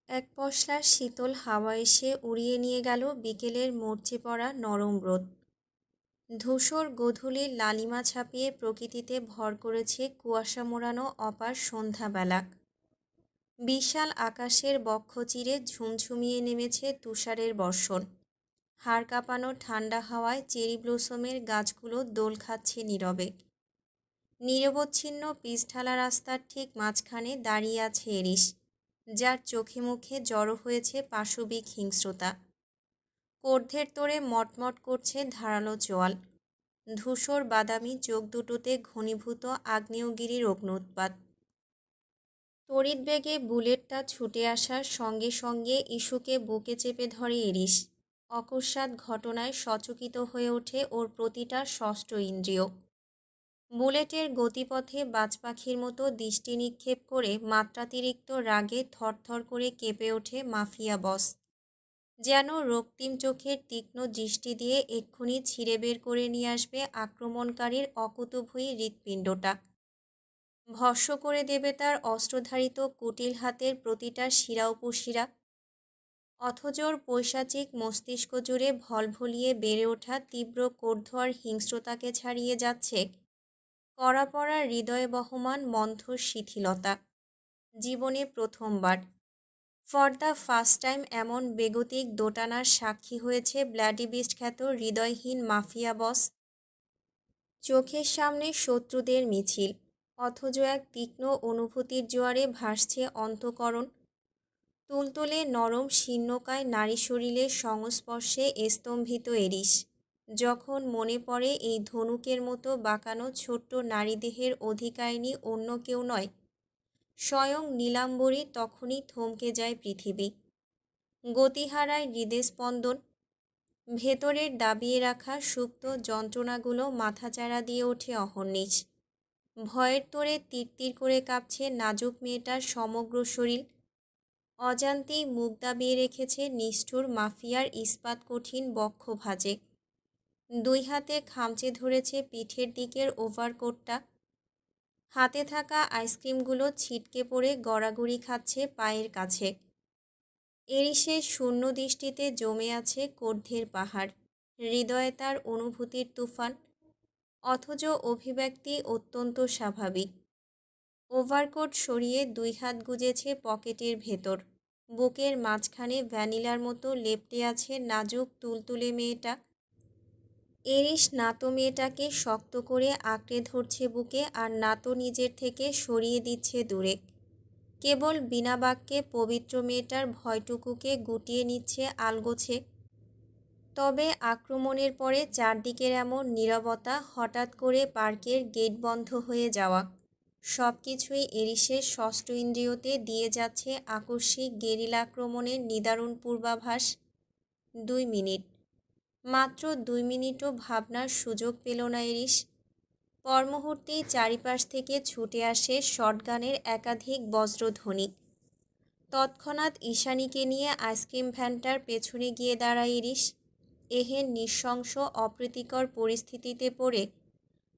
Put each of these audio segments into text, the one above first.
এক পশলা শীতল হাওয়া এসে উড়িয়ে নিয়ে গেল বিকেলের মরচে পড়া নরম রোদ। ধূসর গোধূলির লালিমা ছাপিয়ে প্রকৃতিতে ভর করেছে কুয়াশা মোড়ানো অপার সন্ধ্যাবেলা। বিশাল আকাশের বক্ষ চিরে ঝুমঝুমিয়ে নেমেছে তুষারের বর্ষণ। হাড় কাঁপানো ঠান্ডা হাওয়ায় চেরি ব্লসমের গাছগুলো দোল খাচ্ছে নীরবে। নিরবচ্ছিন্ন পিচঢালা রাস্তার ঠিক মাঝখানে দাঁড়িয়ে আছে এরিস, যার চোখে মুখে জড়ো হয়েছে পাশবিক হিংস্রতা। কর্ধের তোড়ে মটমট করছে ধারালো চোয়াল। ধূসর বাদামি চোখ দুটোতে ঘনীভূত আগ্নেয়গিরির অগ্ন্যুৎপাত। তড়িৎ বেগে বুলেটটা ছুটে আসার সঙ্গে সঙ্গে ইস্যুকে বুকে চেপে ধরে এরিস। অকস্মাৎ ঘটনায় সচকিত হয়ে ওঠে ওর প্রতিটা ষষ্ঠ ইন্দ্রিয়। বুলেটের গতিপথে বাজপাখির মতো দৃষ্টি নিক্ষেপ করে মাত্রাতিরিক্ত রাগে থরথর করে কেঁপে ওঠে মাফিয়া বস। যেন রক্তিম চোখের তীক্ষ্ণ দৃষ্টি দিয়ে এক্ষুনি ছিঁড়ে বের করে নিয়ে আসবে আক্রমণকারীর অকুতোভয়ী হৃৎপিণ্ডটা। ভস্ম করে দেবে তার অস্ত্রধারিত কুটিল হাতের প্রতিটা শিরা উপশিরা। অথচ ওর পৈশাচিক মস্তিষ্ক জুড়ে ভলভলিয়ে বেড়ে ওঠা তীব্র কর্ধর হিংস্রতাকে ছাড়িয়ে যাচ্ছে কড়া পড়া হৃদয়ে বহমান মন্থর শিথিলতা। জীবনে প্রথমবার, ফর দ্য ফার্স্ট টাইম, এমন বেগতিক দোটানার সাক্ষী হয়েছে ব্লাডি বিস্ট খ্যাত হৃদয়হীন মাফিয়া বস। চোখের সামনে শত্রুদের মিছিল, অথচ এক তীক্ষ্ণ অনুভূতির জোয়ারে ভাসছে অন্তঃকরণ। তুলতুলে নরম শীর্ণকায় নারী শরীরের সংস্পর্শে স্তম্ভিত এরিস। যখন মনে পড়ে এই ধনুকের মতো বাঁকানো ছোট্ট নারীদেহের অধিকারিণী অন্য কেউ নয়, স্বয়ং নীলাম্বরী, তখনই থমকে যায় পৃথিবী। গতি হারায় হৃদস্পন্দন। ভেতরের দাবিয়ে রাখা সুপ্ত যন্ত্রণাগুলো মাথাচাড়া দিয়ে ওঠে অহর্নিশ। ভয়ের তোড়ে তিরতির করে কাঁপছে নাজুক মেয়েটার সমগ্র শরীর। অজান্তেই মুখ দাবিয়ে রেখেছে নিষ্ঠুর মাফিয়ার ইস্পাত কঠিন বক্ষ ভাঁজে। দুই হাতে খামচে ধরেছে পিঠের দিকের ওভারকোটটা। হাতে থাকা আইসক্রিমগুলো ছিটকে পড়ে গড়াগড়ি খাচ্ছে পায়ের কাছে। এরিসের শূন্য দৃষ্টিতে জমে আছে কর্ধের পাহাড়। হৃদয়ে তার অনুভূতির তুফান, অথচ অভিব্যক্তি অত্যন্ত স্বাভাবিক। ওভারকোট সরিয়ে দুই হাত গুজেছে পকেটের ভেতর। বুকের মাঝখানে ভ্যানিলার মতো লেপ্টে আছে নাজুক তুলতুলে মেয়েটা। এরিস না তো মেয়েটাকে শক্ত করে আঁকড়ে ধরছে বুকে, আর না তো নিজের থেকে সরিয়ে দিচ্ছে দূরে। কেবল বিনা বাক্যে পবিত্র মেয়েটার ভয়টুকুকে গুটিয়ে নিচ্ছে আলগোছে। তবে আক্রমণের পরে চারদিকের এমন নীরবতা, হঠাৎ করে পার্কের গেট বন্ধ হয়ে যাওয়া, সব কিছুই এরিসের ষষ্ঠ ইন্দ্রিয়তে দিয়ে যাচ্ছে আকস্মিক গেরিলা আক্রমণের নিদারুণ পূর্বাভাস। 2 মিনিট, মাত্র 2 মিনিটও ভাবনার সুযোগ পেল না এরিস। পরমুহূর্তেই চারিপাশ থেকে ছুটে আসে শটগানের একাধিক বজ্রধ্বনি। তৎক্ষণাৎ ঈশানীকে নিয়ে আইসক্রিম ভ্যানটার পেছনে গিয়ে দাঁড়ায় এরিস। এহেন নৃশংস অপ্রীতিকর পরিস্থিতিতে পড়ে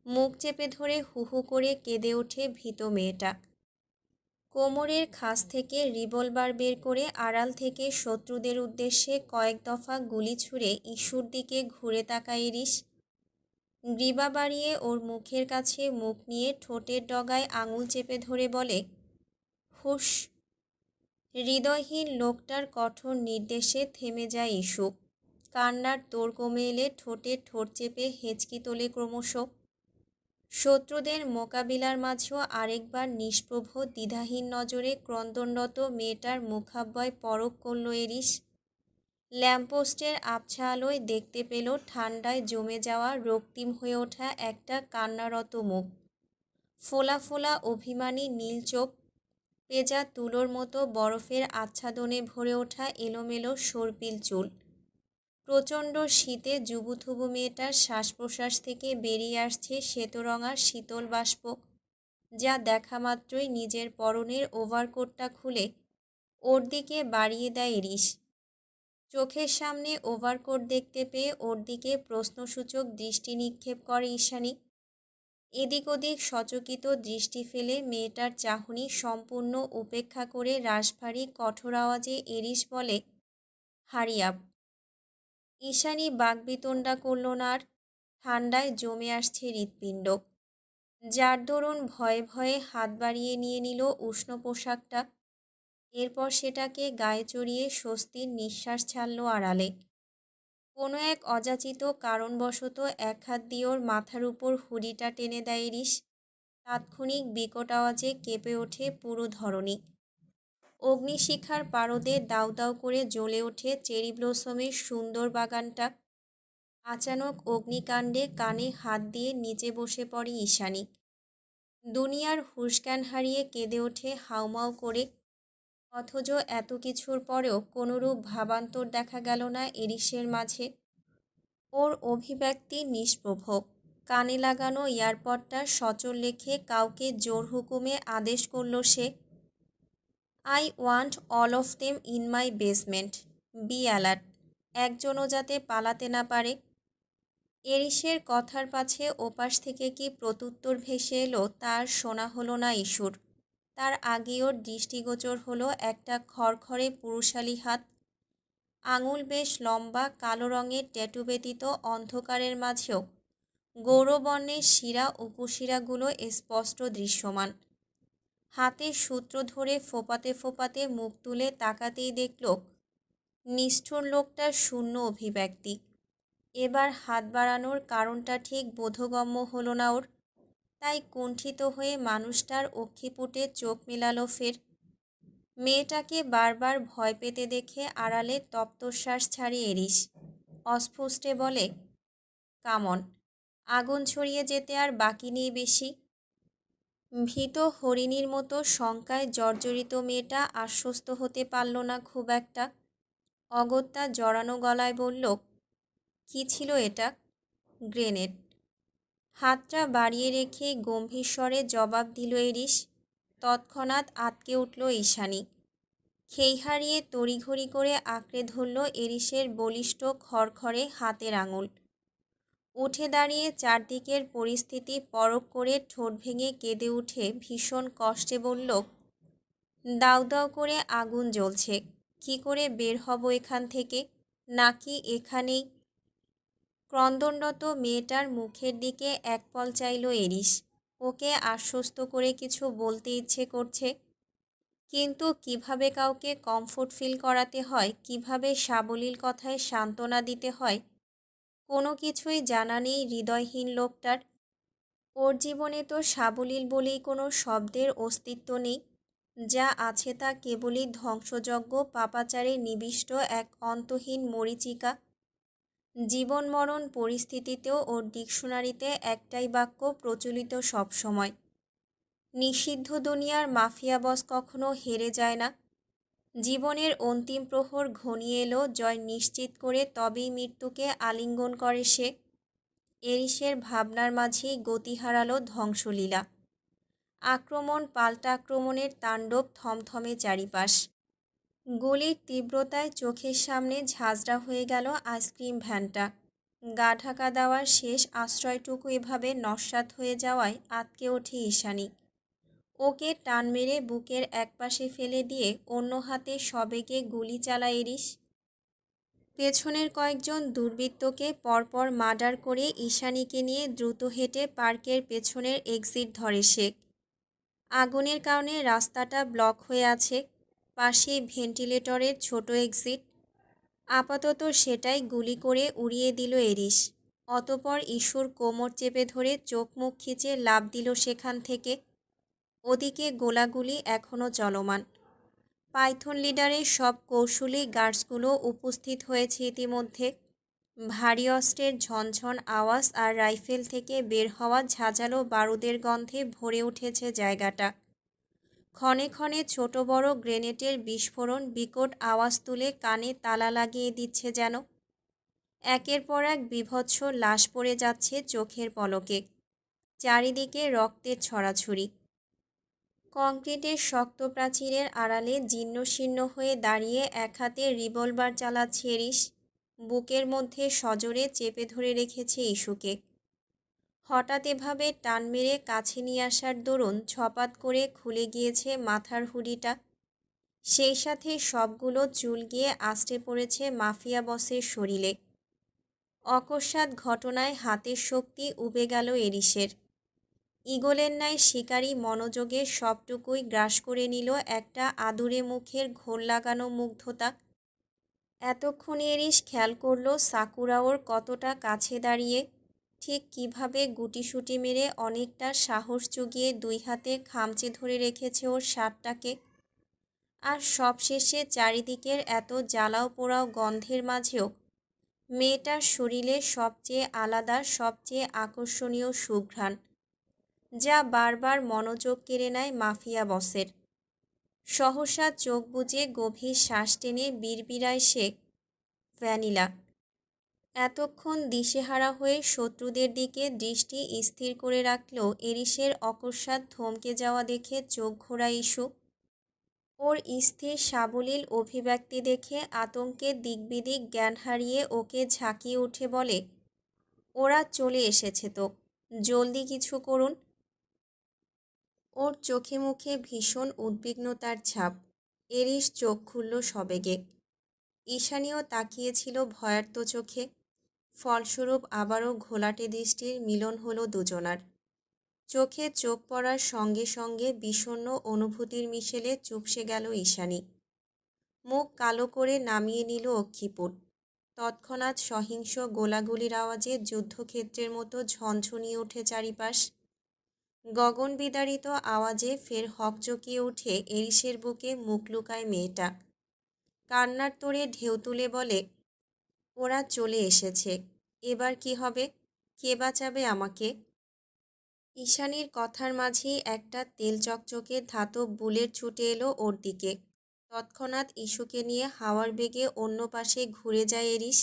মুখ চেপে ধরে হু হু করে কেঁদে ওঠে ভীত মেয়েটা। কোমরের খাস থেকে রিভলভার বের করে আড়াল থেকে শত্রুদের উদ্দেশ্যে কয়েক দফা গুলি ছুঁড়ে ইস্যুর দিকে ঘুরে তাকায় এরিস। গ্রীবা বাড়িয়ে ওর মুখের কাছে মুখ নিয়ে ঠোঁটের ডগায় আঙুল চেপে ধরে বলে, হুশ। হৃদয়হীন লোকটার কঠোর নির্দেশে থেমে যায় ইস্যু। কান্নার তোড় কমে এলে ঠোঁটে ঠোঁট চেপে হেঁচকি তোলে ক্রমশ। শত্রুদের মোকাবিলার মাঝেও আরেকবার নিষ্প্রভ দ্বিধাহীন নজরে ক্রন্দনরত মেয়েটার মুখাব্যয় পরখ করল এরিস। ল্যাম্পপোস্টের আবছা আলোয় দেখতে পেল ঠান্ডায় জমে যাওয়া রক্তিম হয়ে ওঠা একটা কান্নারত মুখ। ফোলা ফোলা অভিমানী নীল চোখ, পেঁজা তুলোর মতো বরফের আচ্ছাদনে ভরে ওঠা এলোমেলো সর্পিল চুল। প্রচণ্ড শীতে জুবুথুবু মেয়েটার শ্বাস প্রশ্বাস থেকে বেরিয়ে আসছে শ্বেতরঙা শীতল বাষ্প, যা দেখা মাত্রই নিজের পরনের ওভারকোটটা খুলে ওর দিকে বাড়িয়ে দেয় এরিস। চোখের সামনে ওভারকোট দেখতে পেয়ে ওর দিকে প্রশ্নসূচক দৃষ্টি নিক্ষেপ করে ঈশানী। এদিক ওদিক সচকিত দৃষ্টি ফেলে মেয়েটার চাহনি সম্পূর্ণ উপেক্ষা করে রাশভারী কঠোর আওয়াজে এরিস বলে, হারি আপ। ঈশানী বাকবিতণ্ডা করল না আর। ঠান্ডায় জমে আসছে হৃৎপিণ্ড, যার দরুন ভয়ে ভয়ে হাত বাড়িয়ে নিয়ে নিল উষ্ণ পোশাকটা। এরপর সেটাকে গায়ে চড়িয়ে স্বস্তির নিঃশ্বাস ছাড়ল আড়ালে। কোনো এক অযাচিত কারণবশত এক হাত দিয়ে ওর মাথার উপর হুডিটা টেনে দেয় ইরিশ। তাৎক্ষণিক বিকট আওয়াজে কেঁপে ওঠে পুরো ধরনী। অগ্নিশিখার পারদে দাউ দাউ করে জ্বলে ওঠে চেরি ব্লসমের সুন্দর বাগানটা। আচানক অগ্নিকাণ্ডে কানে হাত দিয়ে নিচে বসে পড়ে ঈশানী। দুনিয়ার হুঁশজ্ঞান হারিয়ে কেঁদে ওঠে হাউমাউ করে। অথচ এত কিছুর পরেও কোনোরূপ ভাবান্তর দেখা গেল না এরিসের মাঝে। ওর অভিব্যক্তি নিষ্প্রভ। কানে লাগানো ইয়ারপডটা সচল রেখে কাউকে জোর হুকুমে আদেশ করল সে, I want all of them in my basement. Be alert. একজনও যাতে পালাতে না পারে। এরিসের কথার পাছে ওপাশ থেকে কি প্রত্যুত্তর ভেসে এলো তার শোনা হলো না ইস্যুর। তার আগে ওর দৃষ্টিগোচর হলো একটা খড়খড়ে পুরুষালী হাত। আঙুল বেশ লম্বা, কালো রঙের ট্যাটু ব্যতীত অন্ধকারের মাঝেও গৌরবর্ণের শিরা উপশিরাগুলো স্পষ্ট দৃশ্যমান। হাতের সূত্র ধরে ফোপাতে ফোপাতে মুখ তুলে তাকাতেই দেখল নিষ্ঠুর লোকটার শূন্য অভিব্যক্তি। এবার হাত বাড়ানোর কারণটা ঠিক বোধগম্য হলো না ওর। তাই কুণ্ঠিত হয়ে মানুষটার অক্ষিপুটে চোখ মেলালো ফের। মেয়েটাকে বারবার ভয় পেতে দেখে আড়ালে তপ্তশ্বাস ছাড়ে এরিস। অস্ফুষ্টে বলে, কামন, আগুন ছড়িয়ে যেতে আর বাকি নেই বেশি। ভীত হরিণীর মতো শঙ্কায় জর্জরিত মেয়েটা আশ্বস্ত হতে পারল না খুব একটা। অগত্যা জড়ানো গলায় বলল, কি ছিল এটা? গ্রেনেড। হাতটা বাড়িয়ে রেখে গম্ভীর স্বরে জবাব দিল এরিস। তৎক্ষণাৎ আটকে উঠল ঈশানী। খেই হারিয়ে তড়িঘড়ি করে আঁকড়ে ধরল এরিসের বলিষ্ঠ খড়খড়ে হাতের আঙুল। উঠে দাঁড়িয়ে চারদিকের পরিস্থিতি পরখ করে ঠোঁট ভেঙে কেঁদে উঠে ভীষণ কষ্টে বলল, দাউ দাউ করে আগুন জ্বলছে। কি করে বের হব এখান থেকে? নাকি এখানেই? ক্রন্দনরত মেয়েটার মুখের দিকে একপল চাইল এরিস। ওকে আশ্বস্ত করে কিছু বলতে ইচ্ছে করছে, কিন্তু কিভাবে কাউকে কমফোর্ট ফিল করাতে হয়, কিভাবে সাবলীল কথায় সান্ত্বনা দিতে হয়, কোনো কিছুই জানা নেই হৃদয়হীন লোকটার। ওর জীবনে তো সাবলীল বলেই কোনো শব্দের অস্তিত্ব নেই। যা আছে তা কেবলই ধ্বংসযজ্ঞ পাপাচারে নিবিষ্ট এক অন্তহীন মরীচিকা। জীবন মরণ পরিস্থিতিতেও ওর ডিকশনারিতে একটাই বাক্য প্রচলিত সবসময়, নিষিদ্ধ দুনিয়ার মাফিয়া বস কখনো হেরে যায় না। জীবনের অন্তিম প্রহর ঘনিয়ে এলো জয় নিশ্চিত করে তবেই মৃত্যুকে আলিঙ্গন করে সে। এরিসের ভাবনার মাঝেই গতি হারালো ধ্বংসলীলা। আক্রমণ পাল্টা আক্রমণের তাণ্ডব থমথমে চারিপাশ। গুলির তীব্রতায় চোখের সামনে ঝাঁঝরা হয়ে গেল আইসক্রিম ভ্যানটা। গা ঢাকা দেওয়ার শেষ আশ্রয়টুকু এভাবে নস্যাৎ হয়ে যাওয়ায় আঁতকে ওঠে ঈশানী। ওকে টান মেরে বুকের একপাশে ফেলে দিয়ে অন্য হাতে সবেগে গুলি চালায় এরিস। পেছনের কয়েকজন দুর্বৃত্তকে পরপর মার্ডার করে ঈশানীকে নিয়ে দ্রুত হেঁটে পার্কের পেছনের এক্সিট ধরে সে। আগুনের কারণে রাস্তাটা ব্লক হয়ে আছে। পাশেই ভেন্টিলেটরের ছোট এক্সিট। আপাতত সেটাই গুলি করে উড়িয়ে দিল এরিস। অতপর ইস্যুর কোমর চেপে ধরে চোখ মুখ খিচে লাফ দিল সেখান থেকে। ওদিকে গোলাগুলি এখনও চলমান। পাইথন লিডারের সব কৌশলী গার্ডসগুলো উপস্থিত হয়েছে ইতিমধ্যে। ভারী অস্ত্রের ঝনঝন আওয়াজ আর রাইফেল থেকে বের হওয়া ঝাঁঝালো বারুদের গন্ধে ভরে উঠেছে জায়গাটা। ক্ষণে ক্ষণে ছোট বড় গ্রেনেডের বিস্ফোরণ বিকট আওয়াজ তুলে কানে তালা লাগিয়ে দিচ্ছে যেন। একের পর এক বীভৎস লাশ পড়ে যাচ্ছে চোখের পলকে। চারিদিকে রক্তের ছড়াছড়ি। কংক্রিটের শক্ত প্রাচীরের আড়ালে জীর্ণশীর্ণ হয়ে দাঁড়িয়ে এক হাতে রিভলভার চালাচ্ছে এরিস। বুকের মধ্যে সজোরে চেপে ধরে রেখেছে ইস্যুকে। হঠাৎ এভাবে টান মেরে কাছে নিয়ে আসার দরুন ছপাত করে খুলে গিয়েছে মাথার হুডিটা। সেই সাথে সবগুলো চুল গিয়ে আছড়ে পড়েছে মাফিয়া বসের শরীরে। অকস্মাৎ ঘটনায় হাতের শক্তি উবে গেল এরিসের। ঈগলের ন্যায় শিকারী মনোযোগে সবটুকুই গ্রাস করে নিল একটা আদুরে মুখের ঘোর লাগানো মুগ্ধতা। এতক্ষণে এরিস খেয়াল করল সাকুরা ওর কতটা কাছে দাঁড়িয়ে, ঠিক কিভাবে গুটিসুটি মেরে অনেকটা সাহস জুগিয়ে দুই হাতে খামচে ধরে রেখেছে ওর শার্টটাকে। আর সবশেষে চারিদিকের এত জ্বালাও পোড়াও গন্ধের মাঝেও মেয়েটার শরীরে সবচেয়ে আলাদা, সবচেয়ে আকর্ষণীয় সুঘ্রাণ, যা বারবার মনোযোগ কেড়ে নেয় মাফিয়া বসের। সহসা চোখ বুজে গভীর শ্বাস টেনে বিড়বিড়ায় সে, ভ্যানিলা। এতক্ষণ দিশেহারা হয়ে শত্রুদের দিকে দৃষ্টি স্থির করে রাখলেও এরিসের অকস্মাৎ থমকে যাওয়া দেখে চোখ ঘোরায় ইস্যু। ওর স্থির সাবলীল অভিব্যক্তি দেখে আতঙ্কে দিকবিদিক জ্ঞান হারিয়ে ওকে ঝাঁকিয়ে উঠে বলে, ওরা চলে এসেছে তো, জলদি কিছু করুন। ওর চোখে মুখে ভীষণ উদ্বিগ্নতার ছাপ। এরিস চোখ খুলল সবেগে। ঈশানীও তাকিয়েছিল ভয়ার্ত চোখে। ফলস্বরূপ আবারও ঘোলাটে দৃষ্টির মিলন হলো দুজনার। চোখে চোখ পড়ার সঙ্গে সঙ্গে বিষণ্ণ অনুভূতির মিশেলে চুপসে গেল ঈশানী। মুখ কালো করে নামিয়ে নিল অক্ষিপুট। তৎক্ষণাৎ সহিংস গোলাগুলির আওয়াজে যুদ্ধক্ষেত্রের মতো ঝনঝনিয়ে ওঠে চারিপাশ। গগন বিদারিত আওয়াজে ফের হকচকিয়ে উঠে এরিসের বুকে মুখ লুকায় মেয়েটা। কান্নার তোড়ে ঢেউ তুলে বলে, ওরা চলে এসেছে, এবার কি হবে? কে বাঁচাবে আমাকে? ঈশানীর কথার মাঝেই একটা তেল চকচকে ধাতব বুলেট ছুটে এলো ওর দিকে। তৎক্ষণাৎ ইস্যুকে নিয়ে হাওয়ার বেগে অন্য পাশে ঘুরে যায় এরিস।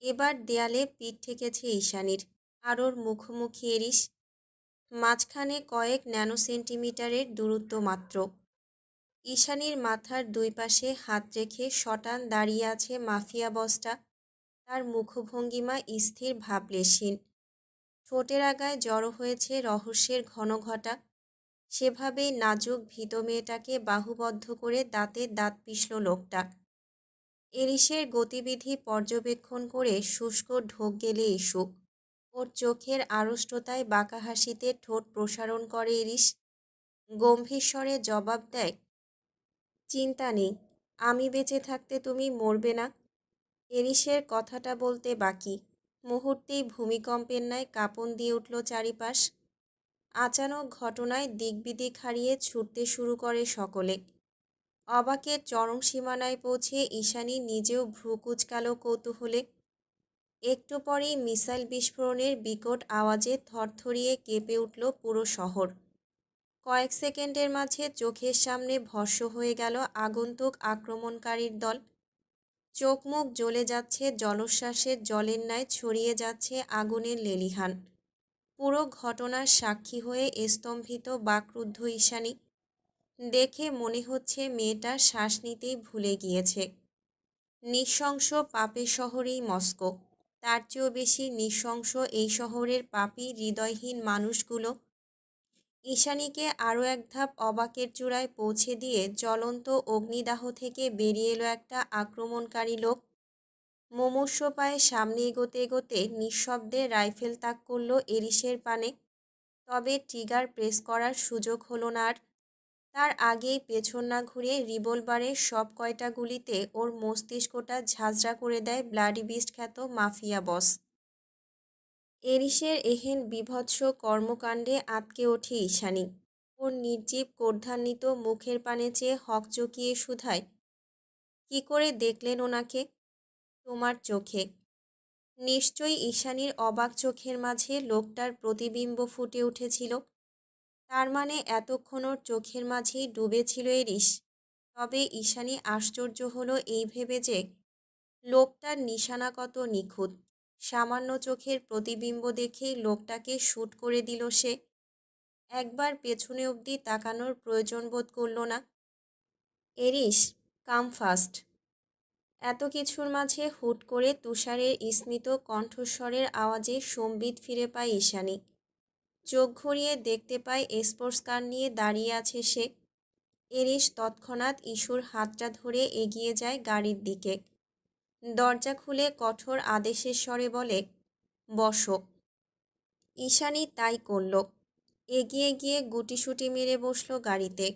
এবার দেয়ালে পিঠ ঠেকেছে ঈশানীর, আর ওর মুখোমুখি এরিস। মাঝখানে কয়েক ন্যানো সেন্টিমিটারের দূরত্ব মাত্র। ঈশানীর মাথার দুই পাশে হাত রেখে সটান দাঁড়িয়ে আছে মাফিয়া বসটা। তার মুখভঙ্গিমা স্থির, ভাবলেশহীন। ঠোঁটের আগায় জড়ো হয়েছে রহস্যের ঘনঘটা। সেভাবেই নাজুক ভীত মেয়েটাকে বাহুবদ্ধ করে দাঁতে দাঁত পিষল লোকটা। এরিসের গতিবিধি পর্যবেক্ষণ করে শুষ্ক ঢোক গেলে ইস্যু। ওর চোখের আড়ষ্টতায় বাঁকা হাসিতে ঠোঁট প্রসারণ করে এরিস। গম্ভীর স্বরে জবাব দেয়, চিন্তা নেই, আমি বেঁচে থাকতে তুমি মরবে না। এরিসের কথাটা বলতে বাকি মুহূর্তেই ভূমিকম্পের ন্যায় কাঁপন দিয়ে উঠল চারিপাশ। আচানক ঘটনায় দিকবিদিক হারিয়ে ছুটতে শুরু করে সকলে। অবাকের চরম সীমানায় পৌঁছে ঈশানী নিজেও ভ্রু কুঁচকাল কৌতূহলে। একটু পরেই মিসাইল বিস্ফোরণের বিকট আওয়াজে থরথরিয়ে কেঁপে উঠল পুরো শহর। কয়েক সেকেন্ডের মাঝে চোখের সামনে ভস্ম হয়ে গেল আগন্তুক আক্রমণকারীর দল। চোখ মুখ জ্বলে যাচ্ছে, জলোচ্ছ্বাসের জলের ন্যায় ছড়িয়ে যাচ্ছে আগুনের লেলিহান। পুরো ঘটনার সাক্ষী হয়ে স্তম্ভিত বাকরুদ্ধ ঈশানী। দেখে মনে হচ্ছে মেয়েটা শ্বাস নিতেই ভুলে গিয়েছে। নৃশংস পাপের শহরেই মস্কো। তার চেয়েও বেশি নৃশংস এই শহরের পাপী হৃদয়হীন মানুষগুলো। ঈশানীকে আরও এক ধাপ অবাকের চূড়ায় পৌঁছে দিয়ে জ্বলন্ত অগ্নিদাহ থেকে বেরিয়ে এলো একটা আক্রমণকারী লোক। মুমূর্ষু পায়ে সামনে এগোতে এগোতে নিঃশব্দে রাইফেল তাক করল এরিসের পানে। তবে ট্রিগার প্রেস করার সুযোগ হলো না আর। তার আগেই পেছন না ঘুরে রিভলভারের সব কয়টা গুলিতে ওর মস্তিষ্কটা ঝাঁঝরা করে দেয় ব্লাডি বিস্ট খ্যাত মাফিয়া বস। এরিসের এহেন বীভৎস কর্মকাণ্ডে আঁতকে ওঠে ঈশানী। ওর নির্জীব ক্রোধান্বিত মুখের পানে চেয়ে হকচকিয়ে শুধায়, কি করে দেখলেন ওনাকে? তোমার চোখে। নিশ্চয়ই ঈশানীর অবাক চোখের মাঝে লোকটার প্রতিবিম্ব ফুটে উঠেছিল। তার মানে এতক্ষণ ওর চোখের মাঝেই ডুবেছিল এরিস। তবে ঈশানী আশ্চর্য হলো এই ভেবে যে লোকটার নিশানা কত নিখুঁত। সামান্য চোখের প্রতিবিম্ব দেখেই লোকটাকে শ্যুট করে দিল সে। একবার পেছনে অবধি তাকানোর প্রয়োজন বোধ করল না। এরিস, কাম ফাস্ট। এত কিছুর মাঝে হুট করে তুষারের স্মিত কণ্ঠস্বরের আওয়াজে সম্বিত ফিরে পায় ঈশানী। চোখ ঘুরিয়ে দেখতে পায় স্পোর্টস কার নিয়ে দাঁড়িয়ে আছে সে। এরিস তৎক্ষণাৎ ইস্যুর হাতটা ধরে এগিয়ে যায় গাড়ির দিকে। দরজা খুলে কঠোর আদেশের স্বরে বলে, বসো। ঈশানী তাই করল। এগিয়ে গিয়ে গুটিসুটি মেরে বসল গাড়িতে।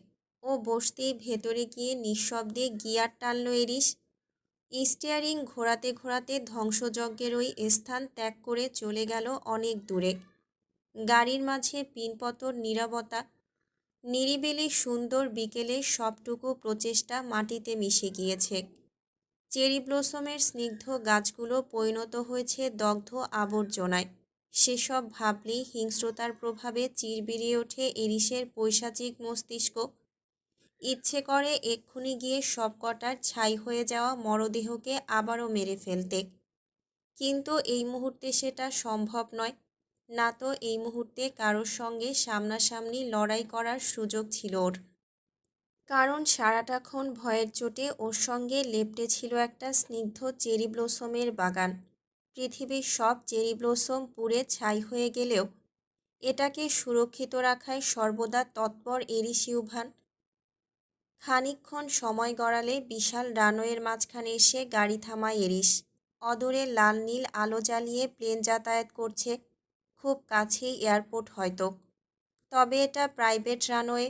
ও বসতেই ভেতরে গিয়ে নিঃশব্দে গিয়ার টানল এরিস। স্টিয়ারিং ঘোরাতে ঘোরাতে ধ্বংসযজ্ঞের ওই স্থান ত্যাগ করে চলে গেল অনেক দূরে। গাড়ির মাঝে পিনপতর নীরবতা। নিরিবিলি সুন্দর বিকেলে সবটুকু প্রচেষ্টা মাটিতে মিশে গিয়েছে। চেরি ব্লসমের স্নিগ্ধ গাছগুলো পরিণত হয়েছে দগ্ধ আবর্জনায়। সেসব ভাবলেই হিংস্রতার প্রভাবে চিরবিরিয়ে ওঠে এরিসের পৈশাচিক মস্তিষ্ক। ইচ্ছে করে এক্ষুনি গিয়ে সবকটার ছাই হয়ে যাওয়া মরদেহকে আবারও মেরে ফেলতে। কিন্তু এই মুহূর্তে সেটা সম্ভব নয়। না তো এই মুহূর্তে কারোর সঙ্গে সামনাসামনি লড়াই করার সুযোগ ছিল ওর। কারণ সারাটাক্ষণ ভয়ের চোটে ওর সঙ্গে লেপ্টে ছিল একটা স্নিগ্ধ চেরি ব্লসমের বাগান। পৃথিবীর সব চেরি ব্লসম পুড়ে ছাই হয়ে গেলেও এটাকে সুরক্ষিত রাখায় সর্বদা তৎপর এরিস ইউভান। খানিকক্ষণ সময় গড়ালে বিশাল রানওয়ের মাঝখানে এসে গাড়ি থামায় এরিস। অদূরে লাল নীল আলো জ্বালিয়ে প্লেন যাতায়াত করছে। খুব কাছেই এয়ারপোর্ট হয়তো, তবে এটা প্রাইভেট রানওয়ে।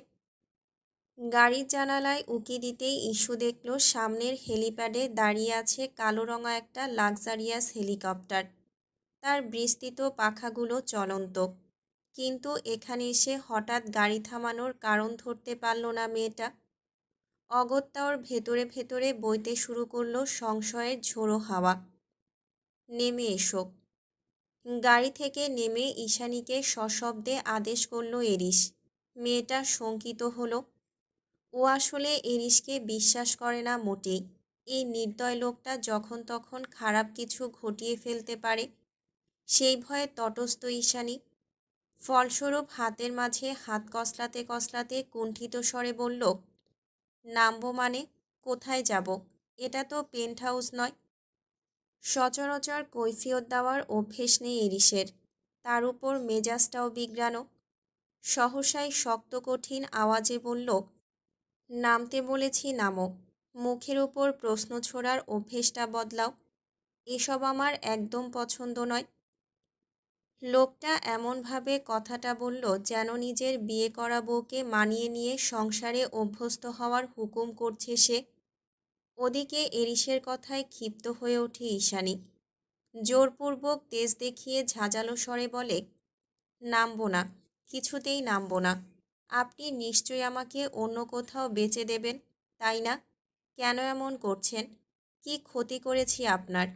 গাড়ির জানালায় উঁকি দিতেই ইস্যু দেখল সামনের হেলিপ্যাডে দাঁড়িয়ে আছে কালো রঙা একটা লাক্সারিয়াস হেলিকপ্টার। তার বিস্তৃত পাখাগুলো চলন্ত। কিন্তু এখানে এসে হঠাৎ গাড়ি থামানোর কারণ ধরতে পারল না মেয়েটা। অগত্যা ওর ভেতরে ভেতরে বইতে শুরু করলো সংশয়ের ঝোড়ো হাওয়া। নেমে এসো। গাড়ি থেকে নেমে ঈশানীকে সশব্দে আদেশ করল এরিস। মেয়েটা শঙ্কিত হলো। ও আসলে এরিসকে বিশ্বাস করে না মোটেই। এই নির্দয় লোকটা যখন তখন খারাপ কিছু ঘটিয়ে ফেলতে পারে, সেই ভয়ে তটস্থ ঈশানী। ফলস্বরূপ হাতের মাঝে হাত কসলাতে কসলাতে কুণ্ঠিত স্বরে বলল, নামবো মানে? কোথায় যাব? এটা তো পেন্ট হাউস নয়। সচরাচর কৈফিয়ত দেওয়ার অভ্যেস নেই এরিসের। তার উপর মেজাজটাও বিগড়ানো। সহসাই শক্ত কঠিন আওয়াজে বলল, নামতে বলেছি নামো। মুখের উপর প্রশ্ন ছোড়ার অভ্যেসটা বদলাও। এসব আমার একদম পছন্দ নয়। লোকটা এমনভাবে কথাটা বলল যেন নিজের বিয়ে করা বউকে মানিয়ে নিয়ে সংসারে অভ্যস্ত হওয়ার হুকুম করছে সে। ওদিকে এরিসের কথায় ক্ষিপ্ত হয়ে ওঠে ঈশানী। জোরপূর্বক তেজ দেখিয়ে ঝাঁঝালো স্বরে বলে, নামবো না, কিছুতেই নামবো না। আপনি নিশ্চয়ই আমাকে অন্য কোথাও বেচে দেবেন, তাই না? কেন এমন করছেন? কি ক্ষতি করেছি আপনার?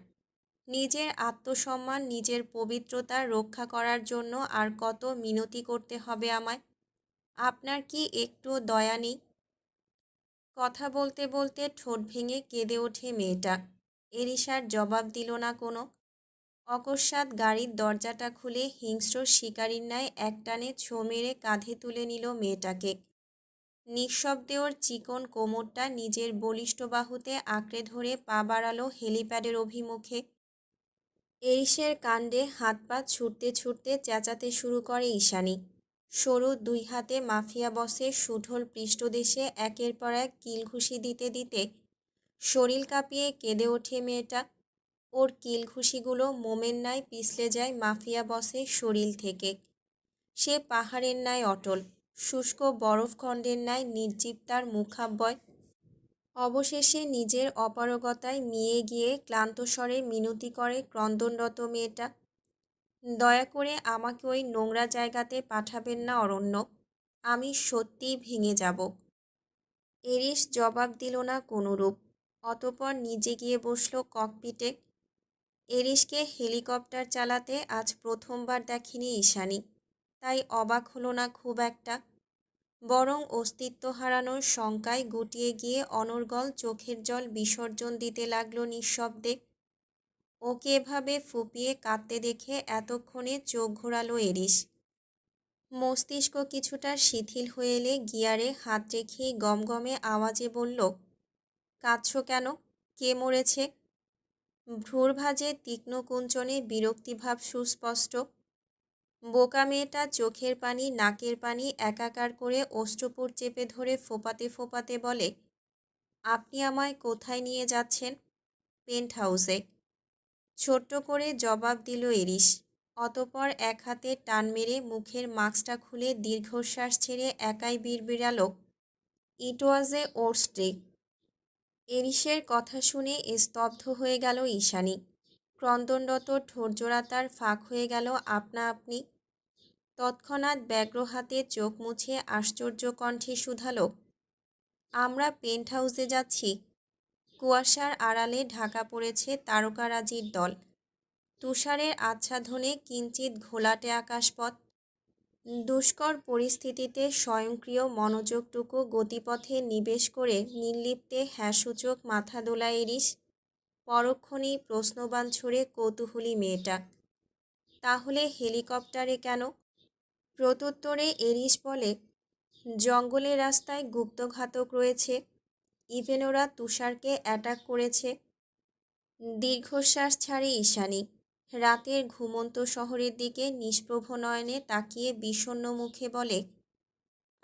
নিজের আত্মসম্মান নিজের পবিত্রতা রক্ষা করার জন্য আর কত মিনতি করতে হবে আমায়? আপনার কি একটু দয়া নেই? কথা বলতে বলতে ঠোঁট ভেঙে কেঁদে ওঠে মেয়েটা। এরিসার জবাব দিল না কোনো। অকস্মাৎ গাড়ির দরজাটা খুলে হিংস্র শিকারীর ন্যায় একটানে ছোঁ মেরে কাঁধে তুলে নিল মেয়েটাকে। নিঃশব্দে ওর চিকন কোমরটা নিজের বলিষ্ঠ বাহুতে আঁকড়ে ধরে পা বাড়ালো হেলিপ্যাডের অভিমুখে। এরিসের কাণ্ডে হাত পা ছুটতে ছুটতে চেঁচাতে শুরু করে ঈশানী। সরু দুই হাতে মাফিয়া বসের সুঢল পৃষ্ঠদেশে একের পর এক কিলঘুষি দিতে দিতে শরীর কাঁপিয়ে কেঁদে ওঠে মেয়েটা। ওর কিলঘুষিগুলো মোমের ন্যায় পিছলে যায় মাফিয়া বসের শরীর থেকে। সে পাহাড়ের ন্যায় অটল, শুষ্ক বরফখণ্ডের ন্যায় নির্জীব তার মুখাব্যয়। অবশেষে নিজের অপারগতায় মিয়ে গিয়ে ক্লান্ত স্বরে মিনতি করে ক্রন্দনরত মেয়েটা, দয়া করে আমাকে ওই নোংরা জায়গাতে পাঠাবেন না অরণ্য। আমি সত্যিই ভেঙে যাব। এরিস জবাব দিল না কোনোরূপ। অতঃপর নিজে গিয়ে বসল ককপিটে। এরিসকে হেলিকপ্টার চালাতে আজ প্রথমবার দেখেনি ঈশানী, তাই অবাক হলো না খুব একটা। বরং অস্তিত্ব হারানোর শঙ্কায় গুটিয়ে গিয়ে অনর্গল চোখের জল বিসর্জন দিতে লাগলো নিঃশব্দে। ওকে এভাবে ফুপিয়ে কাঁদতে দেখে এতক্ষণে চোখ ঘোরালো এরিস। মস্তিষ্ক কিছুটা শিথিল হয়ে এলে গিয়ারে হাত রেখেই গমগমে আওয়াজে বলল, কাঁদছো কেন? কে মরেছে? ভ্রুর ভাঁজে তীক্ষ্ণ কুঞ্চনে বিরক্তিভাব সুস্পষ্ট। বোকা মেয়েটা চোখের পানি নাকের পানি একাকার করে অষ্টপুর চেপে ধরে ফোপাতে ফোপাতে বলে, আপনি আমায় কোথায় নিয়ে যাচ্ছেন? পেন্ট হাউসে। ছোট্ট করে জবাব দিল এরিস। অতপর এক হাতে টান মেরে মুখের মাস্কটা খুলে দীর্ঘশ্বাস ছেড়ে একাই বিড়বিড়ালো, ইট ওয়াজ এ ওর্স ট্রিক। এরিসের কথা শুনে স্তব্ধ হয়ে গেল ঈশানী। ক্রন্দনরত ঠোঁটজোড়া তার ফাঁক হয়ে গেল আপনা আপনি। তৎক্ষণাৎ ব্যগ্র হাতে চোখ মুছে আশ্চর্য কণ্ঠে শুধালো, আমরা পেন্ট হাউসে যাচ্ছি। কুয়াশার আড়ালে ঢাকা পড়েছে তারকারাজির দল। তুষারের আচ্ছাদনে কিঞ্চিত ঘোলাটে আকাশপথ। দুষ্কর পরিস্থিতিতে স্বয়ংক্রিয় মনোযোগটুকু গতিপথে নিবেশ করে নির্লিপ্তে হ্যাঁসূচক মাথা দোলায় এরিস। পরক্ষণেই প্রশ্নবাণ ছুড়ে কৌতূহলী মেয়েটা, তাহলে হেলিকপ্টারে কেন? প্রত্যুত্তরে এরিস বলে, জঙ্গলের রাস্তায় গুপ্তঘাতক রয়েছে। ইভেন ওরা তুষারকে অ্যাটাক করেছে। দীর্ঘশ্বাস ছাড়ে ঈশানী। রাতের ঘুমন্ত শহরের দিকে নিষ্প্রভ নয়নে তাকিয়ে বিষণ্ণ মুখে বলে,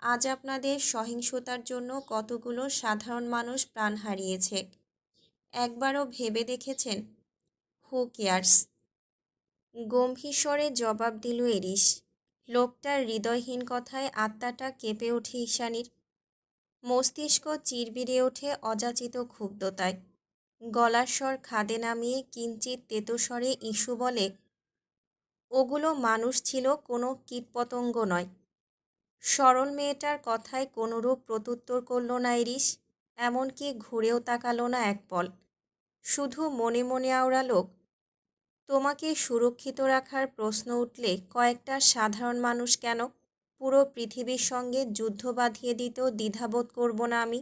আজ আপনাদের সহিংসতার জন্য কতগুলো সাধারণ মানুষ প্রাণ হারিয়েছে। একবারও ভেবে দেখেছেন? Who cares? গম্ভীর স্বরে জবাব দিল এরিস। লোকটার হৃদয়হীন কথায় আত্মাটা কেঁপে ওঠে ঈশানীর। মস্তিষ্ক চিরবিড়ে ওঠে অযাচিত ক্ষুব্ধতায়। গলার স্বর খাদে নামিয়ে কিঞ্চিত তেতস্বরে ইস্যু বলে, ওগুলো মানুষ ছিল, কোনো কীটপতঙ্গ নয়। সরল মেয়েটার কথায় কোনোরূপ প্রত্যুত্তর করল না এরিস, এমনকি ঘুরেও তাকালো না এক পল। শুধু মনে মনে আওড়ালো, তোমাকে সুরক্ষিত রাখার প্রশ্ন উঠলে কয়েকটা সাধারণ মানুষ কেন, পুরো পৃথিবীর সঙ্গে যুদ্ধ বাঁধিয়ে দিতেও দ্বিধাবোধ করব না আমি?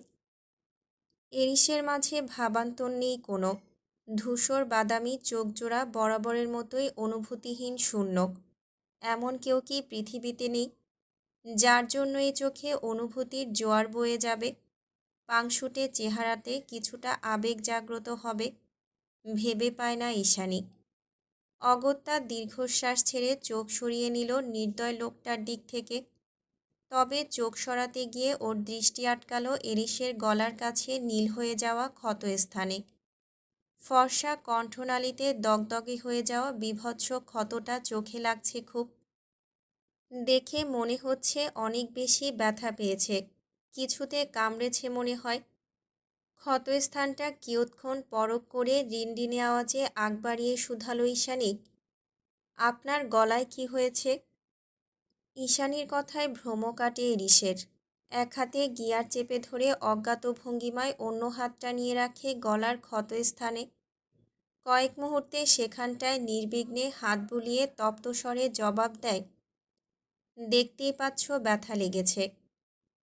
এরিসের মাঝে ভাবান্তর নেই কোনো। ধূসর বাদামি চোখজোড়া বরাবরের মতোই অনুভূতিহীন শূন্য। এমন কেউ কি পৃথিবীতে নেই যার জন্য এই চোখে অনুভূতির জোয়ার বয়ে যাবে? পাংশুটে চেহারাতে কিছুটা আবেগ জাগ্রত হবে, ভেবে পায় না ঈশানী। অগত্যা দীর্ঘশ্বাস ছেড়ে চোখ সরিয়ে নিল নির্দয় লোকটার দিক থেকে। তবে চোখ সরাতে গিয়ে ওর দৃষ্টি আটকাল এরিসের গলার কাছে নীল হয়ে যাওয়া ক্ষতস্থানে। ফর্সা কণ্ঠনালীতে দগদগে হয়ে যাওয়া বীভৎস ক্ষতটা চোখে লাগছে খুব। দেখে মনে হচ্ছে অনেক বেশি ব্যথা পেয়েছে, কিছুতে কামড়েছে মনে হয়। ক্ষতস্থানটা কিয়ৎক্ষণ পরখ করে রিনরিনে আওয়াজে আগ বাড়িয়ে শুধালো ঈশানী, আপনার গলায় কি হয়েছে? ঈশানীর কথায় ভ্রম কাটে এরিসের। এক হাতে গিয়ার চেপে ধরে অজ্ঞাত ভঙ্গিমায় অন্য হাতটা নিয়ে রাখে গলার ক্ষতস্থানে। কয়েক মুহূর্তে সেখানটায় নির্বিঘ্নে হাত বুলিয়ে তপ্তস্বরে জবাব দেয়, দেখতেই পাচ্ছ ব্যথা লেগেছে।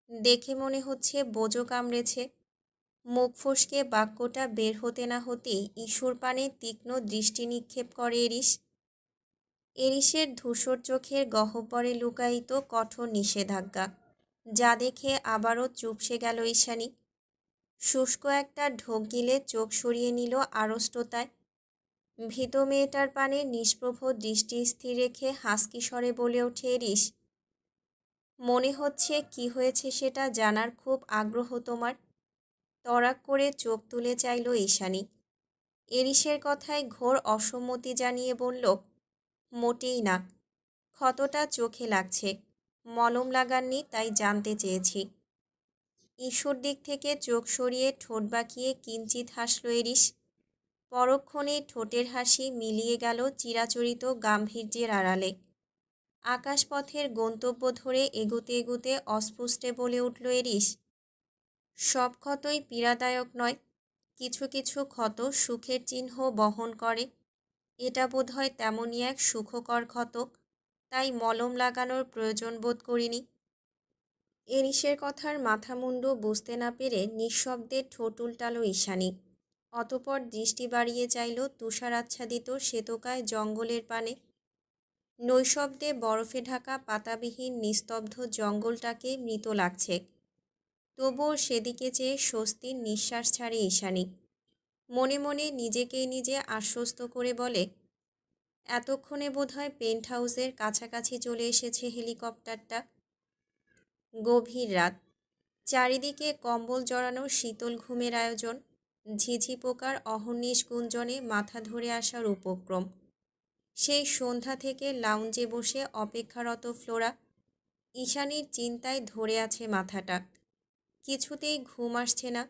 দেখে মনে হচ্ছে বোজো কামড়েছে। মুখ ফসকে বাক্যটা বের হতে না হতেই ঈশ্বর পানে তীক্ষ্ণ দৃষ্টি নিক্ষেপ করে এরিস। এরিসের ধূসর চোখের গহ্বরে লুকায়িত কঠোর নিষেধাজ্ঞা, যা দেখে আবারও চুপসে গেল ঈশানী। শুষ্ক একটা ঢোক গিলে চোখ সরিয়ে নিল আড়ষ্টতায়। ভীত মেয়েটার পানে নিষ্প্রভ দৃষ্টি স্থির রেখে হাসকি স্বরে বলে ওঠে এরিস, মনে হচ্ছে কি হয়েছে সেটা জানার খুব আগ্রহ তোমার। তড়াক করে চোখ তুলে চাইল ঈশানী। এরিসের কথায় ঘোর অসম্মতি জানিয়ে বলল, মোটেই না। ক্ষতটা চোখে লাগছে, মলম লাগাননি, তাই জানতে চেয়েছি। ঈশ্বর দিক থেকে চোখ সরিয়ে ঠোঁট বাঁকিয়ে কিঞ্চিত হাসল এরিস। পরক্ষণেই ঠোঁটের হাসি মিলিয়ে গেল চিরাচরিত গাম্ভীর্যের আড়ালে। আকাশপথের গন্তব্য ধরে এগুতে এগুতে অস্ফুটে বলে উঠল এরিস, সব ক্ষতই পীড়াদায়ক নয়, কিছু কিছু ক্ষত সুখের চিহ্ন বহন করে। এটা বোধহয় তেমনই এক সুখকর ক্ষত, তাই মলম লাগানোর প্রয়োজন বোধ করিনি। এরিসের কথার মাথামুন্ডু বুঝতে না পেরে নিঃশব্দে ঠোঁট উল্টালো ঈশানী। অতপর দৃষ্টি বাড়িয়ে চাইল তুষারাচ্ছাদিত শ্বেতকায় জঙ্গলের পানে। নৈশব্দে বরফে ঢাকা পাতাবিহীন নিস্তব্ধ জঙ্গলটাকে মৃত লাগছে। তবুও সেদিকে চেয়ে স্বস্তির নিঃশ্বাস ছাড়ে ঈশানী। মনে মনে নিজেকেই নিজে আশ্বস্ত করে বলে, এতক্ষণে বোধহয় পেন্ট হাউসের কাছাকাছি চলে এসেছে হেলিকপ্টারটা। গভীর রাত, চারিদিকে কম্বল জড়ানো শীতল ঘুমের আয়োজন, ঝিঝি পোকার অহর্নিশ গুঞ্জনে মাথা ধরে আসার উপক্রম। সেই সন্ধ্যা থেকে লাউঞ্জে বসে অপেক্ষারত ফ্লোরা ঈশানীর চিন্তায় ধরে আছে মাথাটা। কিছুতেই ঘুম আসছে না।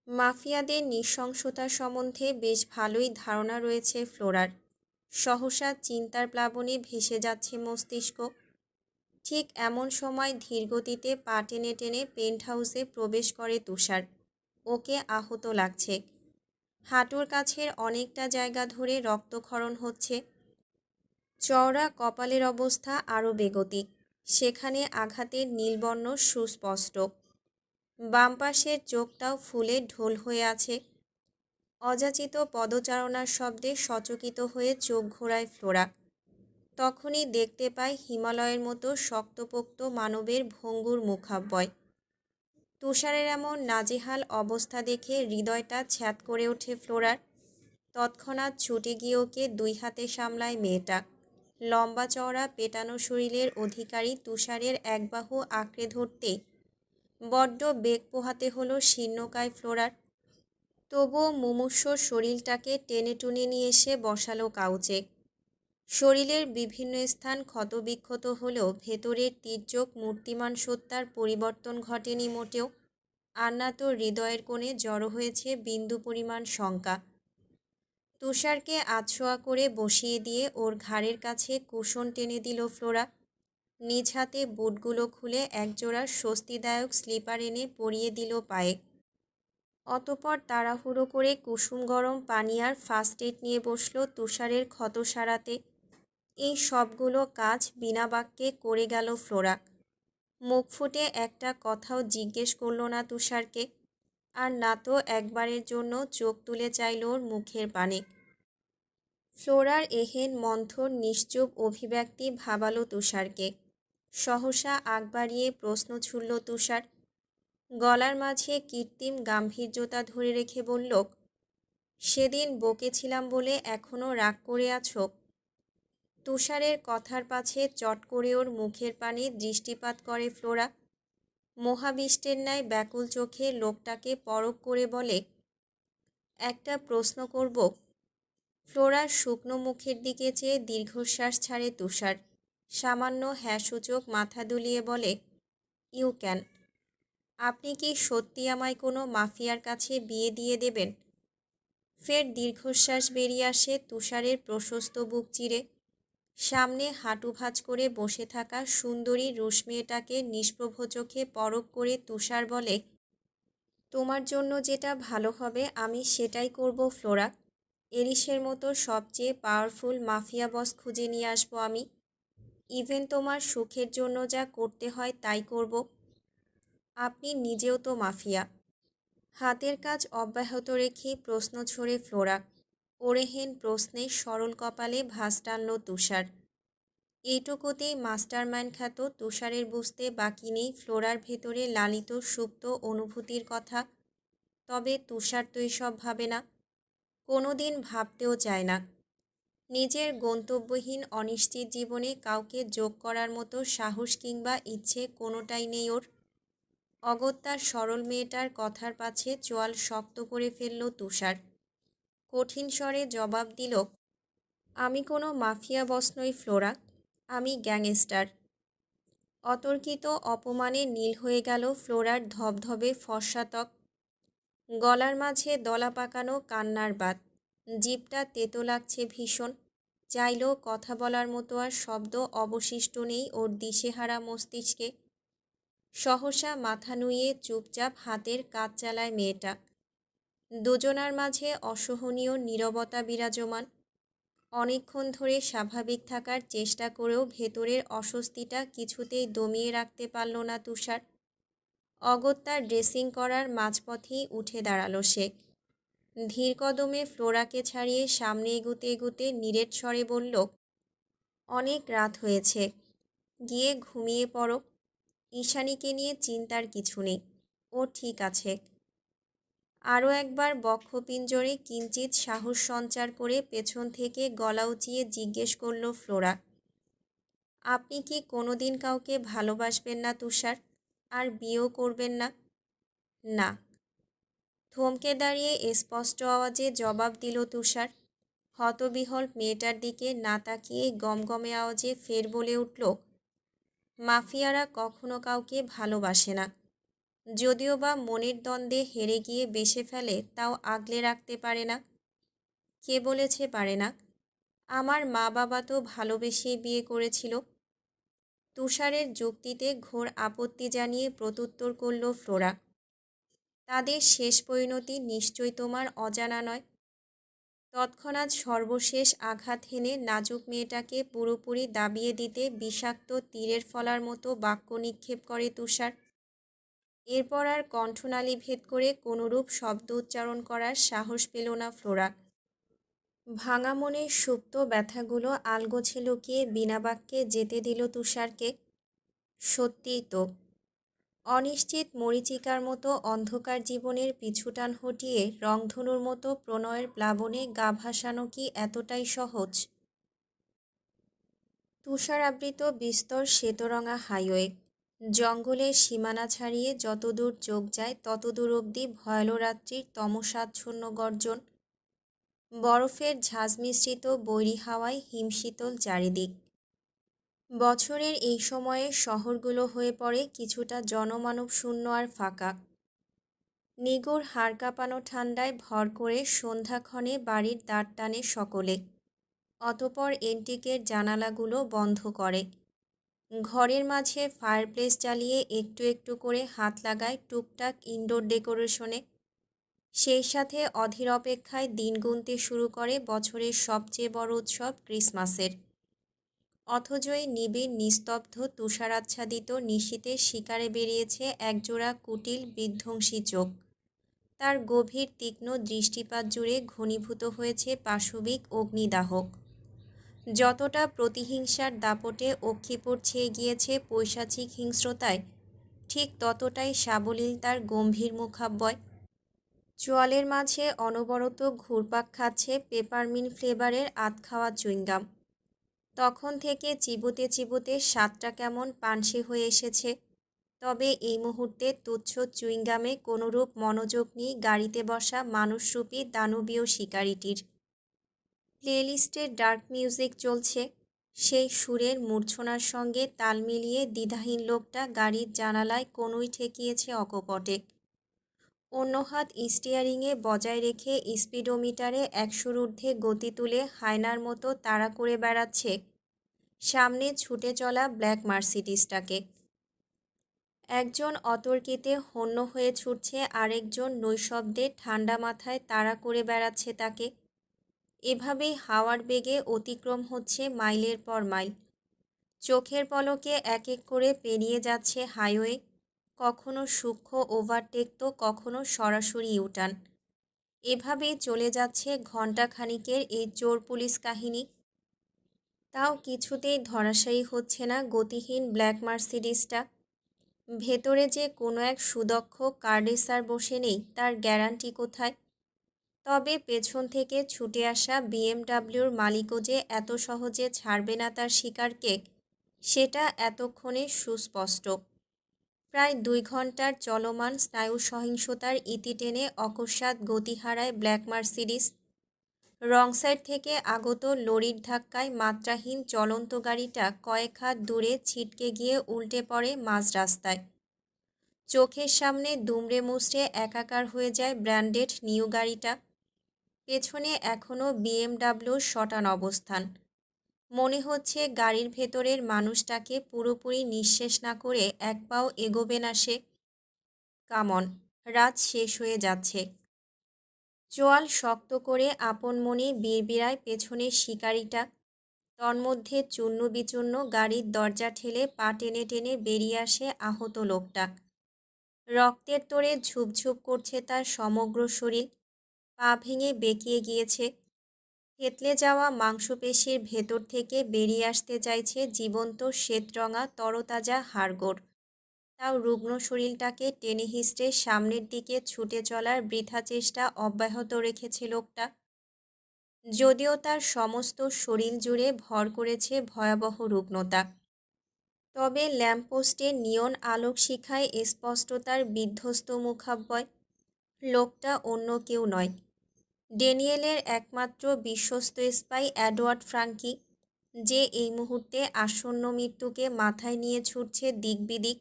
মাফিয়াদের নৃশংসতা সম্বন্ধে বেশ ভালোই ধারণা রয়েছে ফ্লোরার। সহসা চিন্তার প্লাবনে ভেসে যাচ্ছে মস্তিষ্ক। ঠিক এমন সময় ধীরগতিতে পা টেনে টেনে পেন্ট হাউসে প্রবেশ করে তুষার। ওকে আহত লাগছে। হাঁটুর কাছের অনেকটা জায়গা ধরে রক্তক্ষরণ হচ্ছে। চওড়া কপালের অবস্থা আরও বেগতিক। সেখানে আঘাতের নীলবর্ণ সুস্পষ্ট। বাম পাশের চোখটাও ফুলে ঢোল হয়ে আছে। অযাচিত পদচারণার শব্দে সচকিত হয়ে চোখ ঘোরায় ফ্লোরা। তখনই দেখতে পায় হিমালয়ের মতো শক্তপোক্ত মানবের ভঙ্গুর মুখাব্যয়। তুষারের এমন নাজেহাল অবস্থা দেখে হৃদয়টা ছ্যাদ করে ওঠে ফ্লোরার। তৎক্ষণাৎ ছুটে গিয়ে ওকে দুই হাতে সামলায় মেয়েটা। লম্বা চওড়া পেটানো শরীরের অধিকারী তুষারের এক বাহু আঁকড়ে ধরতেই বড্ড বেগ পোহাতে হলো শীর্ণকায় ফ্লোরার। তবুও মুমূর্ষ শরীরটাকে টেনে টুনে নিয়ে এসে বসালো কাউচে। শরীরের বিভিন্ন স্থান ক্ষতবিক্ষত হলেও ভেতরের তীর্যক মূর্তিমান সত্তার পরিবর্তন ঘটেনি মোটেও। আর্নাত হৃদয়ের কোণে জড়ো হয়েছে বিন্দু পরিমাণ শঙ্কা। তুষারকে আধশোয়া করে বসিয়ে দিয়ে ওর ঘাড়ের কাছে কুশন টেনে দিল ফ্লোরা। নিজ হাতে বুটগুলো খুলে একজোড়া স্বস্তিদায়ক স্লিপার এনে পরিয়ে দিল পায়ে। অতপর তাড়াহুড়ো করে কুসুম গরম পানি আর ফার্স্ট এড নিয়ে বসল তুষারের ক্ষত সারাতে। এই সবগুলো কাজ বিনা বাক্যে করে গেল ফ্লোরা। মুখ ফুটে একটা কথাও জিজ্ঞেস করল না তুষারকে। আর না তো একবারের জন্য চোখ তুলে চাইল ওর মুখের পানে। ফ্লোরার এহেন মন্থর নিশ্চুপ অভিব্যক্তি ভাবালো তুষারকে। সহসা আগ বাড়িয়ে প্রশ্ন ছুড়ল তুষার। গলার মাঝে কৃত্রিম গাম্ভীর্যতা ধরে রেখে বলল, সেদিন বকেছিলাম বলে এখনও রাগ করে আছো? তুষারের কথার পাছে চট করে ওর মুখের পানে দৃষ্টিপাত করে ফ্লোরা। মহাবিষ্টের ন্যায় ব্যাকুল চোখে লোকটাকে পরখ করে বলে, একটা প্রশ্ন করব? ফ্লোরার শুকনো মুখের দিকে চেয়ে দীর্ঘশ্বাস ছাড়ে তুষার। সামান্য হ্যাঁসূচক মাথা দুলিয়ে বলে, ইউ ক্যান। আপনি কি সত্যি আমায় কোনো মাফিয়ার কাছে বিয়ে দিয়ে দেবেন? ফের দীর্ঘশ্বাস বেরিয়ে আসে তুষারের প্রশস্ত বুক চিরে। সামনে হাঁটু ভাঁজ করে বসে থাকা সুন্দরী রুশ মেয়েটাকে নিষ্প্রভ চোখে পরখ করে তুষার বলে, তোমার জন্য যেটা ভালো হবে আমি সেটাই করব ফ্লোরা। এরিসের মতো সবচেয়ে পাওয়ারফুল মাফিয়া বস খুঁজে নিয়ে আসবো আমি। ইভেন তোমার সুখের জন্য যা করতে হয় তাই করব। আপনি নিজেও তো মাফিয়া। হাতের কাজ অব্যাহত রেখেই প্রশ্ন ছড়ে ফ্লোরা। ওরেহেন প্রশ্নে সরল কপালে ভাঁজ টানল তুষার। এইটুকুতেই মাস্টারমাইন্ড খ্যাত তুষারের বুঝতে বাকি নেই ফ্লোরার ভেতরে লালিত সুপ্ত অনুভূতির কথা। তবে তুষার তো এসব ভাবে না, কোনো দিন ভাবতেও চায় না। নিজের গন্তব্যহীন অনিশ্চিত জীবনে কাউকে যোগ করার মতো সাহস কিংবা ইচ্ছে কোনোটাই নেই ওর। অগত্যার সরল মেয়েটার কথার পাছে চোয়াল শক্ত করে ফেলল তুষার। কঠিন স্বরে জবাব দিল, আমি কোনো মাফিয়া বস নই ফ্লোরা, আমি গ্যাংস্টার। অতর্কিত অপমানে নীল হয়ে গেল ফ্লোরার ধবধবে ফর্সা ত্বক। গলার মাঝে দলা পাকানো কান্নার বাঁধ। জিভটা তেতো লাগছে ভীষণ। চাইলেও কথা বলার মতো আর শব্দ অবশিষ্ট নেই ওর দিশেহারা মস্তিষ্কে। সহসা মাথা নুইয়ে চুপচাপ হাতের কাজ চালায় মেয়েটা। দুজনার মাঝে অসহনীয় নীরবতা বিরাজমান। অনেকক্ষণ ধরে স্বাভাবিক থাকার চেষ্টা করেও ভেতরের অস্বস্তিটা কিছুতেই দমিয়ে রাখতে পারল না তুষার। অগত্যার ড্রেসিং করার মাঝপথেই উঠে দাঁড়ালো সে। ধীর কদমে ফ্লোরাকে ছাড়িয়ে সামনে এগুতে এগুতে নিরেট স্বরে বলল, অনেক রাত হয়েছে, গিয়ে ঘুমিয়ে পড়ো। ঈশানীকে নিয়ে চিন্তার কিছু নেই, ও ঠিক আছে। আরও একবার বক্ষপিঞ্জরে কিঞ্চিৎ সাহস সঞ্চার করে পেছন থেকে গলা উঁচিয়ে জিজ্ঞেস করল ফ্লোরা, আপনি কি কোনোদিন কাউকে ভালোবাসবেন না তুষার? আর বিয়েও করবেন না? না। থমকে দাঁড়িয়ে স্পষ্ট আওয়াজে জবাব দিল তুষার। হতবিহ্বল মেয়েটার দিকে না তাকিয়ে গমগমে আওয়াজে ফের বলে উঠল, মাফিয়ারা কখনো কাউকে ভালোবাসে না। যদিও বা মনের দ্বন্দ্বে হেরে গিয়ে বেসে ফেলে, তাও আগলে রাখতে পারে না। কে বলেছে পারে না? আমার মা বাবা তো ভালোবেসেই বিয়ে করেছিল। তুষারের যুক্তিতে ঘোর আপত্তি জানিয়ে প্রত্যুত্তর করল ফ্লোরা, তাদের শেষ পরিণতি নিশ্চয়ই তোমার অজানা নয়। তৎক্ষণাৎ সর্বশেষ আঘাত হেনে নাজুক মেয়েটাকে পুরোপুরি দাবিয়ে দিতে বিষাক্ত তীরের ফলার মতো বাক্য নিক্ষেপ করে তুষার। এরপর আর কণ্ঠনালী ভেদ করে কোনোরূপ শব্দ উচ্চারণ করার সাহস পেল না ফ্লোরা। ভাঙা মনের সুপ্ত ব্যথাগুলো আলগোছে লুকিয়ে বিনা বাক্যে যেতে দিল তুষারকে। সত্যিই তো, অনিশ্চিত মরীচিকার মতো অন্ধকার জীবনের পিছুটান হটিয়ে রংধনুর মতো প্রণয়ের প্লাবনে গা ভাসানো কি এতটাই সহজ? তুষারাবৃত বিস্তর শ্বেতরঙা হাইওয়ে, জঙ্গলের সীমানা ছাড়িয়ে যতদূর চোখ যায় ততদূর অবধি ভয়াল রাত্রির তমসাচ্ছন্ন গর্জন। বরফের ঝাঁজ মিশ্রিত বৈরী হাওয়ায় হিমশীতল চারিদিক। বছরের এই সময়ে শহরগুলো হয়ে পড়ে কিছুটা জনমানব শূন্য আর ফাঁকা। নিগুড় হাড় কাঁপানো ঠান্ডায় ভর করে সন্ধ্যাক্ষণে বাড়ির দ্বার টানে সকলে। অতপর এন্টিকের জানালাগুলো বন্ধ করে। ঘরের মাঝে ফায়ারপ্লেস জ্বালিয়ে একটু একটু করে হাত লাগায় টুকটাক ইনডোর ডেকোরেশনে। সেই সাথে অধীর অপেক্ষায় দিন গুনতে শুরু করে বছরের সবচেয়ে বড় উৎসব ক্রিসমাসের। অথচই নিবিড় নিস্তব্ধ তুষারাচ্ছাদিত নিশীথে শিকারে বেরিয়েছে একজোড়া কুটিল বিধ্বংসী চোখ। তার গভীর তীক্ষ্ণ দৃষ্টিপাত জুড়ে ঘনীভূত হয়েছে পাশবিক অগ্নিদাহক। যতটা প্রতিহিংসার দাপটে অক্ষিপুর ছেয়ে গিয়েছে পৈশাচিক হিংস্রতায়, ঠিক ততটাই সাবলীল তার গম্ভীর মুখাব্যয়। চোয়ালের মাঝে অনবরত ঘুরপাক খাচ্ছে পেপারমিন্ট ফ্লেভারের আধখাওয়া চুইংগাম। তখন থেকে চিবোতে চিবোতে স্বাদটা কেমন পানসে হয়ে এসেছে। তবে এই মুহূর্তে তুচ্ছ চুইংগামে কোনোরূপ মনোযোগ নেই গাড়িতে বসা মানুষরূপী দানবীয় শিকারিটির। প্লেলিস্টে ডার্ক মিউজিক চলছে। সেই সুরের মূর্ছনার সঙ্গে তাল মিলিয়ে দ্বিধাহীন লোকটা গাড়ির জানালায় কনুই ঠেকিয়েছে অকপটে। অন্য হাত স্টিয়ারিংয়ে বজায় রেখে স্পিডোমিটারে ১০০-র ঊর্ধ্বে গতি তুলে হায়নার মতো তাড়া করে বেড়াচ্ছে সামনে ছুটে চলা ব্ল্যাক মার্সিডিসটাকে। একজন অতর্কিতে হন্য হয়ে ছুটছে, আরেকজন নৈশব্দে ঠান্ডা মাথায় তাড়া করে বেড়াচ্ছে তাকে। এভাবেই হাওয়ার বেগে অতিক্রম হচ্ছে মাইলের পর মাইল। চোখের পলকে এক এক করে পেরিয়ে যাচ্ছে হাইওয়ে, কখনো সূক্ষ্ম ওভারটেক তো কখনো সরাসরি ইউটার্ন। এভাবেই চলে যাচ্ছে ঘণ্টাখানিকের এই চোর পুলিশ কাহিনী। তাও কিছুতেই ধরাশায়ী হচ্ছে না গতিহীন ব্ল্যাক মার্সিডিসটা। ভেতরে যে কোনো এক সুদক্ষ কার রেসার বসে নেই তার গ্যারান্টি কোথায়? তবে পেছন থেকে ছুটে আসা বিএমডাব্লিউর মালিকও যে এত সহজে ছাড়বে না তার শিকারকে, সেটা এতক্ষণে সুস্পষ্ট। প্রায় ২ ঘন্টার চলমান স্নায়ু সহিংসতার ইতি টেনে অকস্মাৎ গতি হারায় ব্ল্যাক মার্সিডিস। রং সাইড থেকে আগত লরির ধাক্কায় মাত্রাহীন চলন্ত গাড়িটা কয়েক হাত দূরে ছিটকে গিয়ে উল্টে পড়ে মাঝ রাস্তায়। চোখের সামনে দুমড়ে মুচড়ে একাকার হয়ে যায় ব্র্যান্ডেড নিউ গাড়িটা। পেছনে এখনও বিএমডাব্লিউর শটান অবস্থান। মনে হচ্ছে গাড়ির ভেতরের মানুষটাকে পুরোপুরি নিঃশেষ না করে এক পাও এগোবে না সে। কামন, রাত শেষ হয়ে যাচ্ছে। চোয়াল শক্ত করে আপন মনে বিড়বিড়ায় পেছনের শিকারিটা। তন্মধ্যে চূর্ণ বিচূর্ণ গাড়ির দরজা ঠেলে পা টেনে টেনে বেরিয়ে আসে আহত লোকটা। রক্তের তোড়ে ঝুপঝুপ করছে তার সমগ্র শরীর। পা ভেঙে বেঁকিয়ে গিয়েছে। থেতলে যাওয়া মাংসপেশির ভেতর থেকে বেরিয়ে আসতে চাইছে জীবন্ত শ্বেতরঙা তরতাজা হাড়গোড়। তাও রুগ্ন শরীরটাকে টেনে হিঁচড়ে সামনের দিকে ছুটে চলার বৃথা চেষ্টা অব্যাহত রেখেছে লোকটা। যদিও তার সমস্ত শরীর জুড়ে ভর করেছে ভয়াবহ রুগ্নতা, তবে ল্যাম্পপোস্টের নিয়ন আলোক শিখায় স্পষ্ট তার বিধ্বস্ত মুখাব্যয়। লোকটা অন্য কেউ নয়, ড্যানিয়েলের একমাত্র বিশ্বস্ত স্পাই এডওয়ার্ড ফ্রাঙ্কি, যে এই মুহূর্তে আসন্ন মৃত্যুকে মাথায় নিয়ে ছুটছে দিকবিদিক।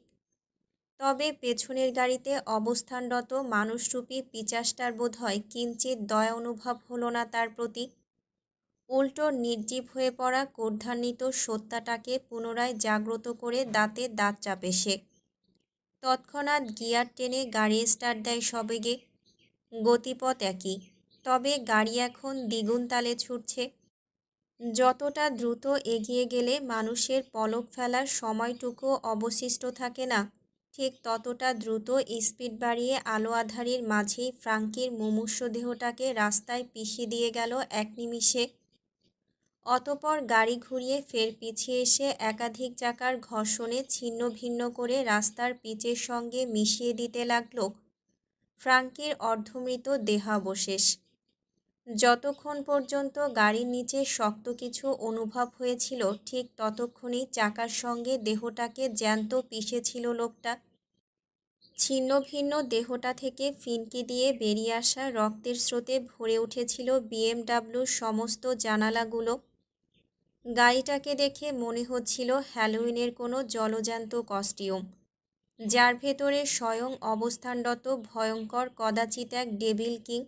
তবে পেছনের গাড়িতে অবস্থানরত মানুষরূপী পিচাসটার বোধহয় কিঞ্চিত দয়া অনুভব হলো না তার প্রতি। উল্টো নির্জীব হয়ে পড়া ক্রোধান্বিত সত্তাটাকে পুনরায় জাগ্রত করে দাঁতে দাঁত চাপে সে। তৎক্ষণাৎ গিয়ার টেনে গাড়ি স্টার্ট দেয় সবেগে। গতিপথ একই, তবে গাড়ি এখন দ্বিগুণ তালে ছুটছে। যতটা দ্রুত এগিয়ে গেলে মানুষের পলক ফেলার সময়টুকু অবশিষ্ট থাকে না, ঠিক ততটা দ্রুত স্পিড বাড়িয়ে আলো আঁধারির মাঝেই ফ্রাঙ্কির মুমূর্ষু দেহটাকে রাস্তায় পিষে দিয়ে গেল এক নিমিষে। অতপর গাড়ি ঘুরিয়ে ফের পিছিয়ে এসে একাধিক চাকার ঘর্ষণে ছিন্ন ভিন্ন করে রাস্তার পিচের সঙ্গে মিশিয়ে দিতে লাগল ফ্রাঙ্কির অর্ধমৃত দেহাবশেষ। যতক্ষণ পর্যন্ত গাড়ির নিচে শক্ত কিছু অনুভব হয়েছিল, ঠিক ততক্ষণই চাকার সঙ্গে দেহটাকে জ্যান্ত পিষেছিল লোকটা। ছিন্ন ভিন্ন দেহটা থেকে ফিনকি দিয়ে বেরিয়ে আসা রক্তের স্রোতে ভরে উঠেছিল বিএমডাব্লিউর সমস্ত জানালাগুলো। গাড়িটাকে দেখে মনে হচ্ছিল হ্যালোউইনের কোনো জলজ্যান্ত কস্টিউম, যার ভেতরে স্বয়ং অবস্থানরত ভয়ঙ্কর কদাচিৎ এক ডেভিল কিং।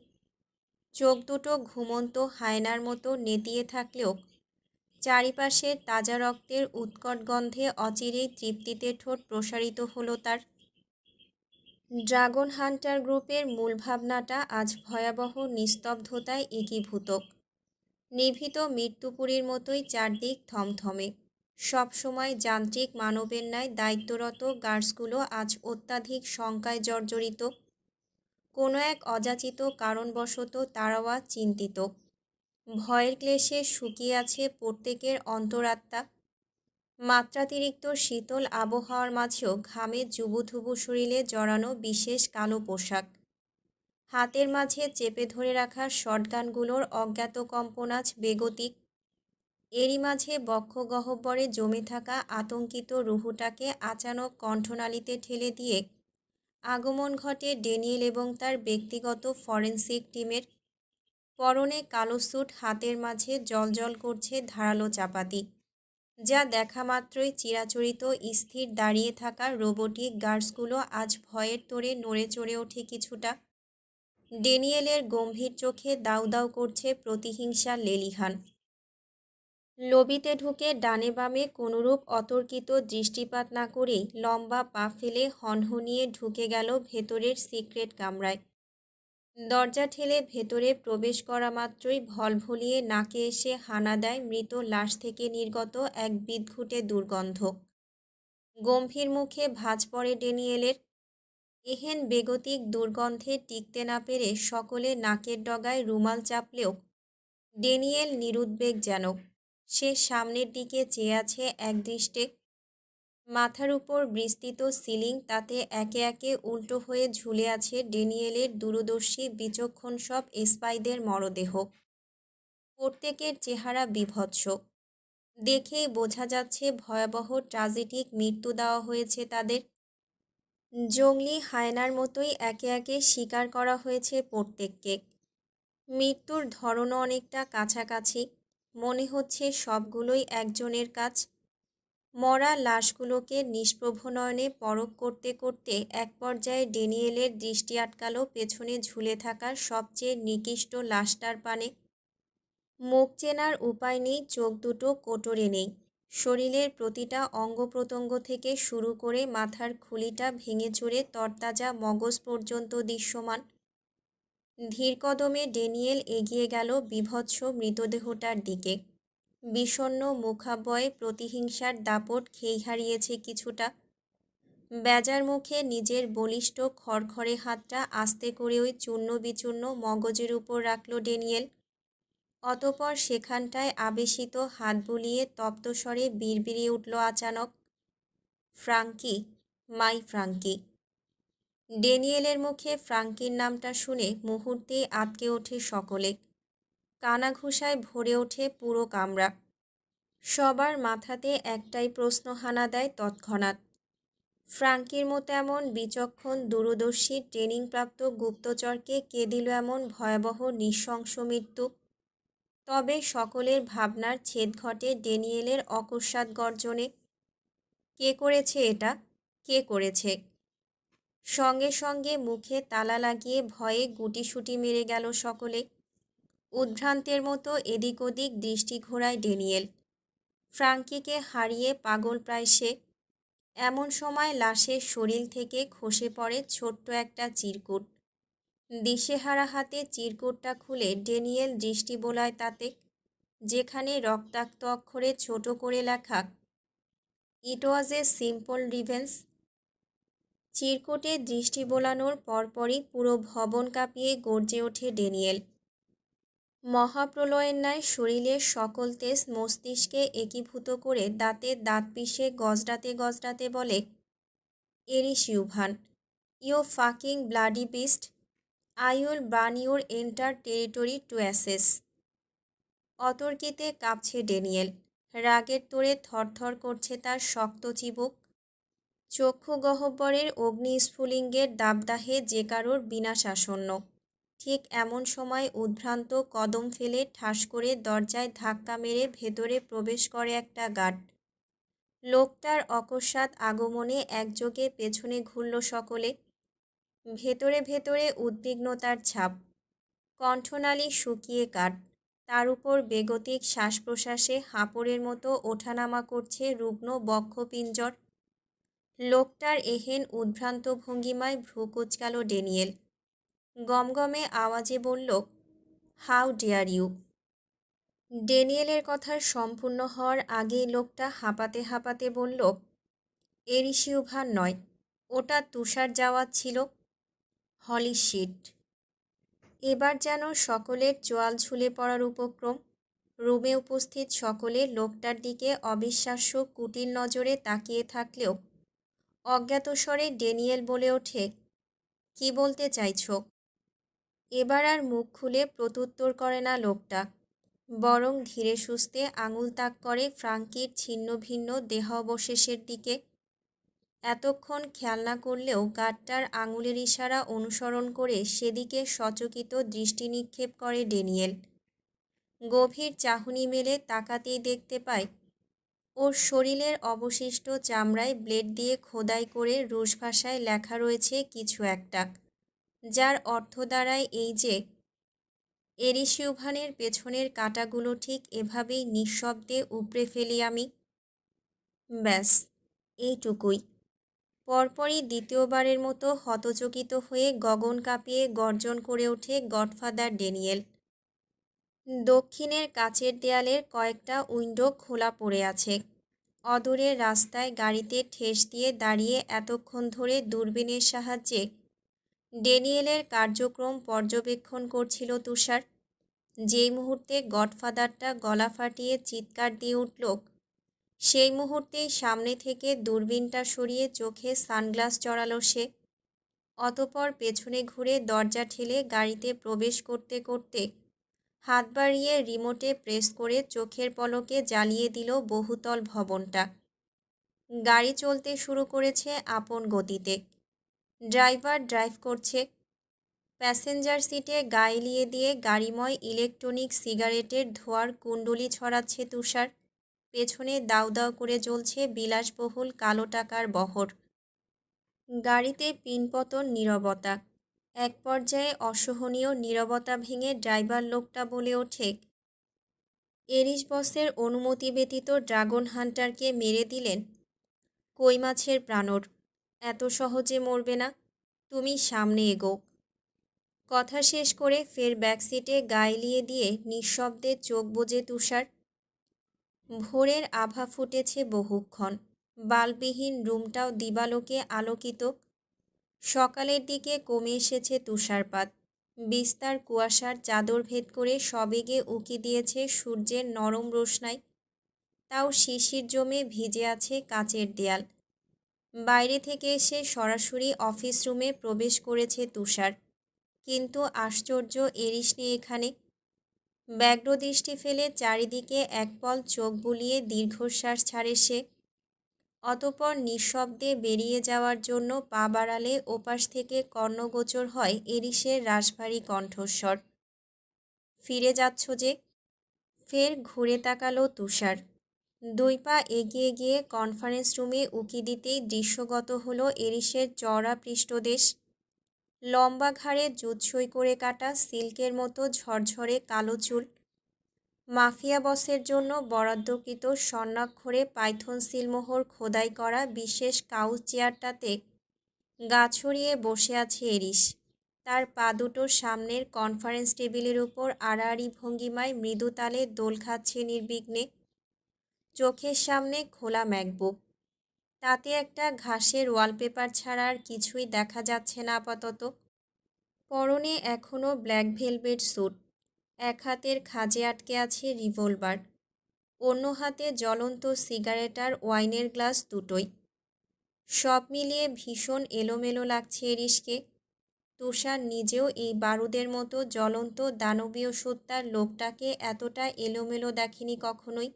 চোখ দুটো ঘুমন্ত হায়নার মতো নেতিয়ে থাকলেও চারিপাশের তাজা রক্তের উৎকট গন্ধে অচিরেই তৃপ্তিতে ঠোঁট প্রসারিত হলো তার। ড্রাগন হান্টার গ্রুপের মূল ভাবনাটা আজ ভয়াবহ নিস্তব্ধতায় একীভূত। নিভৃত মৃত্যুপুরীর মতোই চারদিক থমথমে। সবসময় যান্ত্রিক মানবের ন্যায় দায়িত্বরত গার্ডসগুলো আজ অত্যাধিক শঙ্কায় জর্জরিত। কোনো এক অযাচিত কারণবশত তারাও আজ চিন্তিত। ভয়ের ক্লেশে শুকিয়ে আছে প্রত্যেকের অন্তরাত্মা। মাত্রাতিরিক্ত শীতল আবহাওয়ার মাঝেও ঘামে জুবুথুবু শরীরে জড়ানো বিশেষ কালো পোশাক, হাতের মাঝে চেপে ধরে রাখা শটগানগুলোর অজ্ঞাত কম্পন আজ বেগতিক। এরই মাঝে বক্ষগহ্বরে জমে থাকা আতঙ্কিত রুহুটাকে আচানক কণ্ঠনালীতে ঠেলে দিয়ে আগমন ঘটে ড্যানিয়েল এবং তার ব্যক্তিগত ফরেনসিক টিমের। পরনে কালো স্যুট, হাতের মাঝে জ্বলজ্বল করছে ধারালো চাপাতি, যা দেখা মাত্রই চিরাচরিত স্থির দাঁড়িয়ে থাকা রোবোটিক গার্ডসগুলো আজ ভয়ের তোড়ে নড়ে চড়ে ওঠে কিছুটা। ড্যানিয়েলের গম্ভীর চোখে দাউ দাউ করছে প্রতিহিংসার লেলিহান। লবিতে ঢুকে ডানে বামে কোনোরূপ অতর্কিত দৃষ্টিপাত না করেই লম্বা পা ফেলে হনহনিয়ে ঢুকে গেল ভেতরের সিক্রেট কামরায়। দরজা ঠেলে ভেতরে প্রবেশ করা মাত্রই ভলভলিয়ে নাকে এসে হানা দেয় মৃত লাশ থেকে নির্গত এক বিদঘুটে দুর্গন্ধ। গম্ভীর মুখে ভাঁজ পড়ে ড্যানিয়েলের। এহেন বেগতিক দুর্গন্ধে টিকতে না পেরে সকলে নাকের ডগায় রুমাল চাপলেও ড্যানিয়েল নিরুদ্বেগ যেন। সে সামনের দিকে চেয়ে আছে একদৃষ্টে। মাথার উপর বিস্তৃত সিলিং, তাতে একে একে উল্টো হয়ে ঝুলে আছে ড্যানিয়েলের দূরদর্শী বিচক্ষণ সব স্পাইদের মরদেহ। প্রত্যেকের চেহারা বিভৎস, দেখেই বোঝা যাচ্ছে ভয়াবহ ট্র্যাজেডিক মৃত্যু দেওয়া হয়েছে তাদের। জংলি হায়নার মতোই একে একে শিকার করা হয়েছে প্রত্যেককে। মৃত্যুর ধরনও অনেকটা কাছাকাছি, মনে হচ্ছে সবগুলোই একজনের কাজ। মরা লাশগুলোকে নিষ্প্রভ নয়নে পরখ করতে করতে এক পর্যায়ে ড্যানিয়েলের দৃষ্টি আটকাল পেছনে ঝুলে থাকা সবচেয়ে নিকৃষ্ট লাশটার পানে। মুখ চেনার উপায় নেই, চোখ দুটো কোটরে নেই, শরীরের প্রতিটা অঙ্গ প্রত্যঙ্গ থেকে শুরু করে মাথার খুলিটা ভেঙে চুরে তরতাজা মগজ পর্যন্ত দৃশ্যমান। ধীর কদমে ড্যানিয়েল এগিয়ে গেল বিভৎস মৃতদেহটার দিকে। বিষণ্ণ মুখাবয়ে প্রতিহিংসার দাপট খেই হারিয়েছে কিছুটা। বেজার মুখে নিজের বলিষ্ঠ খড়খড়ে হাতটা আস্তে করে ওই চূর্ণ বিচূর্ণ মগজের উপর রাখল ড্যানিয়েল। অতপর সেখানটায় আবেশিত হাত বুলিয়ে তপ্তস্বরে বিড়বিড়িয়ে উঠল আচানক, ফ্রাঙ্কি, মাই ফ্রাঙ্কি। ড্যানিয়েলের মুখে ফ্রাঙ্কির নামটা শুনে মুহূর্তেই আঁতকে ওঠে সকলে। কানাঘুষায় ভরে ওঠে পুরো কামরা। সবার মাথাতে একটাই প্রশ্ন হানা দেয় তৎক্ষণাৎ। ফ্রাঙ্কির মতো এমন বিচক্ষণ দূরদর্শী ট্রেনিংপ্রাপ্ত গুপ্তচরকে কে দিল এমন ভয়াবহ নৃশংস মৃত্যু? তবে সকলের ভাবনার ছেদ ঘটে ড্যানিয়েলের অকস্মাৎ গর্জনে। কে করেছে এটা? কে করেছে? সঙ্গে সঙ্গে মুখে তালা লাগিয়ে ভয়ে গুটিসুটি মেরে গেল সকলে। উদ্ভ্রান্তের মতো এদিক ওদিক দৃষ্টি ঘোরায় ড্যানিয়েল। ফ্রাঙ্কিকে হারিয়ে পাগল প্রায় সে। এমন সময় লাশের শরীর থেকে খসে পড়ে ছোট্ট একটা চিরকুট। দিশেহারা হাতে চিরকুটটা খুলে ড্যানিয়েল দৃষ্টি বোলায় তাতে, যেখানে রক্তাক্ত অক্ষরে ছোট করে লেখা, ইট ওয়াজ এ সিম্পল রিভেঞ্জ। চিরকুটে দৃষ্টি বোলানোর পরপরই পুরো ভবন কাঁপিয়ে গর্জে ওঠে ড্যানিয়েল। মহাপ্রলয়ের ন্যায় শরীরের সকল তেজ মস্তিষ্কে একীভূত করে দাঁতে দাঁত পিষে গজরাতে গজরাতে বলে, Eris Yuvan, you fucking bloody beast, I will burn your enter territory to asses. অতর্কিতে কাঁপছে ড্যানিয়েল। রাগের তোড়ে থরথর করছে তার শক্ত চিবুক। চক্ষু গহ্বরের অগ্নিস্ফুলিঙ্গের দাবদাহে যে কারোর বিনাশ আসন্ন। ঠিক এমন সময় উদ্ভ্রান্ত কদম ফেলে ঠাস করে দরজায় ধাক্কা মেরে ভেতরে প্রবেশ করে একটা গার্ড। লোকটার অকস্মাৎ আগমনে একযোগে পেছনে ঘুরল সকলে। ভেতরে ভেতরে উদ্বিগ্নতার ছাপ, কণ্ঠনালী শুকিয়ে কাঠ। তার উপর বেগতিক শ্বাস প্রশ্বাসে হাঁপড়ের মতো ওঠানামা করছে রুগ্ন বক্ষপিঞ্জর। লোকটার এহেন উদ্ভ্রান্ত ভঙ্গিমায় ভ্রু কুঁচকাল ড্যানিয়েল। গমগমে আওয়াজে বলল, হাউ ডেয়ার ইউ। ড্যানিয়েলের কথা সম্পূর্ণ হওয়ার আগেই লোকটা হাঁপাতে হাঁপাতে বলল, এরিস ইউভান নয়, ওটা তুষার জাওয়াত ছিল। হলি শিট। এবার যেন সকলের চোয়াল ঝুলে পড়ার উপক্রম। রুমে উপস্থিত সকলে লোকটার দিকে অবিশ্বাস্য কুটিল নজরে তাকিয়ে থাকলেও অজ্ঞাতস্বরে ড্যানিয়েল বলে ওঠে, কি বলতে চাইছ? এবার আর মুখ খুলে প্রত্যুত্তর করে না লোকটা, বরং ধীরে সুস্থে আঙুল তাক করে ফ্রাঙ্কির ছিন্ন ভিন্ন দেহাবশেষের দিকে। এতক্ষণ খেয়াল না করলেও গার্ডটার আঙুলের ইশারা অনুসরণ করে সেদিকে সচকিত দৃষ্টি নিক্ষেপ করে ড্যানিয়েল। গভীর চাহনি মেলে তাকাতেই দেখতে পায় ওর শরীরের অবশিষ্ট চামড়ায় ব্লেড দিয়ে খোদাই করে রুশ ভাষায় লেখা রয়েছে কিছু একটা, যার অর্থ দাঁড়ায় এই যে, এরিস ইউভানের পেছনের কাঁটাগুলো ঠিক এভাবেই নিঃশব্দে উপড়ে ফেলি আমি। ব্যাস, এইটুকুই। পরপরই দ্বিতীয়বারের মতো হতচকিত হয়ে গগন কাঁপিয়ে গর্জন করে ওঠে গডফাদার ড্যানিয়েল। দক্ষিণের কাচের দেয়ালের কয়েকটা উইন্ডো খোলা পড়ে আছে। অদূরের রাস্তায় গাড়িতে ঠেস দিয়ে দাঁড়িয়ে এতক্ষণ ধরে দূরবীনের সাহায্যে ড্যানিয়েলের কার্যক্রম পর্যবেক্ষণ করছিল তুষার। যেই মুহূর্তে গডফাদারটা গলা ফাটিয়ে চিৎকার দিয়ে উঠল, সেই মুহূর্তেই সামনে থেকে দূরবীনটা সরিয়ে চোখে সানগ্লাস জড়ালো সে। অতঃপর পেছনে ঘুরে দরজা ঠেলে গাড়িতে প্রবেশ করতে করতে হাত বাড়িয়ে রিমোটে প্রেস করে চোখের পলকে জ্বালিয়ে দিল বহুতল ভবনটা। গাড়ি চলতে শুরু করেছে আপন গতিতে। ড্রাইভার ড্রাইভ করছে। প্যাসেঞ্জার সিটে গা এলিয়ে দিয়ে গাড়িময় ইলেকট্রনিক সিগারেটের ধোঁয়ার কুণ্ডলি ছড়াচ্ছে তুষার। পেছনে দাউ দাউ করে জ্বলছে বিলাসবহুল কালো টাকার বহর। গাড়িতে পিনপতন নীরবতা। এক পর্যায়ে অসহনীয় নীরবতা ভেঙে ড্রাইভার লোকটা বলে ওঠে, এরিস বসের অনুমতি ব্যতীত ড্রাগন হান্টারকে মেরে দিলেন। কই মাছের প্রাণর, এত সহজে মরবে না, তুমি সামনে এগো। কথা শেষ করে ফের ব্যাকসিটে গা এলিয়ে দিয়ে নিঃশব্দে চোখ বুজে তুষার। ভোরের আভা ফুটেছে বহুক্ষণ। বাল্ববিহীন রুমটাও দিবালোকে আলোকিত। সকালের দিকে কমে এসেছে তুষারপাত। বিস্তার কুয়াশার চাদর ভেদ করে সবেগে উঁকি দিয়েছে সূর্যের নরম রোশনাই। তাও শিশির জমে ভিজে আছে কাচের দেয়াল। বাইরে থেকে এসে সরাসরি অফিস রুমে প্রবেশ করেছে তুষার। কিন্তু আশ্চর্য, এরিস নেই এখানে। ব্যগ্র দৃষ্টি ফেলে চারিদিকে একপল চোখ বুলিয়ে দীর্ঘশ্বাস ছাড়ে সে। অতঃপর নিঃশব্দে বেরিয়ে যাওয়ার জন্য পা বাড়ালে ওপাশ থেকে কর্ণগোচর হয় এরিসের রাশভারী কণ্ঠস্বর। ফিরে যাচ্ছ যে? ফের ঘুরে তাকালো তুষার। 2 পা এগিয়ে গিয়ে কনফারেন্স রুমে উঁকি দিতেই দৃশ্যগত হলো এরিসের চওড়া পৃষ্ঠদেশ, লম্বা ঘাড়ে জুৎসই করে কাটা সিল্কের মতো ঝরঝরে কালো চুল, মাফিয়া বসের জন্য বরাদ্দকৃত স্বর্ণাক্ষরে পাইথন সিলমোহর খোদাই করা বিশেষ কাউচ চেয়ারটাতে গা ছড়িয়ে বসে আছে এরিস। তার পা দুটো সামনের কনফারেন্স টেবিলের উপর আড়াআড়ি ভঙ্গিমায় মৃদু তালে দোল খাচ্ছে নির্বিঘ্নে। চোখের সামনে খোলা ম্যাকবুক, তাতে একটা ঘাসের ওয়ালপেপার ছাড়া আর কিছুই দেখা যাচ্ছে না আপাতত। পরনে এখনও ব্ল্যাক ভেলভেট স্যুট, এক হাতের খাজে আটকে আছে রিভলভার, অন্য হাতে জ্বলন্ত সিগারেট আর ওয়াইনের গ্লাস দুটোই। সব মিলিয়ে ভীষণ এলোমেলো লাগছে এরিসকে। তুষার নিজেও এই বারুদের মতো জ্বলন্ত দানবীয় সত্তার লোকটাকে এতটা এলোমেলো দেখেনি কখনোই।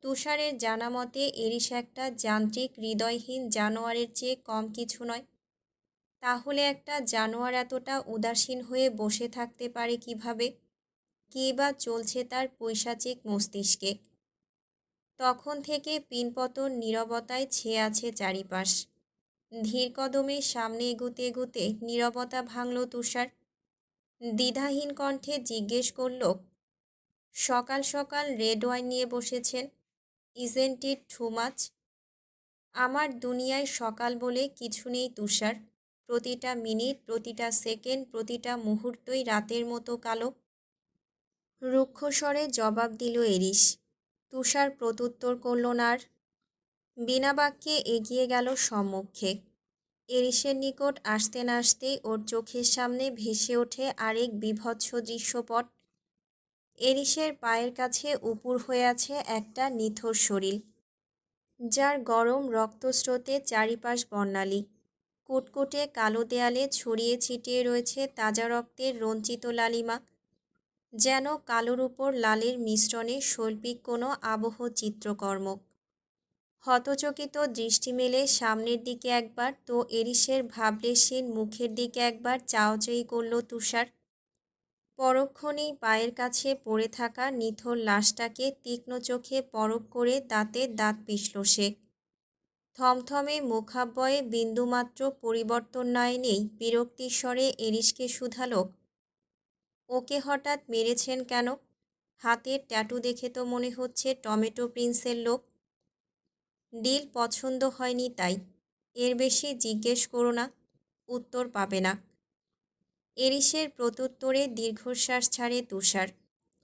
তুষারের জানা মতে এরিস একটা যান্ত্রিক হৃদয়হীন জানোয়ারের চেয়ে কম কিছু নয়। তাহলে একটা জানোয়ার এতটা উদাসীন হয়ে বসে থাকতে পারে কিভাবে? কী বা চলছে তার পৈশাচিক মস্তিষ্কে? তখন থেকে পিনপতন নীরবতায় ছেয়ে আছে চারিপাশ। ধীর কদমে সামনে এগুতে এগুতে নীরবতা ভাঙল তুষার। দ্বিধাহীন কণ্ঠে জিজ্ঞেস করল, সকাল সকাল রেড ওয়াইন নিয়ে বসেছেন, ইজেন্ট ইট টু মাচ? আমার দুনিয়ায় সকাল বলে কিছু নেই তুষার। প্রতিটা মিনিট, প্রতিটা সেকেন্ড, প্রতিটা মুহূর্তই রাতের মতো কালো। রুক্ষস্বরে জবাব দিল এরিস। তুষার প্রত্যুত্তর করল না আর। বিনা বাক্যে এগিয়ে গেল সম্মুখে। এরিসের নিকট আসতে না আসতেই ওর চোখের সামনে ভেসে ওঠে আরেক বীভৎস দৃশ্যপট। এরিসের পায়ের কাছে উপুড় হয়ে আছে একটা নিথর শরীর, যার গরম রক্তস্রোতে চারিপাশ বর্ণালী। কুটকুটে কালো দেয়ালে ছড়িয়ে ছিটিয়ে রয়েছে তাজা রক্তের রঞ্চিত লালিমা, যেন কালোর উপর লালের মিশ্রণে শৈল্পিক কোনো আবহ চিত্রকর্ম। হতচকিত দৃষ্টি মেলে সামনের দিকে একবার, তো এরিসের ভাবলেশহীন মুখের দিকে একবার চাওয়াচাই করল তুষার। পরক্ষণেই পায়ের কাছে পড়ে থাকা নিথর লাশটাকে তীক্ষ্ণ চোখে পরখ করে দাঁতে দাঁত পিষল সে। থমথমে মুখাবয়বে বিন্দুমাত্র পরিবর্তন না এনেই বিরক্তির স্বরে এরিসকে শুধালো, ওকে হঠাৎ মেরেছেন কেন? হাতের ট্যাটু দেখে তো মনে হচ্ছে টমেটো প্রিন্সের লোক। ডিল পছন্দ হয়নি তাই। এর বেশি জিজ্ঞেস করো না, উত্তর পাবে না। এরিসের প্রত্যুত্তরে দীর্ঘশ্বাস ছাড়ে তুষার।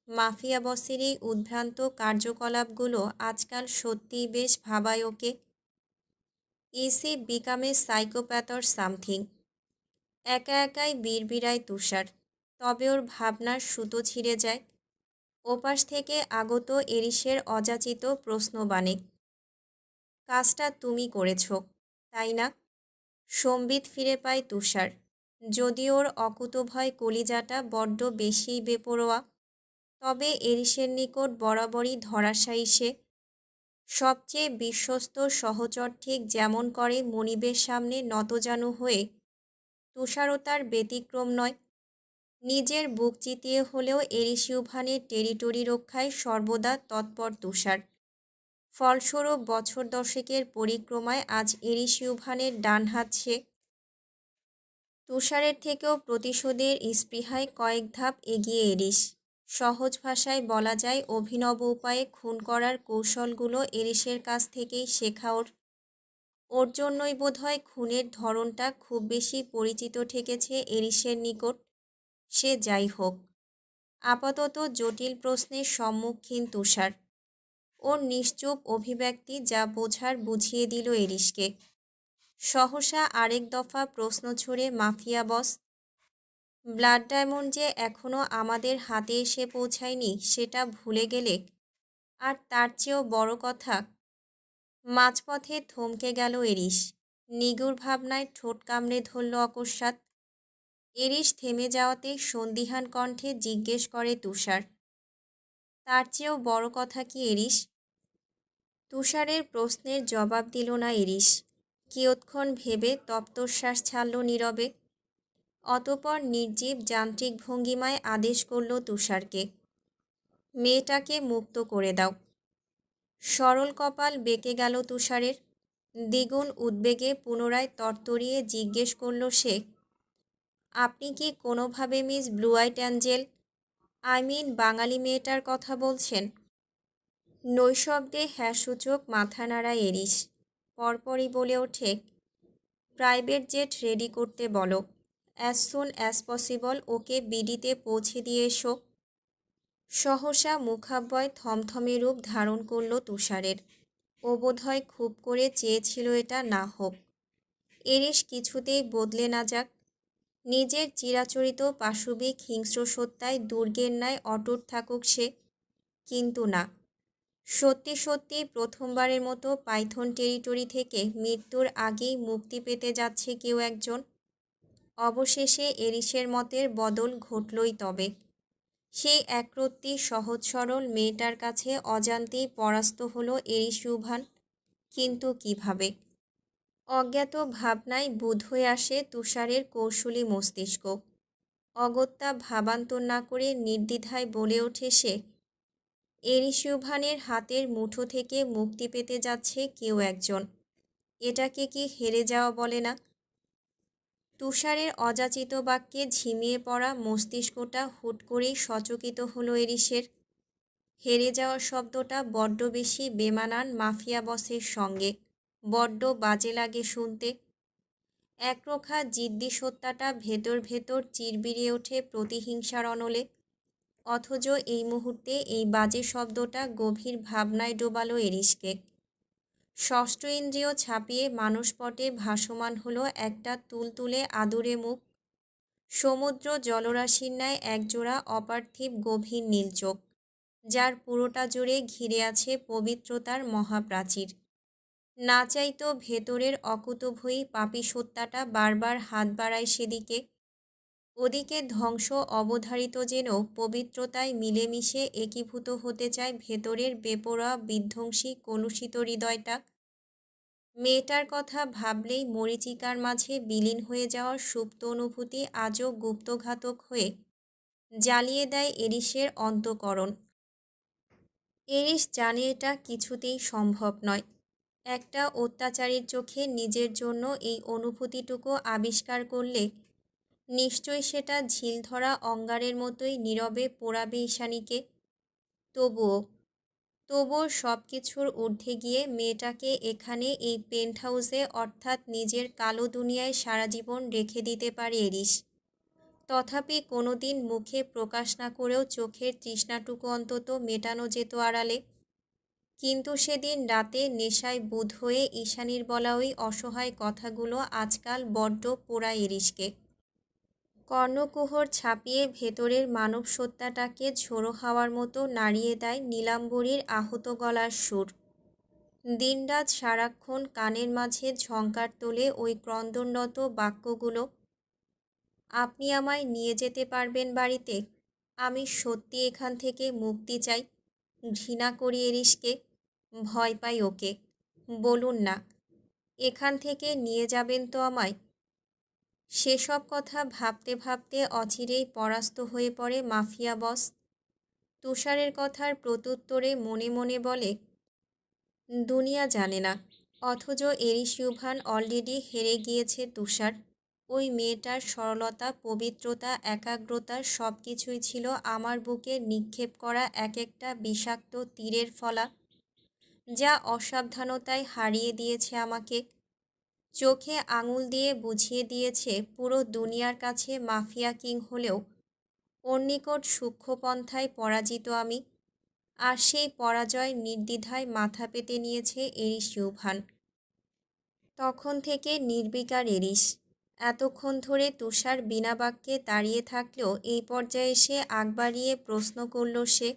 মাফিয়া বসের এই উদ্ভ্রান্ত কার্যকলাপগুলো আজকাল সত্যিই বেশ ভাবায় ওকে। Is he become a psychopath or something? একা একাই বিড়বিড়ায় তুষার। তবে ওর ভাবনার সুতো ছিঁড়ে যায়। ওপাশ থেকে আগত এরিসের অযাচিত প্রশ্নবাণে, কাজটা তুমি করেছ, তাই না? সম্বিত ফিরে পায় তুষার। যদিও ওর অকুতোভয় কলিজাটা বড্ড বেশিই বেপরোয়া, তবে এরিসের নিকট বরাবরই ধরাশায়ী সে। সবচেয়ে বিশ্বস্ত সহচর ঠিক যেমন করে মনিবের সামনে নতজানু হয়ে, তুষারও তার ব্যতিক্রম নয়। নিজের বুক চিতিয়ে হলেও এরিস ইউভানের টেরিটরি রক্ষায় সর্বদা তৎপর তুষার। ফলস্বরূপ বছর দশেকের পরিক্রমায় আজ এরিস ইউভানের ডান হাত সে। তুষারের থেকেও প্রতিশোধের স্পৃহায় কয়েক ধাপ এগিয়ে এরিস। সহজ ভাষায় বলা যায়, অভিনব উপায়ে খুন করার কৌশলগুলো এরিসের কাছ থেকেই শেখা ওর। ওর জন্যই বোধহয় খুনের ধরনটা খুব বেশি পরিচিত ঠেকেছে এরিসের নিকট। সে যাই হোক, আপাতত জটিল প্রশ্নের সম্মুখীন তুষার। ওর নিশ্চুপ অভিব্যক্তি যা বোঝার বুঝিয়ে দিল এরিসকে। সহসা আরেক দফা প্রশ্ন ছুড়ে মাফিয়া বস, ব্লাড ডায়মন্ড যে এখনও আমাদের হাতে এসে পৌঁছায়নি সেটা ভুলে গেলে? আর তার চেয়েও বড় কথা, মাঝপথে থমকে গেল এরিস। নিগুড় ভাবনায় ঠোঁট কামড়ে ধরল অকস্মাৎ। এরিস থেমে যাওয়াতে সন্দিহান কণ্ঠে জিজ্ঞেস করে তুষার, তার চেয়েও বড় কথা কি এরিস? তুষারের প্রশ্নের জবাব দিল না এরিস। কিয়ৎক্ষণ ভেবে তপ্তশ্বাস ছাড়ল নীরবে। অতপর নির্জীব যান্ত্রিক ভঙ্গিমায় আদেশ করল তুষারকে, মেয়েটাকে মুক্ত করে দাও। সরল কপাল বেঁকে গেল তুষারের। দ্বিগুণ উদ্বেগে পুনরায় তরতরিয়ে জিজ্ঞেস করল সে, আপনি কি কোনোভাবে মিস ব্লু আইট অ্যাঞ্জেল, বাঙালি মেয়েটার কথা বলছেন? নৈশব্দে হ্যাঁসূচক মাথা নাড়ায় এরিস। পরপরই বলে ওঠে, প্রাইভেট জেট রেডি করতে বলো। অ্যাজ সুন অ্যাজ পসিবল ওকে বিডিতে পৌঁছে দিয়ে এসো। সহসা মুখাব্যয় থমথমে রূপ ধারণ করল তুষারের। ও বোধহয় খুব করে চেয়েছিল এটা না হোক। এরিস কিছুতেই বদলে না যাক। নিজের চিরাচরিত পাশবিক হিংস্র সত্তায় দুর্গের ন্যায় অটুট থাকুক সে। কিন্তু না, সত্যি সত্যি প্রথমবারের মতো পাইথন টেরিটরি থেকে মৃত্যুর আগেই মুক্তি পেতে যাচ্ছে কেউ একজন। অবশেষে এরিসের মতের বদল ঘটলই তবে। সেই একরত্তি সহজ সরল মেয়েটার কাছে অজান্তেই পরাস্ত হলো এরিস ইউভান। কিন্তু কিভাবে? অজ্ঞাত ভাবনায় বুঁদ হয়ে আসে তুষারের কৌশলী মস্তিষ্ক। অগত্যা ভাবান্তর না করে নির্দ্বিধায় বলে ওঠে সে, এরিস ইউভানের হাতের মুঠো থেকে মুক্তি পেতে যাচ্ছে কেউ একজন। এটাকে কি হেরে যাওয়া বলে না? তুষারের অযাচিত বাক্যে ঝিমিয়ে পড়া মস্তিষ্কটা হুট করেই সচকিত হলো এরিসের। হেরে যাওয়া শব্দটা বড্ড বেশি বেমানান মাফিয়া বসের সঙ্গে, বড্ড বাজে লাগে শুনতে। একরোখা জিদ্দি সত্তাটা ভেতর ভেতর চিরবিরিয়ে ওঠে প্রতিহিংসার অনলে। অথচ এই মুহূর্তে এই বাজে শব্দটা গভীর ভাবনায় ডোবালো এরিসকে। ষষ্ঠ ইন্দ্রিয় ছাপিয়ে মানসপটে ভাসমান হলো একটা তুলতুলে আদুরে মুখ। সমুদ্র জলরাশির ন্যায় একজোড়া অপার্থিব গভীর নীল চোখ, যার পুরোটা জুড়ে ঘিরে আছে পবিত্রতার মহাপ্রাচীর। না চাইতো ভেতরের অকুতোভয়ী পাপী সত্তাটা বারবার হাত বাড়ায় সেদিকে। ওদিকে ধ্বংস অবধারিত যেন পবিত্রতায় মিলেমিশে একীভূত হতে চায় ভেতরের বেপরোয়া বিধ্বংসী কলুষিত হৃদয়টা। মেয়েটার কথা ভাবলেই মরীচিকার মাঝে বিলীন হয়ে যাওয়ার সুপ্ত অনুভূতি আজও গুপ্তঘাতক হয়ে জ্বালিয়ে দেয় এরিসের অন্তঃকরণ। এরিস জানে এটা কিছুতেই সম্ভব নয়। একটা অত্যাচারীর চোখে নিজের জন্য এই অনুভূতিটুকু আবিষ্কার করলে নিশ্চয়ই সেটা ঝিল ধরা অঙ্গারের মতোই নীরবে পোড়াবে ঈশানীকে। তবুও সব কিছুর ঊর্ধ্বে গিয়ে মেয়েটাকে এখানে এই পেন্ট হাউসে অর্থাৎ নিজের কালো দুনিয়ায় সারা জীবন রেখে দিতে পারে এরিস। তথাপি কোনো দিন মুখে প্রকাশ না করেও চোখের তৃষ্ণাটুকু অন্তত মেটানো যেত আড়ালে। কিন্তু সেদিন রাতে নেশায় বুঁদ হয়ে ঈশানীর বলা ওই অসহায় কথাগুলো আজকাল বড্ড পোড়ায় এরিসকে। কর্ণকুহর ছাপিয়ে ভেতরের মানব সত্তাটাকে ঝোড়ো হাওয়ার মতো নাড়িয়ে দেয় নীলাম্বরীর আহত গলার সুর। দিনরাত সারাক্ষণ কানের মাঝে ঝংকার তোলে ওই ক্রন্দনরত বাক্যগুলো, আপনি আমায় নিয়ে যেতে পারবেন বাড়িতে? আমি সত্যি এখান থেকে মুক্তি চাই। ঘৃণা করি এরিসকে, ভয় পাই ওকে। বলুন না, এখান থেকে নিয়ে যাবেন তো আমায়? সেসব কথা ভাবতে ভাবতে অচিরেই পরাস্ত হয়ে পড়ে মাফিয়া বস। তুষারের কথার প্রত্যুত্তরে মনে মনে বলে, দুনিয়া জানে না, অথচ এরিস ইউভান অলরেডি হেরে গিয়েছে তুষার। ওই মেয়েটার সরলতা, পবিত্রতা, একাগ্রতা সব কিছুই ছিল আমার বুকে নিক্ষেপ করা এক একটা বিষাক্ত তীরের ফলা, যা অসাবধানতায় হারিয়ে দিয়েছে আমাকে। চোখে আঙুল দিয়ে বুঝিয়ে দিয়েছে পুরো দুনিয়ার কাছে মাফিয়া কিং হলেও ওর নিকট সূক্ষ্মপন্থায় পরাজিত আমি। আর সেই পরাজয় নির্দ্বিধায় মাথা পেতে নিয়েছে এরিস ইউভান। তখন থেকে নির্বিকার এরিস। এতক্ষণ ধরে তুষার বিনা বাক্যে দাঁড়িয়ে থাকলেও এই পর্যায়ে এসে আগ বাড়িয়ে প্রশ্ন করল সে,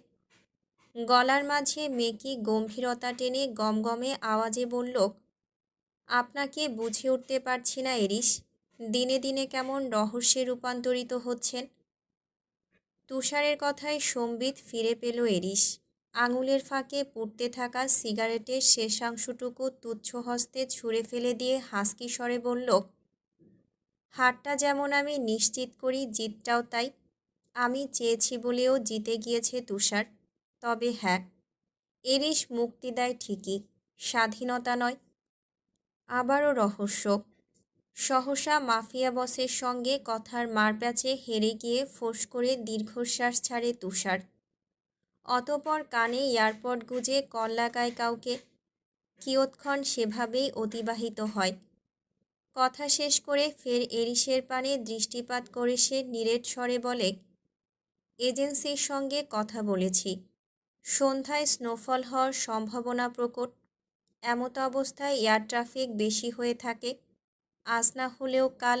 গলার মাঝে মেকি গম্ভীরতা টেনে গমগমে আওয়াজে বলল, আপনাকে বুঝে উঠতে পারছি না এরিস, দিনে দিনে কেমন রহস্যে রূপান্তরিত হচ্ছেন। তুষারের কথায় সম্বিত ফিরে পেল এরিস। আঙুলের ফাঁকে পুড়তে থাকা সিগারেটের শেষাংশটুকু তুচ্ছ হস্তে ছুঁড়ে ফেলে দিয়ে হাসকি স্বরে বলল, হারটা যেমন আমি নিশ্চিত করি, জিতটাও তাই। আমি চেয়েছি বলেও জিতে গিয়েছে তুষার। তবে হ্যাঁ, এরিস মুক্তি দেয় ঠিকই, স্বাধীনতা নয়। আবারও রহস্য। সহসা মাফিয়া বসের সঙ্গে কথার মারপ্যাচে হেরে গিয়ে ফোঁস করে দীর্ঘশ্বাস ছাড়ে তুষার। অতপর কানে এয়ারপড গুঁজে কল লাগায় কাউকে। কিয়ৎক্ষণ সেভাবেই অতিবাহিত হয়। কথা শেষ করে ফের এরিসের পানে দৃষ্টিপাত করে সে নিরেট স্বরে বলে, এজেন্সির সঙ্গে কথা বলেছি। সন্ধ্যায় স্নোফল হওয়ার সম্ভাবনা প্রকট। এমতো অবস্থায় এয়ার ট্রাফিক বেশি হয়ে থাকে। আজ না হলেও কাল।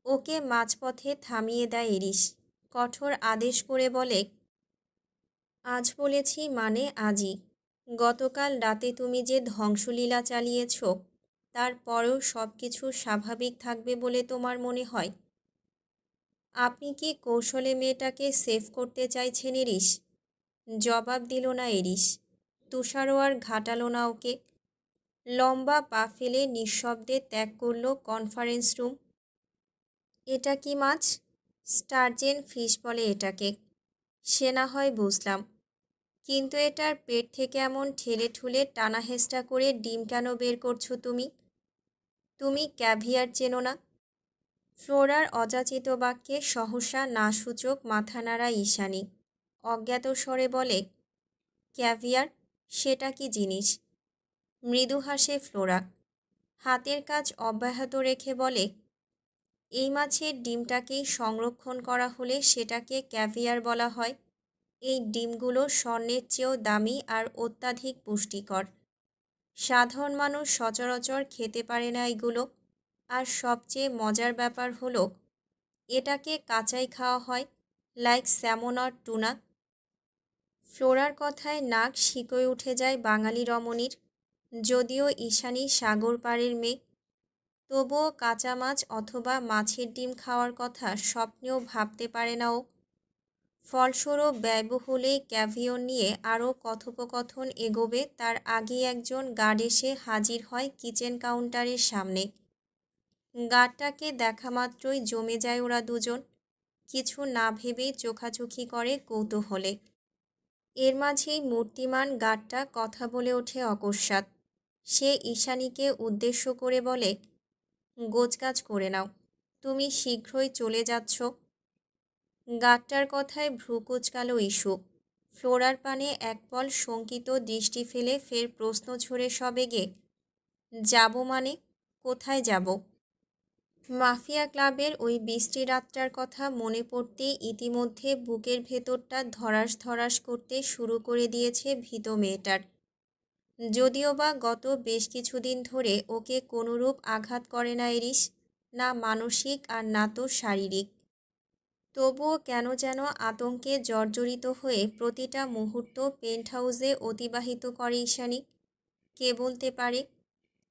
ওকে মাঝপথে থামিয়ে দেয় এরিস। কঠোর আদেশ করে বলে, আজ বলেছি মানে আজই। গতকাল রাতে তুমি যে ধ্বংসলীলা চালিয়েছ, তারপরেও সব কিছু স্বাভাবিক থাকবে বলে তোমার মনে হয়? আপনি কি কৌশলে মেয়েটাকে সেভ করতে চাইছেন এরিস? জবাব দিল না এরিস। তুষারও আর ঘাটালো না ওকে। লম্বা পা ফেলে নিঃশব্দে ত্যাগ করল কনফারেন্স রুম। এটা কি মাছ? স্টারজেন ফিশ বলে এটাকে। সে না হয় বুঝলাম, কিন্তু এটার পেট থেকে এমন ঠেলে ঠুলে টানা হেঁচড়া করে ডিম কেন বের করছো তুমি? তুমি ক্যাভিয়ার চেনো না? ফ্লোরার অযাচিত বাক্যে সহসা নাসূচক মাথা নাড়া ঈশানী। অজ্ঞাত স্বরে বলে, ক্যাভিয়ার? সেটা কি জিনিস? মৃদু হাসে ফ্লোরা। হাতের কাজ অব্যাহত রেখে বলে, এই মাছের ডিমটাকেই সংরক্ষণ করা হলে সেটাকে ক্যাভিয়ার বলা হয়। এই ডিমগুলো স্বর্ণের চেয়েও দামি আর অত্যাধিক পুষ্টিকর। সাধারণ মানুষ সচরাচর খেতে পারে না এগুলো। আর সবচেয়ে মজার ব্যাপার হলো, এটাকে কাঁচাই খাওয়া হয়, লাইক স্যামন অর টুনা। ফ্লোরার কথায় নাক শিকয়ে উঠে যায় বাঙালি রমণীর। যদিও ঈশানী সাগর পাড়ের মেয়ে, তবুও কাঁচা মাছ অথবা মাছের ডিম খাওয়ার কথা স্বপ্নেও ভাবতে পারে না ও। ফলস্বরূপ ব্যয়বহুলে ক্যাভিয়র নিয়ে আরও কথোপকথন এগোবে তার আগেই একজন গার্ড এসে হাজির হয় কিচেন কাউন্টারের সামনে। গার্ডটাকে দেখা মাত্রই জমে যায় ওরা দুজন। কিছু না ভেবেই চোখাচোখি করে কৌতূহলে। এর মাঝেই মূর্তিমান গার্ডটা কথা বলে ওঠে অকস্মাৎ। সে ঈশানীকে উদ্দেশ্য করে বলে, গোছগাছ করে নাও, তুমি শীঘ্রই চলে যাচ্ছ। গার্ডটার কথায় ভ্রু কুঁচকাল ইস্যু। ফ্লোরার পানে একপল শঙ্কিত দৃষ্টি ফেলে ফের প্রশ্ন ছড়ে সবেগে, যাব মানে? কোথায় যাব? মাফিয়া ক্লাবের ওই বৃষ্টি রাতটার কথা মনে পড়তেই ইতিমধ্যে বুকের ভেতরটা ধড়াস ধড়াস করতে শুরু করে দিয়েছে ভীত মেয়েটার। যদিও বা গত বেশ কিছুদিন ধরে ওকে কোনোরূপ আঘাত করে না এরিস, না মানসিক আর না তো শারীরিক। তবুও কেন যেন আতঙ্কে জর্জরিত হয়ে প্রতিটা মুহূর্ত পেন্ট হাউসে অতিবাহিত করে ঈশানী। কে বলতে পারে,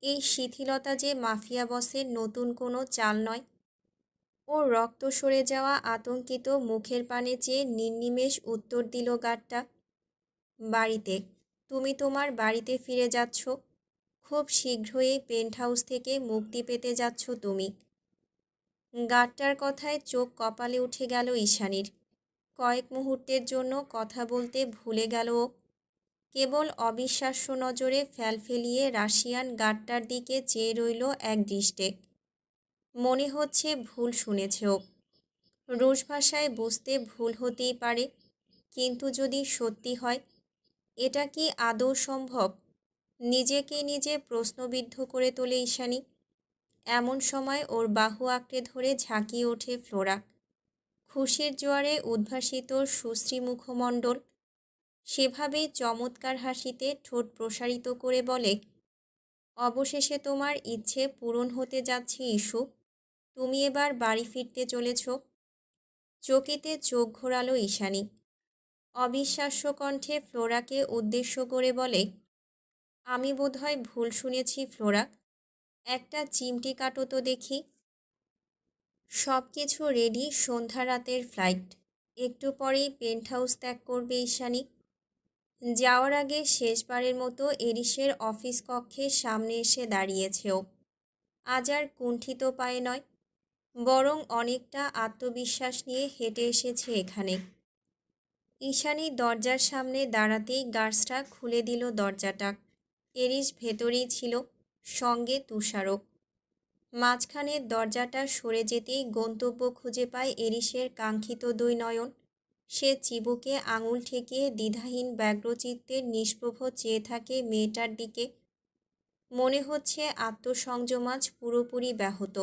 এই শিথিলতা যে মাফিয়া বসের নতুন কোনো চাল নয়। ও রক্ত সরে যাওয়া আতঙ্কিত মুখের পানে চেয়ে নির্নিমেষ উত্তর দিল গার্ডটা, বাড়িতে। তুমি তোমার বাড়িতে ফিরে যাচ্ছ। খুব শীঘ্রই এই পেন্ট হাউস থেকে মুক্তি পেতে যাচ্ছ তুমি। গার্ডটার কথায় চোখ কপালে উঠে গেল ঈশানীর। কয়েক মুহূর্তের জন্য কথা বলতে ভুলে গেল ও। কেবল অবিশ্বাস্য নজরে ফেলফেলিয়ে রাশিয়ান গার্ডটার দিকে চেয়ে রইল এক দৃষ্টে। মনে হচ্ছে ভুল শুনেছে ও। রুশ ভাষায় বুঝতে ভুল হতেই পারে, কিন্তু যদি সত্যি হয়, এটা কি আদৌ সম্ভব? নিজেকে নিজে প্রশ্নবিদ্ধ করে তোলে ঈশানী। এমন সময় ওর বাহু আঁকড়ে ধরে ঝাঁকিয়ে ওঠে ফ্লোরা। খুশির জোয়ারে উদ্ভাসিত সুশ্রী মুখমণ্ডল। সেভাবেই চমৎকার হাসিতে ঠোঁট প্রসারিত করে বলে, অবশেষে তোমার ইচ্ছে পূরণ হতে যাচ্ছে ইস্যু। তুমি এবার বাড়ি ফিরতে চলেছ। চকিতে চোখ ঘোরালো ঈশানী। অবিশ্বাস্য কণ্ঠে ফ্লোরাকে উদ্দেশ্য করে বলে, আমি বোধহয় ভুল শুনেছি ফ্লোরা, একটা চিমটি কাটো তো দেখি। সব কিছু রেডি, সন্ধ্যা রাতের ফ্লাইট, একটু পরেই পেন্ট হাউস ত্যাগ করবে ঈশানী। যাওয়ার আগে শেষবারের মতো এরিসের অফিস কক্ষের সামনে এসে দাঁড়িয়েছে ও। আজ আর কুণ্ঠিত পায়ে নয়, বরং অনেকটা আত্মবিশ্বাস নিয়ে হেঁটে এসেছে এখানে। ঈশানী দরজার সামনে দাঁড়াতেই গার্ডসটা খুলে দিল দরজাটা। এরিস ভেতরেই ছিল, সঙ্গে তুষারও। মাঝখানের দরজাটা সরে যেতেই গন্তব্য খুঁজে পায় এরিসের কাঙ্ক্ষিত দুই নয়ন। সে চিবুকে আঙুল ঠেকিয়ে দ্বিধাহীন ব্যগ্রচিত্তে নিষ্প্রভ চেয়ে থাকে মেয়েটার দিকে। মনে হচ্ছে আত্মসংযম আজ পুরোপুরি ব্যাহত।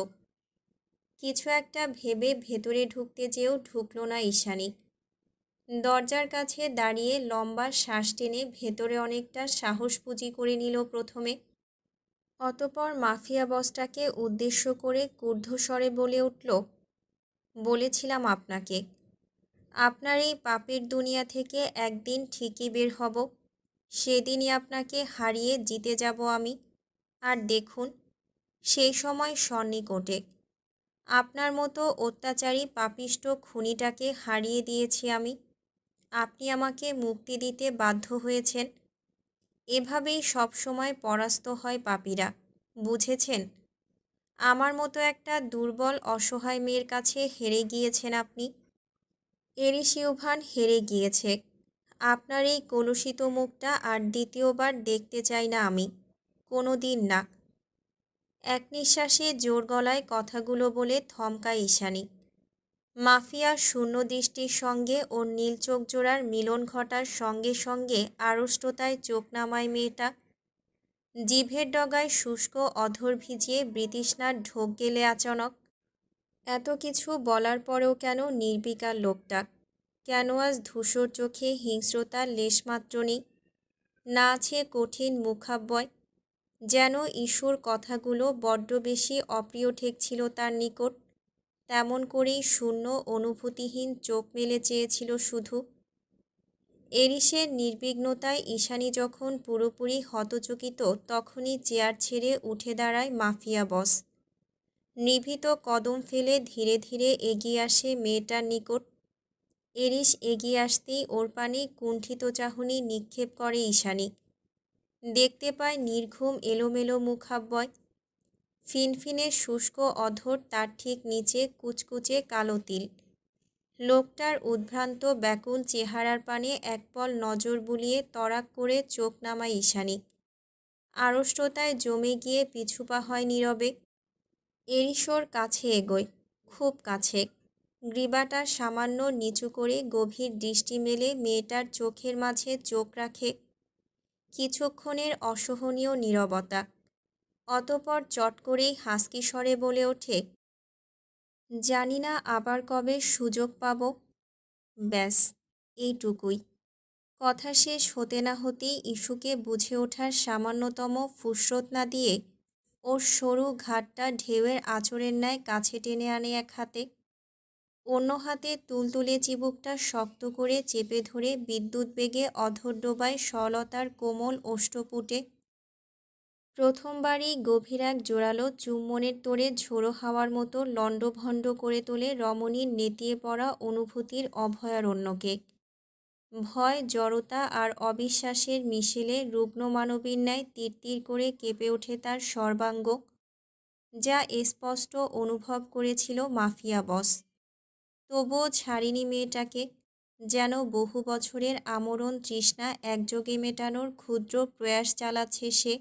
কিছু একটা ভেবে ভেতরে ঢুকতে যেও ঢুকল না ঈশানী। দরজার কাছে দাঁড়িয়ে লম্বা শ্বাস টেনে ভেতরে অনেকটা সাহস পুঁজি করে নিল প্রথমে। অতপর মাফিয়া বসটাকে উদ্দেশ্য করে ক্রুদ্ধস্বরে বলে উঠল, বলেছিলাম আপনাকে, আপনার এই পাপের দুনিয়া থেকে একদিন ঠিকই বের হব। সেদিনই আপনাকে হারিয়ে জিতে যাব আমি। আর দেখুন, সেই সময় সন্নিকটে। আপনার মতো অত্যাচারী পাপিষ্ট খুনিটাকে হারিয়ে দিয়েছি আমি। আপনি আমাকে মুক্তি দিতে বাধ্য হয়েছেন। এভাবেই সবসময় পরাস্ত হয় পাপীরা, বুঝেছেন? আমার মতো একটা দুর্বল অসহায় মেয়ের কাছে হেরে গিয়েছেন আপনি। এরিস ইউভান হেরে গিয়েছে। আপনার এই কলুষিত মুখটা আর দ্বিতীয়বার দেখতে চাই না আমি, কোনো দিন না। এক নিঃশ্বাসে জোর গলায় কথাগুলো বলে থমকায় ঈশানী। মাফিয়ার শূন্য দৃষ্টির সঙ্গে ওর নীল চোখ জোড়ার মিলন ঘটার সঙ্গে সঙ্গে আড়ষ্টতায় চোখ নামায় মেয়েটা। জিভের ডগায় শুষ্ক অধর ভিজিয়ে বৃতৃষ্ণার ঢোক গেলে আচানক। এত কিছু বলার পরেও কেন নির্বিকার লোকটা? কেন আজ ধূসর চোখে হিংস্রতার লেশমাত্র নেই? না আছে কঠিন মুখাব্যয়। যেন ঈশ্বর কথাগুলো বড্ড বেশি অপ্রিয় ঠেকছিল তার নিকট। তেমন করেই শূন্য অনুভূতিহীন চোখ মেলে চেয়েছিল শুধু। এরিসের নির্বিঘ্নতায় ঈশানী যখন পুরোপুরি হতচকিত, তখনই চেয়ার ছেড়ে উঠে দাঁড়ায় মাফিয়া বস। নিভৃত কদম ফেলে ধীরে ধীরে এগিয়ে আসে মেয়েটার নিকট। এরিস এগিয়ে আসতেই ওর পানে কুণ্ঠিত চাহনি নিক্ষেপ করে ঈশানী। দেখতে পায় নির্ঘুম এলোমেলো মুখাব্যয়, ফিনফিনে শুষ্ক অধর, তার ঠিক নিচে কুচকুচে কালো তিল। লোকটার উদ্ভ্রান্ত ব্যাকুল চেহারার পানে একপল নজর বুলিয়ে তড়াক করে চোখ নামায় ঈশানী। আড়ষ্টতায় জমে গিয়ে পিছুপা হয় নীরবে। এরিসোর কাছে এগোয়, খুব কাছে। গ্রীবাটা সামান্য নিচু করে গভীর দৃষ্টি মেলে মেয়েটার চোখের মাঝে চোখ রাখে। কিছুক্ষণের অসহনীয় নীরবতা। অতপর চট করেই হাসকি স্বরে বলে ওঠে, জানি না আবার কবে সুযোগ পাব। ব্যাস, এইটুকুই। কথা শেষ হতে না হতেই ইস্যুকে বুঝে ওঠার সামান্যতম ফুসরত না দিয়ে ওর সরু ঘাটটা ঢেউয়ের আঁচড়ের ন্যায় কাছে টেনে আনে এক হাতে। অন্য হাতে তুলতুলে চিবুকটা শক্ত করে চেপে ধরে বিদ্যুৎ বেগে অধর ডোবায় সলতার কোমল ওষ্ঠপুটে। প্রথমবারই গভীর এক জোরালো চুম্বনের তোড়ে ঝোড়ো হাওয়ার মতো লণ্ডভণ্ড করে তোলে রমণীর নেতিয়ে পড়া অনুভূতির অভয়ারণ্যকে। ভয়, জড়তা আর অবিশ্বাসের মিশেলে রুগ্ন মানবীর ন্যায় তিরতির করে কেঁপে ওঠে তার সর্বাঙ্গ, যা স্পষ্ট অনুভব করেছিল মাফিয়া বস। তবুও ছাড়িনি মেয়েটাকে, যেন বহু বছরের আমরণ তৃষ্ণা একযোগে মেটানোর ক্ষুদ্র প্রয়াস চালাচ্ছে সে।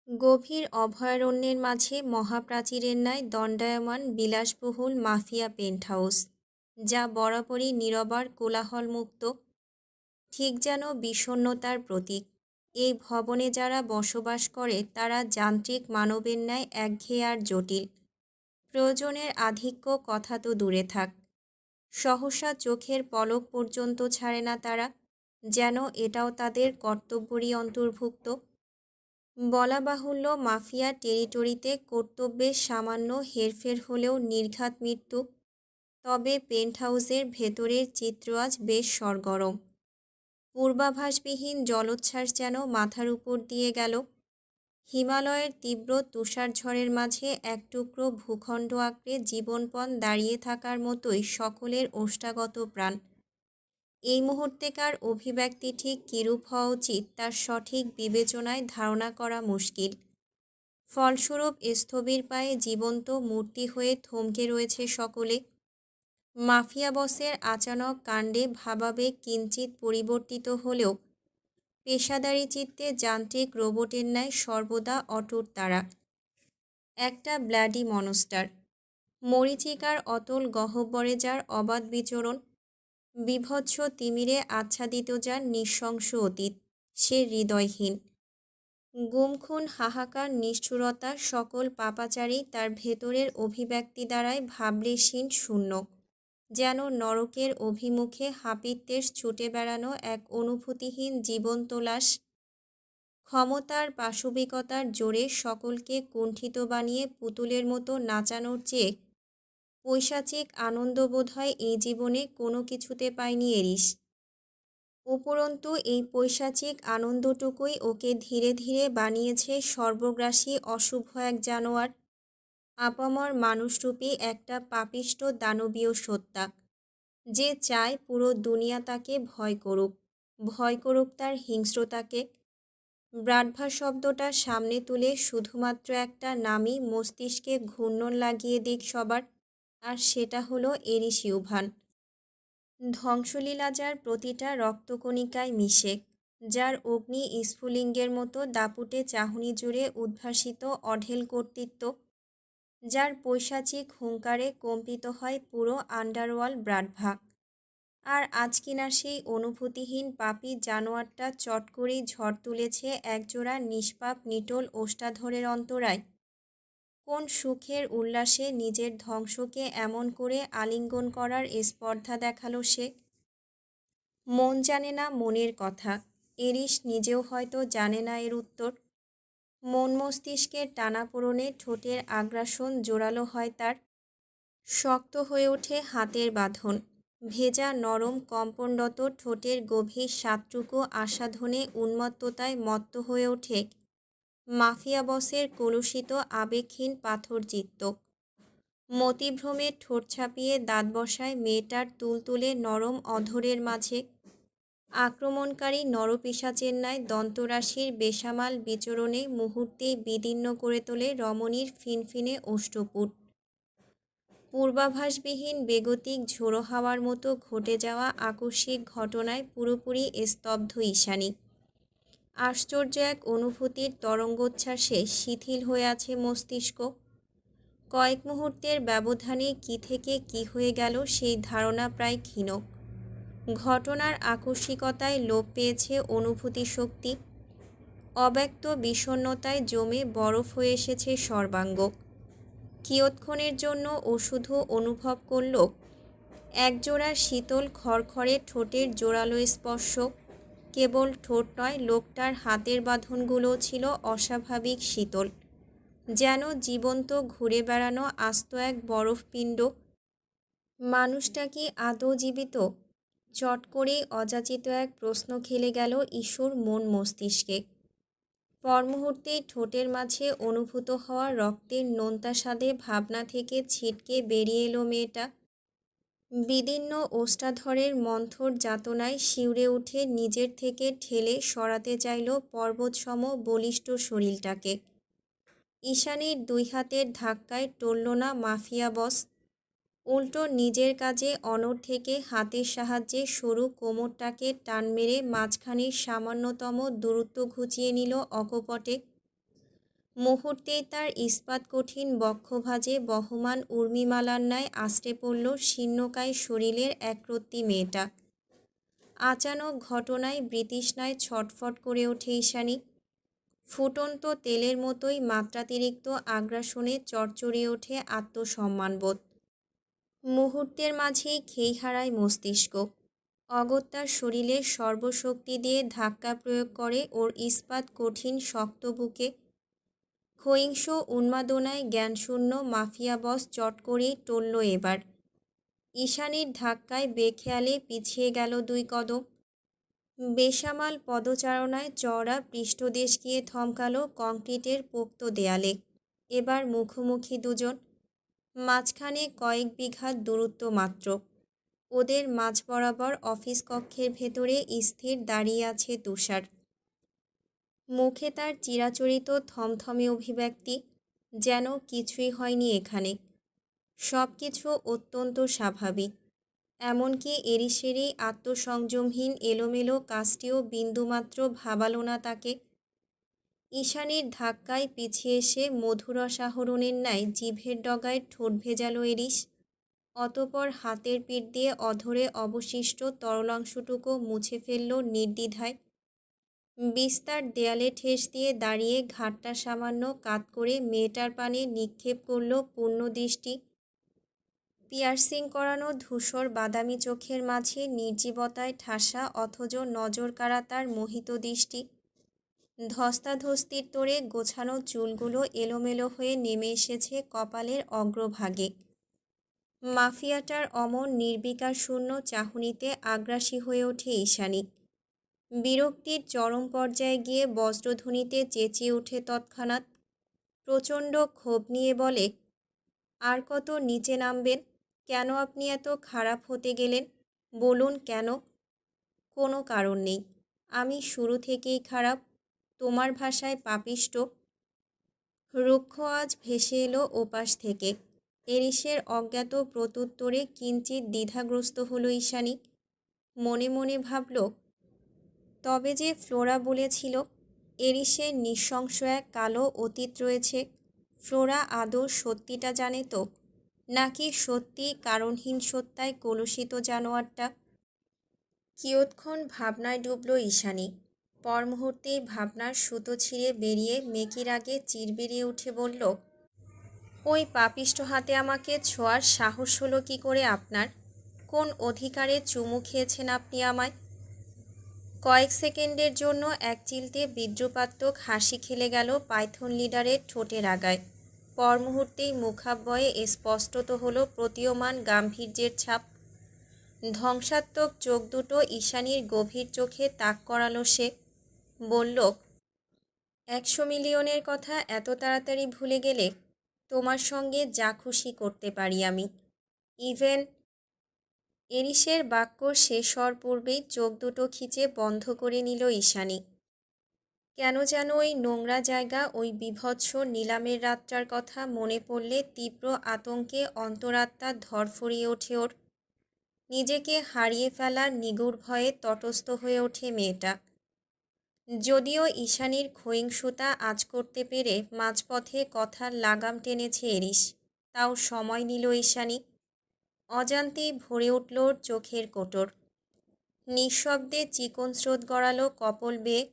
গভীর অভয়ারণ্যের মাঝে মহাপ্রাচীরের ন্যায় দণ্ডায়মান বিলাসবহুল মাফিয়া পেন্ট হাউস, যা বরাবরই নীরবার কোলাহলমুক্ত, ঠিক যেন বিষণ্ণতার প্রতীক। এই ভবনে যারা বসবাস করে তারা যান্ত্রিক মানবের ন্যায় একঘেয়ে আর জটিল। প্রয়োজনের আধিক্য কথা তো দূরে থাক, সহসা চোখের পলক পর্যন্ত ছাড়ে না তারা, যেন এটাও তাদের কর্তব্যেরই অন্তর্ভুক্ত। বলা বাহুল্য, মাফিয়া টেরিটরিতে কর্তব্যের সামান্য হেরফের হলেও নির্ঘাত মৃত্যু। তবে পেন্টহাউসের ভেতরের চিত্র আজ বেশ সরগরম। পূর্বাভাসবিহীন জলোচ্ছ্বাস যেন মাথার উপর দিয়ে গেল। হিমালয়ের তীব্র তুষারঝড়ের মাঝে এক টুকরো ভূখণ্ড আঁকড়ে জীবনপণ দাঁড়িয়ে থাকার মতোই সকলের ওষ্ঠাগত প্রাণ। এই মুহূর্তেকার অভিব্যক্তি ঠিক কিরূপ হওয়া উচিত তার সঠিক বিবেচনায় ধারণা করা মুশকিল। ফলস্বরূপ স্থবির পায়ে জীবন্ত মূর্তি হয়ে থমকে রয়েছে সকলে। মাফিয়া বসের আচানক কাণ্ডে ভাবাবেগ কিঞ্চিত পরিবর্তিত হলেও পেশাদারি চিত্তে যান্ত্রিক রোবটের ন্যায় সর্বদা অটুট তারা। একটা ব্ল্যাডি মনস্টার, মরীচিকার অতল গহ্বরে যার অবাধ বিচরণ, বিভৎস তিমিরে আচ্ছাদিত যার নৃশংস অতীত, সে হৃদয়হীন। গুমখুন, হাহাকার, নিষ্ঠুরতা সকল পাপাচারী তার ভেতরের অভিব্যক্তি দ্বারাই ভাবলেশহীন শূন্য, যেন নরকের অভিমুখে হাপিত্যেশ ছুটে বেড়ানো এক অনুভূতিহীন জীবন্ত লাশ। ক্ষমতার পাশবিকতার জোরে সকলকে কুণ্ঠিত বানিয়ে পুতুলের মতো নাচানোর চেয়ে পৈশাচিক আনন্দ বোধহয় এই জীবনে কোনো কিছুতে পায়নি এরিস। উপরন্তু এই পৈশাচিক আনন্দটুকুই ওকে ধীরে ধীরে বানিয়েছে সর্বগ্রাসী অশুভ এক জানোয়ার, আপামর মানুষরূপী একটা পাপিষ্ট দানবীয় সত্তা, যে চায় পুরো দুনিয়া তাকে ভয় করুক তার হিংস্রতাকে। ব্রাডভা শব্দটা সামনে তুলে শুধুমাত্র একটা নামই মস্তিষ্কে ঘূর্ণন লাগিয়ে দিক সবার, আর সেটা হলো এরিস ইউভান। ধ্বংসলীলা যার প্রতিটা রক্তকণিকায় মিশে, যার অগ্নি স্ফুলিঙ্গের মতো দাপুটে চাহনি জুড়ে উদ্ভাসিত অঢেল কর্তৃত্ব, যার পৈশাচিক হুঙ্কারে কম্পিত হয় পুরো আন্ডারওয়ার্ল্ড ব্রাডভা। আর আজ কিনা সেই অনুভূতিহীন পাপী জানোয়ারটা চট করেই ঝড় তুলেছে একজোড়া নিষ্পাপ নিটোল ওষ্ঠাধরের অন্তরায়। কোন সুখের উল্লাসে নিজের ধ্বংসকে এমন করে আলিঙ্গন করার স্পর্ধা দেখালো সে? মন জানে না মনের কথা, এরিস নিজেও হয়তো জানে না এর উত্তর। মন মস্তিষ্কের টানাপোড়েনে ঠোঁটের আগ্রাসন জোরালো হয় তার, শক্ত হয়ে ওঠে হাতের বাঁধন, ভেজা নরম কম্পনরত ঠোঁটের গভীর স্বাদটুকু আস্বাদনে উন্মত্ততায় মত্ত হয়ে ওঠে মাফিয়া বসের কলুষিত আবেগহীন পাথরচিত্ত। মতিভ্রমে ঠোঁট ছাপিয়ে দাঁত বসায় মেয়েটার তুলতুলে নরম অধরের মাঝে। আক্রমণকারী নরপিশাচের ন্যায় দন্তরাশির বেসামাল বিচরণে মুহূর্তেই বিদীর্ণ করে তোলে রমণীর ফিনফিনে ওষ্ঠপুট। পূর্বাভাসবিহীন বেগতিক ঝোড়ো হাওয়ার মতো ঘটে যাওয়া আকস্মিক ঘটনায় পুরোপুরি স্তব্ধ ঈশানী। আশ্চর্য এক অনুভূতির তরঙ্গোচ্ছ্বাসে শিথিল হয়ে আছে মস্তিষ্ক। কয়েক মুহূর্তের ব্যবধানে কি থেকে কি হয়ে গেল সেই ধারণা প্রায় ক্ষীণ। ঘটনার আকস্মিকতায় লোপ পেয়েছে অনুভূতি শক্তি। অব্যক্ত বিষণ্ণতায় জমে বরফ হয়ে এসেছে সর্বাঙ্গ। কিয়ৎক্ষণের জন্য ও শুধু অনুভব করল একজোড়া শীতল খড়খড়ে ঠোঁটের জোরালো স্পর্শ। কেবল ঠোঁট নয়, লোকটার হাতের বাঁধনগুলোও ছিল অস্বাভাবিক শীতল, যেন জীবন্ত ঘুরে বেড়ানো আস্ত এক বরফপিণ্ড। মানুষটা কি আদৌ জীবিত? চট করেই অযাচিত এক প্রশ্ন খেলে গেল ঈষর মন মস্তিষ্কে। পরমুহূর্তেই ঠোঁটের মাঝে অনুভূত হওয়া রক্তের নোনতা স্বাদে ভাবনা থেকে ছিটকে বেরিয়ে এলো মেয়েটা। বিদীর্ণ ওষ্ঠাধরের মন্থর যাতনায় শিউরে উঠে নিজের থেকে ঠেলে সরাতে চাইল পর্বতসম বলিষ্ঠ শরীরটাকে। ঈশানীর দুই হাতের ধাক্কায় টলল না মাফিয়া বস, উল্টো নিজের কাজে অনড় থেকে হাতের সাহায্যে সরু কোমরটাকে টান মেরে মাঝখানের সামান্যতম দূরত্ব ঘুচিয়ে নিল অকপটে। মুহূর্তেই তার ইস্পাত কঠিন বক্ষভাজে বহমান উর্মিমালার ন্যায় আছড়ে পড়ল শীর্ণকায় শরীরের একরত্তি মেয়েটা। আচানক ঘটনায় বৃতৃষ্ণায় ছটফট করে ওঠে ঈশানী। ফুটন্ত তেলের মতোই মাত্রাতিরিক্ত আগ্রাসনে চড়চড়িয়ে ওঠে আত্মসম্মানবোধ। মুহূর্তের মাঝেই খেই হারায় মস্তিষ্ক। অগত্যার শরীরে সর্বশক্তি দিয়ে ধাক্কা প্রয়োগ করে ওর ইস্পাত কঠিন শক্ত বুকে। ক্ষয়িংস উন্মাদনায় জ্ঞানশূন্য মাফিয়া বস চট করেই টলল এবার। ঈশানীর ধাক্কায় বেখেয়ালে পিছিয়ে গেল 2 কদম। বেসামাল পদচারণায় চওড়া পৃষ্ঠদেশ গিয়ে থমকালো কংক্রিটের পোক্ত দেয়ালে। এবার মুখোমুখি দুজন, মাঝখানে কয়েক বিঘা দূরত্ব মাত্র। ওদের মাঝ বরাবর অফিস কক্ষের ভেতরে স্থির দাঁড়িয়ে আছে তুষার। মুখে তার চিরাচরিত থমথমে অভিব্যক্তি, যেন কিছুই হয়নি এখানে, সব কিছু অত্যন্ত স্বাভাবিক। এমনকি এরিসেরই আত্মসংযমহীন এলোমেলো কাজটিও বিন্দুমাত্র ভাবালো না তাকে। ঈশানীর ধাক্কায় পিছিয়ে এসে মধুরস আহরণের ন্যায় জিভের ডগায় ঠোঁট ভেজালো এরিস। অতপর হাতের পিঠ দিয়ে অধরে অবশিষ্ট তরলাংশটুকু মুছে ফেলল নির্দ্বিধায়। বিস্তার দেয়ালে ঠেস দিয়ে দাঁড়িয়ে ঘাটটা সামান্য কাত করে মেয়েটার পানে নিক্ষেপ করল পূর্ণ দৃষ্টি। পিয়ার্সিং করানো ধূসর বাদামি চোখের মাঝে নির্জীবতায় ঠাসা অথচ নজর কাড়া তার মোহিত দৃষ্টি। ধস্তাধস্তির তোড়ে গোছানো চুলগুলো এলোমেলো হয়ে নেমে এসেছে কপালের অগ্রভাগে। মাফিয়াটার অমন নির্বিকার শূন্য চাহনিতে আগ্রাসী হয়ে ওঠে ঈশানী। বিরক্তির চরম পর্যায়ে গিয়ে বজ্রধ্বনিতে চেঁচিয়ে ওঠে তৎক্ষণাৎ। প্রচণ্ড ক্ষোভ নিয়ে বলে, আর কত নিচে নামবেন? কেন আপনি এত খারাপ হতে গেলেন? বলুন কেন? কোনো কারণ নেই। আমি শুরু থেকেই খারাপ, তোমার ভাষায় পাপিষ্ট। রুক্ষ আজ ভেসে এলো ওপাশ থেকে। এরিসের অজ্ঞাত প্রত্যুত্তরে কিঞ্চিত দ্বিধাগ্রস্ত হলো ঈশানী। মনে মনে ভাবল, তবে যে ফ্লোরা বলেছিল এরিসের নৃশংস এক কালো অতীত রয়েছে, ফ্লোরা আদৌ সত্যিটা জানে তো, নাকি সত্যি কারণহীন সত্যায় কলুষিত জানোয়ারটা? কিয়ৎক্ষণ ভাবনায় ডুবল ঈশানী। পর মুহূর্তেই ভাবনার সুতো ছিঁড়ে বেরিয়ে মেকির আগে চিরবিরিয়ে উঠে বলল, ওই পাপিষ্ঠ হাতে আমাকে ছোঁয়ার সাহস হলো কি করে আপনার? কোন অধিকারে চুমু খেয়েছেন আপনি আমায়? কয়েক সেকেন্ডের জন্য একচিলতে বিদ্রুপাত্মক হাসি খেলে গেল পাইথন লিডারের ঠোঁটের আগায়। পর মুহূর্তেই মুখাবয়বে স্পষ্টত হলো প্রতীয়মান গাম্ভীর্যের ছাপ। ধ্বংসাত্মক চোখ দুটো ঈশানীর গভীর চোখে তাক করালো সে। বলল, 100 মিলিয়নের কথা এত তাড়াতাড়ি ভুলে গেলে? তোমার সঙ্গে যা খুশি করতে পারি আমি, ইভেন। এরিসের বাক্য শেষ হওয়ার পূর্বেই চোখ দুটো খিচে বন্ধ করে নিল ঈশানী। কেন যেন ওই নোংরা জায়গা, ওই বীভৎস নিলামের রাতটার কথা মনে পড়লে তীব্র আতঙ্কে অন্তরাত্মা ধরফরিয়ে ওঠে ওর। নিজেকে হারিয়ে ফেলার নিগুড় ভয়ে তটস্থ হয়ে ওঠে মেয়েটা। যদিও ঈশানীর ক্ষয়িষ্ণুতা আঁচ করতে পেরে মাঝপথে কথার লাগাম টেনেছে এরিস, তাও সময় নিল ঈশানী। অজান্তেই ভরে উঠল ওর চোখের কোটর। নিঃশব্দে চিকন স্রোত গড়ালো কপল বেয়ে।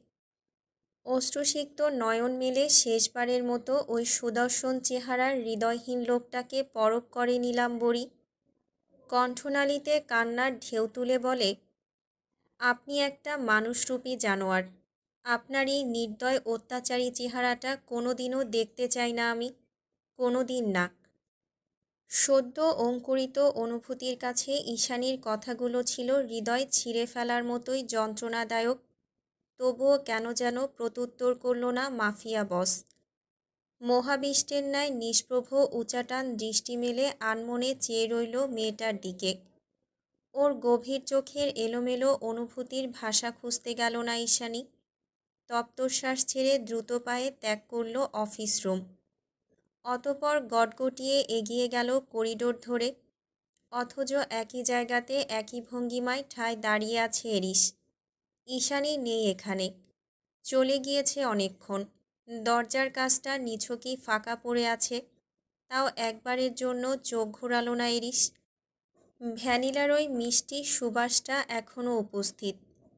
অশ্রুসিক্ত নয়ন মেলে শেষবারের মতো ওই সুদর্শন চেহারার হৃদয়হীন লোকটাকে পরখ করে নীলাম্বরী। কণ্ঠনালীতে কান্নার ঢেউ তুলে বলে, আপনি একটা মানুষরূপী জানোয়ার। আপনার এই নির্দয় অত্যাচারী চেহারাটা কোনোদিনও দেখতে চাই না আমি, কোনোদিন না। সদ্য অঙ্কুরিত অনুভূতির কাছে ঈশানীর কথাগুলো ছিল হৃদয় ছিঁড়ে ফেলার মতোই যন্ত্রণাদায়ক। তবুও কেন যেন প্রত্যুত্তর করল না মাফিয়া বস। মহাবিষ্টের ন্যায় নিষ্প্রভ উচাটান দৃষ্টি মেলে আনমনে চেয়ে রইল মেয়েটার দিকে। ওর গভীর চোখের এলোমেলো অনুভূতির ভাষা খুঁজতে গেল না ঈশানী। তপ্তশ্বাস ছেড়ে দ্রুত পায়ে ত্যাগ করল অফিস রুম। অতপর গটগটিয়ে এগিয়ে গেল করিডোর ধরে। অথচ একই জায়গাতে একই ভঙ্গিমায় ঠায় দাঁড়িয়ে আছে এরিস। ঈশানী নেই এখানে, চলে গিয়েছে অনেকক্ষণ। দরজার কাছটা নিছকই ফাঁকা পড়ে আছে, তাও একবারের জন্য চোখ ঘোরালো না এরিস। ভ্যানিলার ওই মিষ্টি সুবাসটা এখনও উপস্থিত,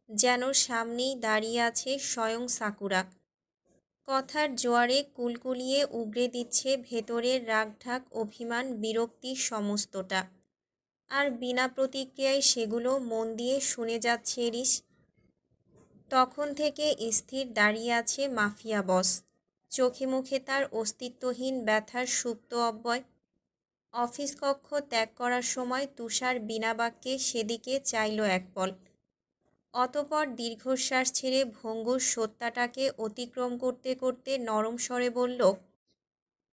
যেন সামনেই দাঁড়িয়ে আছে স্বয়ং সাকুরা। কথার জোয়ারে কুলকুলিয়ে উগরে দিচ্ছে ভেতরের রাগঢাক অভিমান বিরক্তি সমস্তটা। আর বিনা প্রতিক্রিয়ায় সেগুলো মন দিয়ে শুনে যাচ্ছে এরিস। তখন থেকে স্থির দাঁড়িয়ে আছে মাফিয়া বস, চোখে মুখে তার অস্তিত্বহীন ব্যথার সুপ্ত অব্যয়। অফিস কক্ষ ত্যাগ করার সময় তুষার বিনা বাক্যে সেদিকে চাইল এক পল। অতঃপর দীর্ঘশ্বাস ছেড়ে ভঙ্গুর সত্যাটাকে অতিক্রম করতে করতে নরম স্বরে বলল,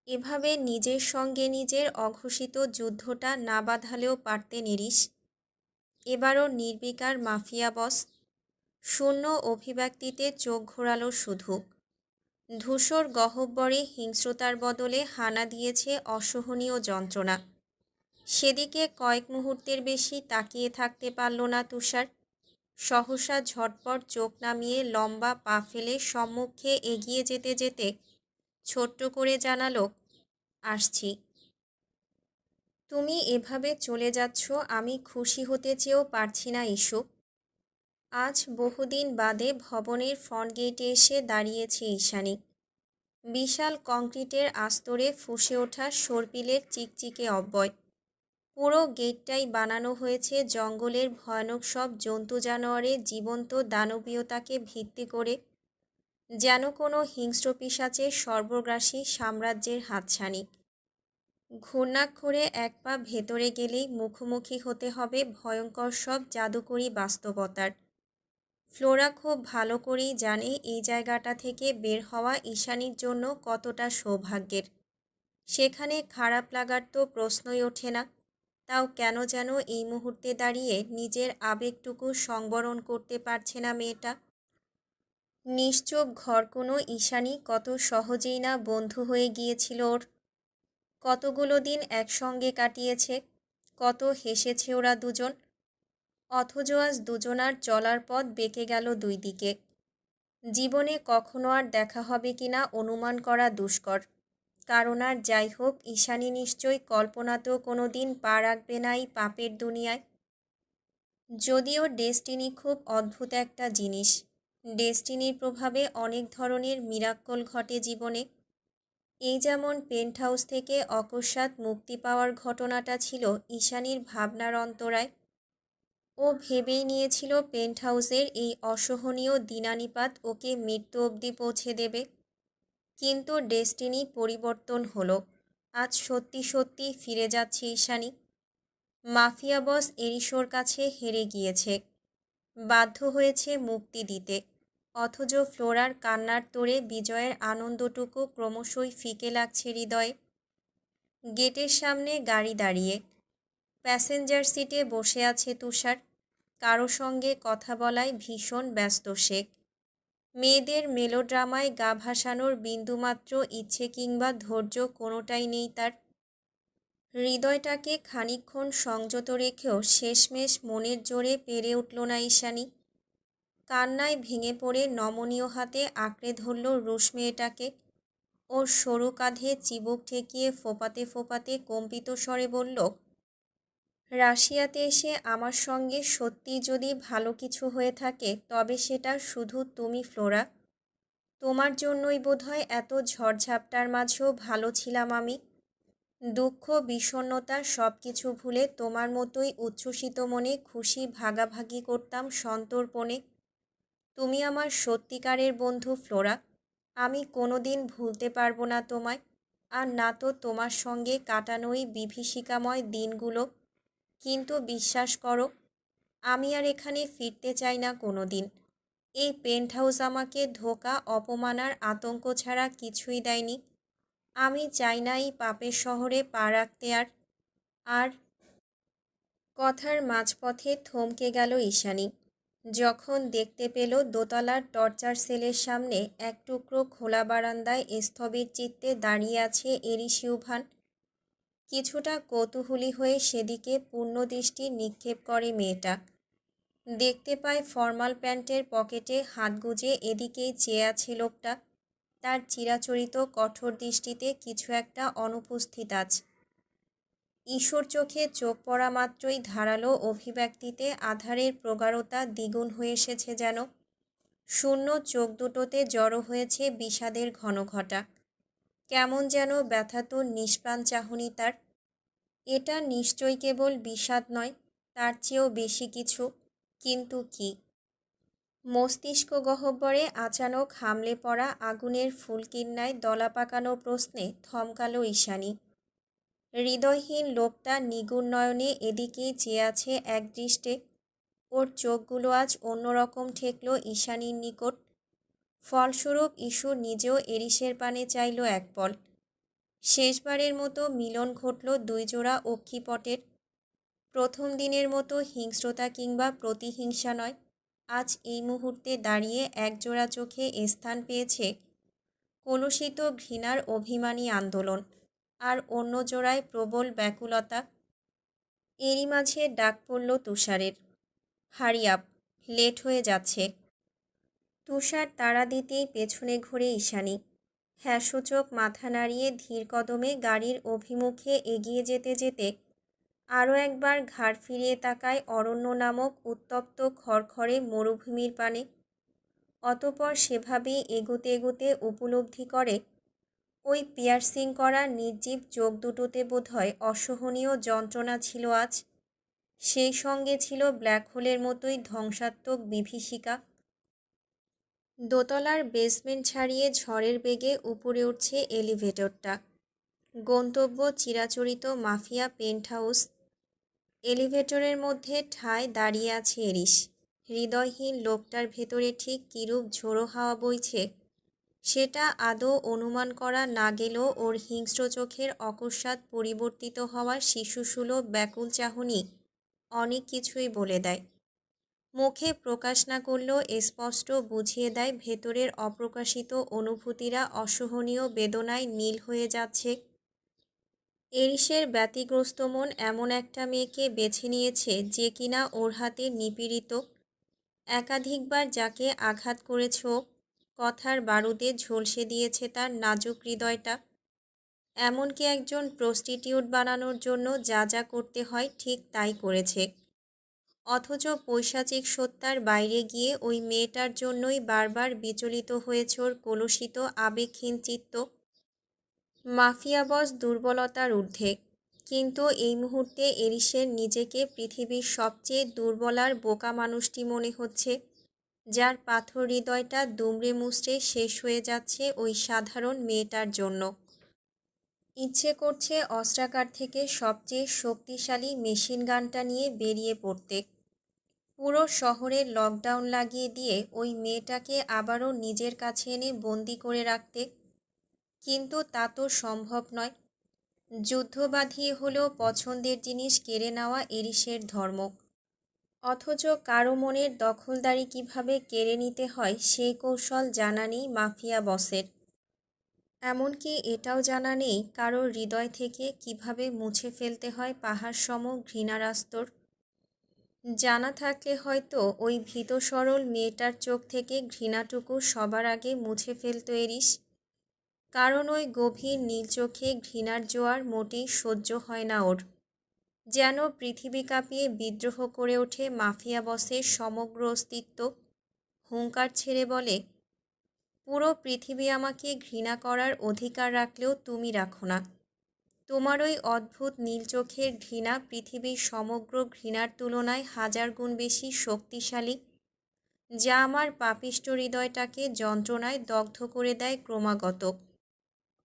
এভাবে নিজের সঙ্গে নিজের অঘোষিত যুদ্ধটা না বাঁধালেও পারতে নিরিস। এবারও নির্বিকার মাফিয়া বস। শূন্য অভিব্যক্তিতে চোখ ঘোরালো শুধু। ধূসর গহ্বরে হিংস্রতার বদলে হানা দিয়েছে অসহনীয় যন্ত্রণা। সেদিকে কয়েক মুহূর্তের বেশি তাকিয়ে থাকতে পারল না তুষার। সহসা ঝটপট চোখ নামিয়ে লম্বা পা ফেলে সম্মুখে এগিয়ে যেতে যেতে ছোট্ট করে জানালো, আসছি। তুমি এভাবে চলে যাচ্ছ আমি খুশি হতে চেয়েও পারছি না ইস্যু। আজ বহুদিন বাদে ভবনের ফ্রন্ট গেটে এসে দাঁড়িয়েছে ঈশানী। বিশাল কংক্রিটের আস্তরে ফুঁসে ওঠা সর্পিলের চিকচিকে অব্যয়। পুরো গেটটাই বানানো হয়েছে জঙ্গলের ভয়ানক সব জন্তু জানোয়ারের জীবন্ত দানবীয়তাকে ভিত্তি করে, যেন কোনো হিংস্র পিশাচের সর্বগ্রাসী সাম্রাজ্যের হাতছানি। ঘূর্ণাক্ষরে এক পা ভেতরে গেলেই মুখোমুখি হতে হবে ভয়ঙ্কর সব জাদুকরী বাস্তবতার। ফ্লোরা খুব ভালো করেই জানে এই জায়গাটা থেকে বের হওয়া ঈশানীর জন্য কতটা সৌভাগ্যের। সেখানে খারাপ লাগার তো প্রশ্নই ওঠে না। তাও কেন যেন এই মুহূর্তে দাঁড়িয়ে নিজের আবেগটুকু সংবরণ করতে পারছে না মেয়েটা। নিশ্চুপ ঘরকুনো ঈশানী কত সহজেই না বন্ধু হয়ে গিয়েছিল ওর। কতগুলো দিন একসঙ্গে কাটিয়েছে, কত হেসেছে ওরা দুজন। অথচ আজ দুজনার চলার পথ বেঁকে গেল দুই দিকে। জীবনে কখনো আর দেখা হবে কিনা অনুমান করা দুষ্কর। কারণ আর যাই হোক, ঈশানী নিশ্চয়ই কল্পনাতেও কোনো দিন পা রাখবে না এই পাপের দুনিয়ায়। যদিও ডেস্টিনি খুব অদ্ভুত একটা জিনিস। ডেস্টিনির প্রভাবে অনেক ধরনের মিরাক্কল ঘটে জীবনে। এই যেমন পেন্ট হাউস থেকে অকস্মাৎ মুক্তি পাওয়ার ঘটনাটা ছিল ঈশানীর ভাবনার অন্তরায়। ও ভেবেই নিয়েছিল পেন্ট হাউসের এই অসহনীয় দিনানিপাত ওকে মৃত্যু অবধি পৌঁছে দেবে। কিন্তু ডেস্টিনি পরিবর্তন হলো। আজ সত্যি সত্যি ফিরে যাচ্ছে ঈশানী। মাফিয়া বস এরিশোর কাছে হেরে গিয়েছে, বাধ্য হয়েছে মুক্তি দিতে। অথচ ফ্লোরার কান্নার তোড়ে বিজয়ের আনন্দটুকু ক্রমশই ফিকে লাগছে হৃদয়ে। গেটের সামনে গাড়ি দাঁড়িয়ে। প্যাসেঞ্জার সিটে বসে আছে তুষার। কারো সঙ্গে কথা বলায় ভীষণ ব্যস্ত সে। মেয়েদের মেলোড্রামায় গা ভাসানোর বিন্দুমাত্র ইচ্ছে কিংবা ধৈর্য কোনোটাই নেই তার। হৃদয়টাকে খানিকক্ষণ সংযত রেখেও শেষমেশ মনের জোরে পেরে উঠল না ঈশানী। কান্নায় ভেঙে পড়ে নমনীয় হাতে আঁকড়ে ধরল রুশ মেয়েটাকে। ওর সরু কাঁধে চিবুক ঠেকিয়ে ফোপাতে ফোপাতে কম্পিত স্বরে বলল, রাশিয়াতে এসে আমার সঙ্গে সত্যি যদি ভালো কিছু হয়ে থাকে তবে সেটা শুধু তুমি ফ্লোরা। তোমার জন্যই বোধহয় এত ঝড়ঝাপটার মাঝেও ভালো ছিলাম আমি। দুঃখ বিষণ্ণতা সব কিছু ভুলে তোমার মতোই উচ্ছ্বসিত মনে খুশি ভাগাভাগি করতাম সন্তর্পণে। তুমি আমার সত্যিকারের বন্ধু ফ্লোরা। আমি কোনোদিন ভুলতে পারবো না তোমায়। আর না তো তোমার সঙ্গে কাটানোই বিভীষিকাময় দিনগুলো। কিন্তু বিশ্বাস করো, আমি আর এখানে ফিরতে চাই না কোনো দিন। এই পেন্ট হাউস আমাকে ধোঁকা অপমান আর আতঙ্ক ছাড়া কিছুই দেয়নি। আমি চাই না এই পাপের শহরে পা রাখতে আর। আর কথার মাঝপথে থমকে গেল ঈশানী, যখন দেখতে পেল দোতলার টর্চার সেলের সামনে এক টুকরো খোলা বারান্দায় স্থবির চিত্তে দাঁড়িয়ে আছে এরিশিউভান। কিছুটা কৌতূহলী হয়ে সেদিকে পূর্ণ দৃষ্টি নিক্ষেপ করে মেয়েটা। দেখতে পায় ফর্মাল প্যান্টের পকেটে হাত গুজে এদিকেই চেয়ে আছে লোকটা। তার চিরাচরিত কঠোর দৃষ্টিতে কিছু একটা অনুপস্থিত আছে। ঈশ্বর চোখে চোখ পড়া মাত্রই ধারালো অভিব্যক্তিতে আধারের প্রগাঢ়তা দ্বিগুণ হয়ে এসেছে যেন। শূন্য চোখ দুটোতে জড়ো হয়েছে বিষাদের ঘনঘটা। কেমন যেন ব্যথাতুর নিষ্প্রাণ চাহনি তার। এটা নিশ্চয়ই কেবল বিষাদ নয়, তার চেয়েও বেশি কিছু। কিন্তু কি? মস্তিষ্ক গহ্বরে আচানক হামলে পড়া আগুনের ফুলকির ন্যায় দলা পাকানো প্রশ্নে থমকালো ঈশানী। হৃদয়হীন লোকটা নিগুণ নয়নে এদিকেই চেয়ে আছে একদৃষ্টে। ওর চোখগুলো আজ অন্যরকম ঠেকল ঈশানীর নিকট। ফলস্বরূপ ঈশু নিজেও এরিসের পানে চাইল এক পল। শেষবারের মতো মিলন ঘটল দুই জোড়া অক্ষিপটের। প্রথম দিনের মতো হিংস্রতা কিংবা প্রতিহিংসা নয়, আজ এই মুহূর্তে দাঁড়িয়ে একজোড়া চোখে স্থান পেয়েছে কলুষিত ঘৃণার অভিমানী আন্দোলন, আর অন্য জোড়ায় প্রবল ব্যাকুলতা। এরই মাঝে ডাক পড়ল তুষারের, হারি আপ, লেট হয়ে যাচ্ছে। তুষার তাড়া দিতেই পেছনে ঘুরে ঈশানী হ্যাঁ সূচক মাথা নাড়িয়ে ধীর কদমে গাড়ির অভিমুখে এগিয়ে যেতে যেতে আরও একবার ঘাড় ফিরিয়ে তাকায় অরণ্য নামক উত্তপ্ত খড়খড়ে মরুভূমির পানে। অতপর সেভাবেই এগোতে এগোতে উপলব্ধি করে ওই পিয়ার্সিং করা নির্জীব চোখ দুটোতে বোধহয় অসহনীয় যন্ত্রণা ছিল আজ। সেই সঙ্গে ছিল ব্ল্যাক হোলের মতোই ধ্বংসাত্মক বিভীষিকা। দোতলার বেসমেন্ট ছাড়িয়ে ঝড়ের বেগে উপরে উঠছে এলিভেটরটা। গন্তব্য চিরাচরিত মাফিয়া পেন্ট হাউস। এলিভেটরের মধ্যে ঠায় দাঁড়িয়ে আছে এরিস। হৃদয়হীন লোকটার ভেতরে ঠিক কিরূপ ঝোড়ো হাওয়া বইছে সেটা আদৌ অনুমান করা না গেলেও ওর হিংস্র চোখের অকস্মাৎ পরিবর্তিত হওয়া শিশুসুলভ ব্যাকুল চাহনি অনেক কিছুই বলে দেয়। মুখে প্রকাশ না করলেও স্পষ্ট বুঝিয়ে দেয় ভেতরের অপ্রকাশিত অনুভূতিরা অসহনীয় বেদনায় নীল হয়ে যাচ্ছে। এরিসের ব্যতিগ্রস্ত মন এমন একটা মেয়েকে বেছে নিয়েছে যে কিনা ওর হাতে নিপীড়িত। একাধিকবার যাকে আঘাত করেছ, কথার বারুদে ঝলসে দিয়েছে তার নাজুক হৃদয়টা। এমনকি একজন প্রস্টিটিউট বানানোর জন্য যা যা করতে হয় ঠিক তাই করেছে। অথচ পৈশাচিক সত্তার বাইরে গিয়ে ওই মেয়েটার জন্যই বারবার বিচলিত হয়েছে ওর কলুষিত আবেগহীন চিত্ত। মাফিয়া বস দুর্বলতার ঊর্ধ্বে, কিন্তু এই মুহূর্তে এরিসের নিজেকে পৃথিবীর সবচেয়ে দুর্বলার বোকা মানুষটি মনে হচ্ছে, যার পাথর হৃদয়টা দুমড়ে মুচড়ে শেষ হয়ে যাচ্ছে ওই সাধারণ মেয়েটার জন্য। ইচ্ছে করছে অস্ত্রাগার থেকে সবচেয়ে শক্তিশালী মেশিন গানটা নিয়ে বেরিয়ে পড়তে, পুরো শহরের লকডাউন লাগিয়ে দিয়ে ওই মেয়েটাকে আবারও নিজের কাছে এনে বন্দি করে রাখতে। কিন্তু তা তো সম্ভব নয়। যুদ্ধ বাঁধিয়ে হলেও পছন্দের জিনিস কেড়ে নেওয়া এরিসের ধর্ম। অথচ কারো মনের দখলদারি কিভাবে কেড়ে নিতে হয় সেই কৌশল জানা নেই মাফিয়া বসের। এমনকি এটাও জানা নেই কারোর হৃদয় থেকে কিভাবে মুছে ফেলতে হয় পাহাড় সম ঘৃণার আস্তর। জানা থাকলে হয়তো ওই ভীত সরল মেয়েটার চোখ থেকে ঘৃণাটুকু সবার আগে মুছে ফেলত এরিস। কারণ ওই গভীর নীল চোখে ঘৃণার জোয়ার মোটেই সহ্য হয় না ওর। যেন পৃথিবী কাঁপিয়ে বিদ্রোহ করে ওঠে মাফিয়া বসের সমগ্র অস্তিত্ব। হুঙ্কার ছেড়ে বলে, পুরো পৃথিবী আমাকে ঘৃণা করার অধিকার রাখলেও তুমি রাখো না। তোমার ওই অদ্ভুত নীল চোখের ঘৃণা পৃথিবীর সমগ্র ঘৃণার তুলনায় হাজার গুণ বেশি শক্তিশালী, যা আমার পাপিষ্ট হৃদয়টাকে যন্ত্রণায় দগ্ধ করে দেয় ক্রমাগত।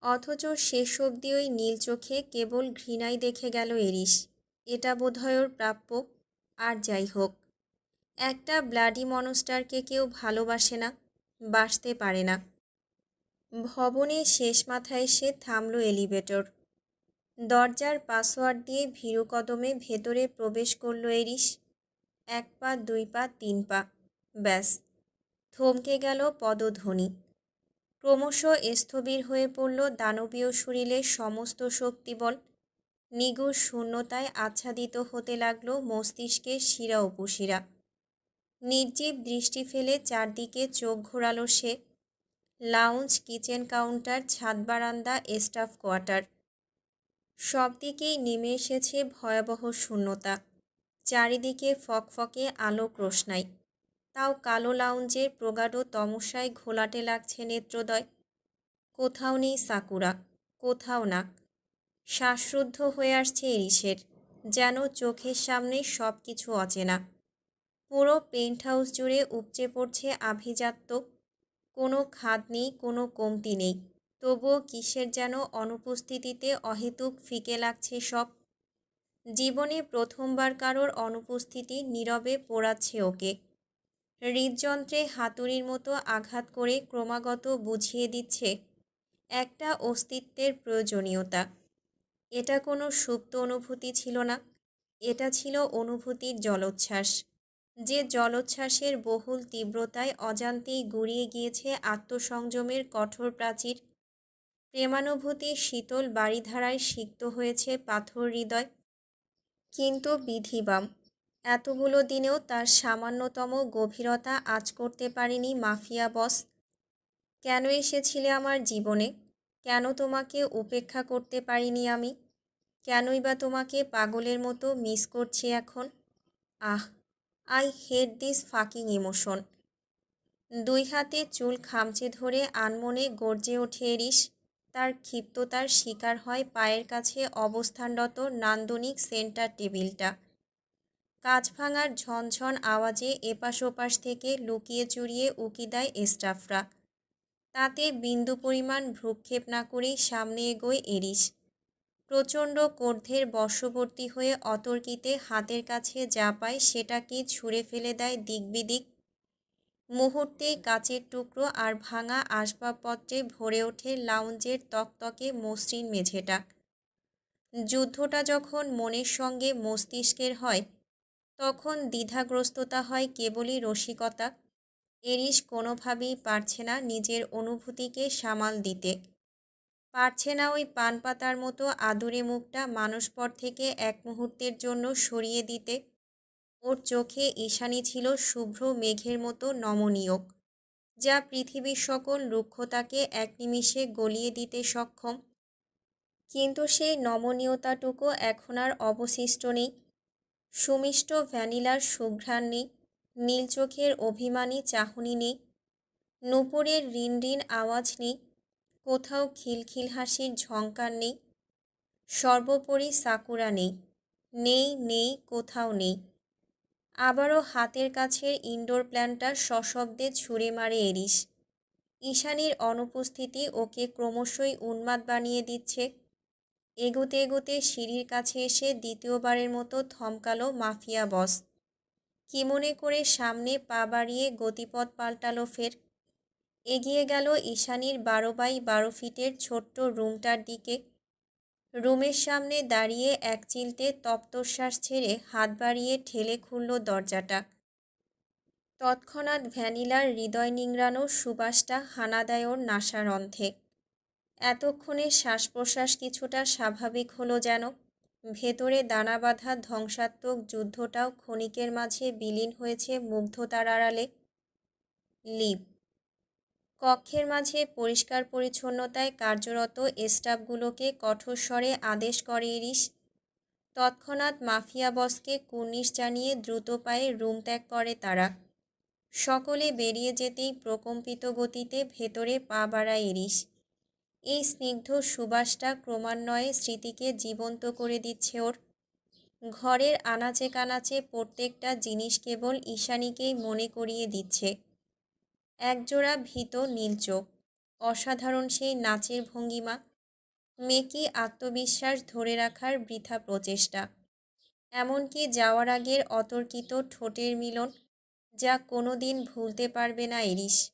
অথচ শেষ অবধি ওই নীল চোখে কেবল ঘৃণাই দেখে গেল এরিস। এটা বোধহয় ওর প্রাপ্য। আর যাই হোক, একটা ব্লাডি মনস্টারকে কেউ ভালোবাসে না, বাসতে পারে না। ভবনের শেষ মাথায় এসে থামল এলিভেটর। দরজার পাসওয়ার্ড দিয়ে ভীরু কদমে ভেতরে প্রবেশ করল এরিস। 1 পা 2 পা 3 পা, ব্যাস থমকে গেল পদধ্বনি। ক্রমশ স্থবির হয়ে পড়ল দানবীয় শরীরের সমস্ত শক্তিবল। নিগুড় শূন্যতায় আচ্ছাদিত হতে লাগল মস্তিষ্কের শিরা উপশিরা। নির্জীব দৃষ্টি ফেলে চারদিকে চোখ ঘোরালো সে। লাউঞ্জ, কিচেন কাউন্টার, ছাদ বারান্দা, স্টাফ কোয়ার্টার, সব দিকেই নেমে এসেছে ভয়াবহ শূন্যতা। চারিদিকে ফকফকে আলোক রোশনাই, তাও কালো লাউঞ্জের প্রগাঢ় তমসায় ঘোলাটে লাগছে নেত্রোদয়। কোথাও নেই সাকুরা, কোথাও না। শ্বাসরুদ্ধ হয়ে আসছে এরিসের, যেন চোখের সামনে সব কিছু অচেনা। পুরো পেন্ট হাউস জুড়ে উপচে পড়ছে আভিজাত্য। কোনো খাদ নেই, কোনো কমতি নেই, তবুও কিসের যেন অনুপস্থিতিতে অহেতুক ফিকে লাগছে সব। জীবনে প্রথমবার কারোর অনুপস্থিতি নীরবে পোড়াচ্ছে ওকে। হৃদযন্ত্রে হাতুড়ির মতো আঘাত করে ক্রমাগত বুঝিয়ে দিচ্ছে একটা অস্তিত্বের প্রয়োজনীয়তা। এটা কোনো সুপ্ত অনুভূতি ছিল না, এটা ছিল অনুভূতির জলোচ্ছ্বাস, যে জলোচ্ছ্বাসের বহুল তীব্রতায় অজান্তেই গুঁড়িয়ে গিয়েছে আত্মসংযমের কঠোর প্রাচীর। প্রেমানুভূতির শীতল বারিধারায় সিক্ত হয়েছে পাথর হৃদয়। কিন্তু বিধিবাম, এতগুলো দিনেও তার সামান্যতম গভীরতা আঁচ করতে পারেনি মাফিয়া বস। কেন এসেছিলে আমার জীবনে? কেন তোমাকে উপেক্ষা করতে পারিনি আমি? কেনই বা তোমাকে পাগলের মতো মিস করছি এখন? Ah, I hate this fucking emotion. দুই হাতে চুল খামচে ধরে আনমনে গর্জে ওঠে এরিস। তার ক্ষিপ্ততার শিকার হয় পায়ের কাছে অবস্থানরত নান্দনিক সেন্টার টেবিলটা। কাঁচ ভাঙার ঝনঝন আওয়াজে এপাশ ওপাশ থেকে লুকিয়ে চুরিয়ে উকি দেয় স্টাফরা। তাতে বিন্দু পরিমাণ ভ্রুক্ষেপ না করেই সামনে এগোয় এরিস। প্রচণ্ড ক্রোধের বশবর্তী হয়ে অতর্কিতে হাতের কাছে যা পায় সেটাকে ছুঁড়ে ফেলে দেয় দিকবিদিক। মুহূর্তেই কাচের টুকরো আর ভাঙা আসবাবপত্রে ভরে ওঠে লাউঞ্জের তকতকে মসৃণ মেঝেটা। যুদ্ধটা যখন মনের সঙ্গে মস্তিষ্কের হয়, তখন দ্বিধাগ্রস্ততা হয় কেবলই রসিকতা। এরিস কোনোভাবেই পারছে না নিজের অনুভূতিকে সামাল দিতে। পারছে না ওই পান পাতার মতো আদুরে মুখটা মানসপট থেকে এক মুহূর্তের জন্য সরিয়ে দিতে। ওর চোখে ঈশানী ছিল শুভ্র মেঘের মতো নমনীয়, যা পৃথিবীর সকল রুক্ষতাকে এক নিমিষে গলিয়ে দিতে সক্ষম। কিন্তু সেই নমনীয়তাটুকু এখন আর অবশিষ্ট নেই। সুমিষ্ট ভ্যানিলার সুঘ্রাণ নেই, নীল চোখের অভিমানী চাহনি নেই, নূপুরের রিন রিন আওয়াজ নেই, কোথাও খিলখিল হাসির ঝংকার নেই, সর্বোপরি সাকুরা নেই, নেই নেই কোথাও নেই। আবারও হাতের কাছের ইনডোর প্ল্যানটা সশব্দে ছুঁড়ে মারে এরিস। ঈশানীর অনুপস্থিতি ওকে ক্রমশই উন্মাদ বানিয়ে দিচ্ছে। এগোতে এগোতে সিঁড়ির কাছে এসে দ্বিতীয়বারের মতো থমকালো মাফিয়া বস। কি মনে করে সামনে পা বাড়িয়ে গতিপথ পাল্টালো ফের। এগিয়ে গেল ঈশানীর 12 বাই 12 ফিটের ছোট্ট রুমটার দিকে। রুমের সামনে দাঁড়িয়ে এক চিলতে তপ্তশ্বাস ছেড়ে হাত বাড়িয়ে ঠেলে খুলল দরজাটা। তৎক্ষণাৎ ভ্যানিলার হৃদয় নিংড়ানো সুবাসটা হানা দেয় ওর নাসারন্ধ্রে। এতক্ষণে শ্বাস প্রশ্বাস কিছুটা স্বাভাবিক হলো যেন। ভেতরে দানা বাঁধা ধ্বংসাত্মক যুদ্ধটাও ক্ষণিকের মাঝে বিলীন হয়েছে মুগ্ধতার আড়ালে। লিভ। কক্ষের মাঝে পরিষ্কার পরিচ্ছন্নতায় কার্যরত স্টাফগুলোকে কঠোর স্বরে আদেশ করে ইরিস। তৎক্ষণাৎ মাফিয়া বসকে কুর্নিশ জানিয়ে দ্রুত পায়ে রুম ত্যাগ করে তারা। সকলে বেরিয়ে যেতেই প্রকম্পিত গতিতে ভেতরে পা বাড়ায় ইরিস। এই স্নিগ্ধ সুবাসটা ক্রমান্বয়ে স্মৃতিকে জীবন্ত করে দিচ্ছে ওর। ঘরের আনাচে কানাচে প্রত্যেকটা জিনিস কেবল ঈশানীকেই মনে করিয়ে দিচ্ছে। একজোড়া ভীত নীল চোখ, অসাধারণ সেই নাচের ভঙ্গিমা, মেকি আত্মবিশ্বাস ধরে রাখার বৃথা প্রচেষ্টা, এমনকি যাওয়ার আগের অতর্কিত ঠোঁটের মিলন, যা কোনো দিন ভুলতে পারবে না ইরিস।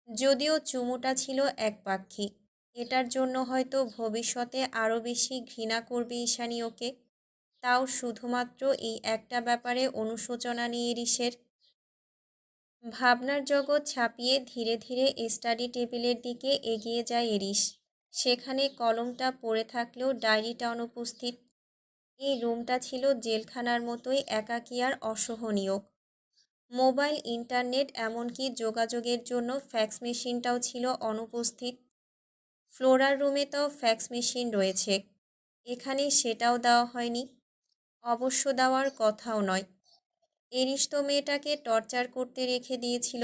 যদিও চুমুটা ছিল একপাক্ষিক, এটার জন্য হয়তো ভবিষ্যতে আরও বেশি ঘৃণা করবে ঈশানী ওকে। তাও শুধুমাত্র এই একটা ব্যাপারে অনুশোচনা নিয়ে ইরিসের। ভাবনার জগৎ ছাপিয়ে ধীরে ধীরে স্টাডি টেবিলের দিকে এগিয়ে যায় এরিস। সেখানে কলমটা পড়ে থাকলেও ডায়েরিটা অনুপস্থিত। এই রুমটা ছিল জেলখানার মতোই একাকী আর অসহনীয়। মোবাইল, ইন্টারনেট, এমনকি যোগাযোগের জন্য ফ্যাক্স মেশিনটাও ছিল অনুপস্থিত। ফ্লোরার রুমে তো ফ্যাক্স মেশিন রয়েছে, এখানে সেটাও দেওয়া হয়নি। অবশ্য দেওয়ার কথাও নয়। এরিস তো মেয়েটাকে টর্চার করতে রেখে দিয়েছিল।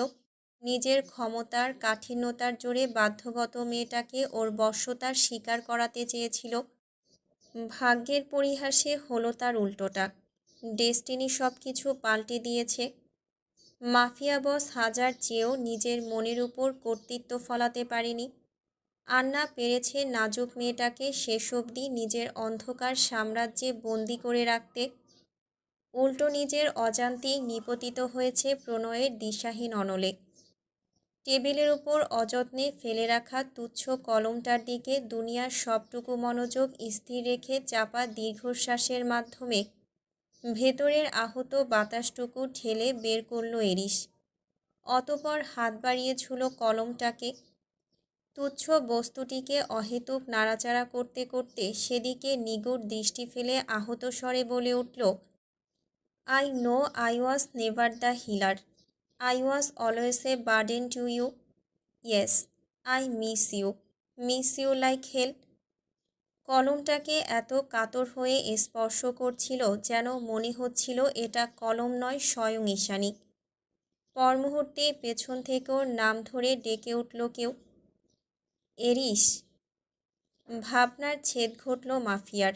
নিজের ক্ষমতার কাঠিন্যতার জোরে বাধ্যগত মেয়েটাকে ওর বশ্যতার শিকার করাতে চেয়েছিল। ভাগ্যের পরিহাসে হলো তার উল্টোটা। ডেস্টিনি সব কিছু পাল্টে দিয়েছে। মাফিয়া বস হাজার চেয়েও নিজের মনের উপর কর্তৃত্ব ফলাতে পারেনি। আন্না পেরেছে নাজুক মেয়েটাকে শেষ অবধি নিজের অন্ধকার সাম্রাজ্যে বন্দি করে রাখতে। উল্টো নিজের অজান্তেই নিপতিত হয়েছে প্রণয়ের দিশাহীন অনলে। টেবিলের উপর অযত্নে ফেলে রাখা তুচ্ছ কলমটার দিকে দুনিয়ার সবটুকু মনোযোগ স্থির রেখে চাপা দীর্ঘশ্বাসের মাধ্যমে ভেতরের আহত বাতাসটুকু ঠেলে বের করল এরিস। অতপর হাত বাড়িয়ে ছুঁল কলমটাকে। তুচ্ছ বস্তুটিকে অহেতুক নাড়াচাড়া করতে করতে সেদিকে নিগুড় দৃষ্টি ফেলে আহত স্বরে বলে উঠল, I know I was never the healer. I was always a burden to you. Yes, I miss you like hell. কলমটাকে এত কাতর হয়ে স্পর্শ করছিল যেন মনে হচ্ছিল এটা কলম নয়, স্বয়ং ঈশানী। পর মুহূর্তে পেছন থেকেও নাম ধরে ডেকে উঠল কেউ, এরিস। ভাবনার ছেদ ঘটল মাফিয়ার।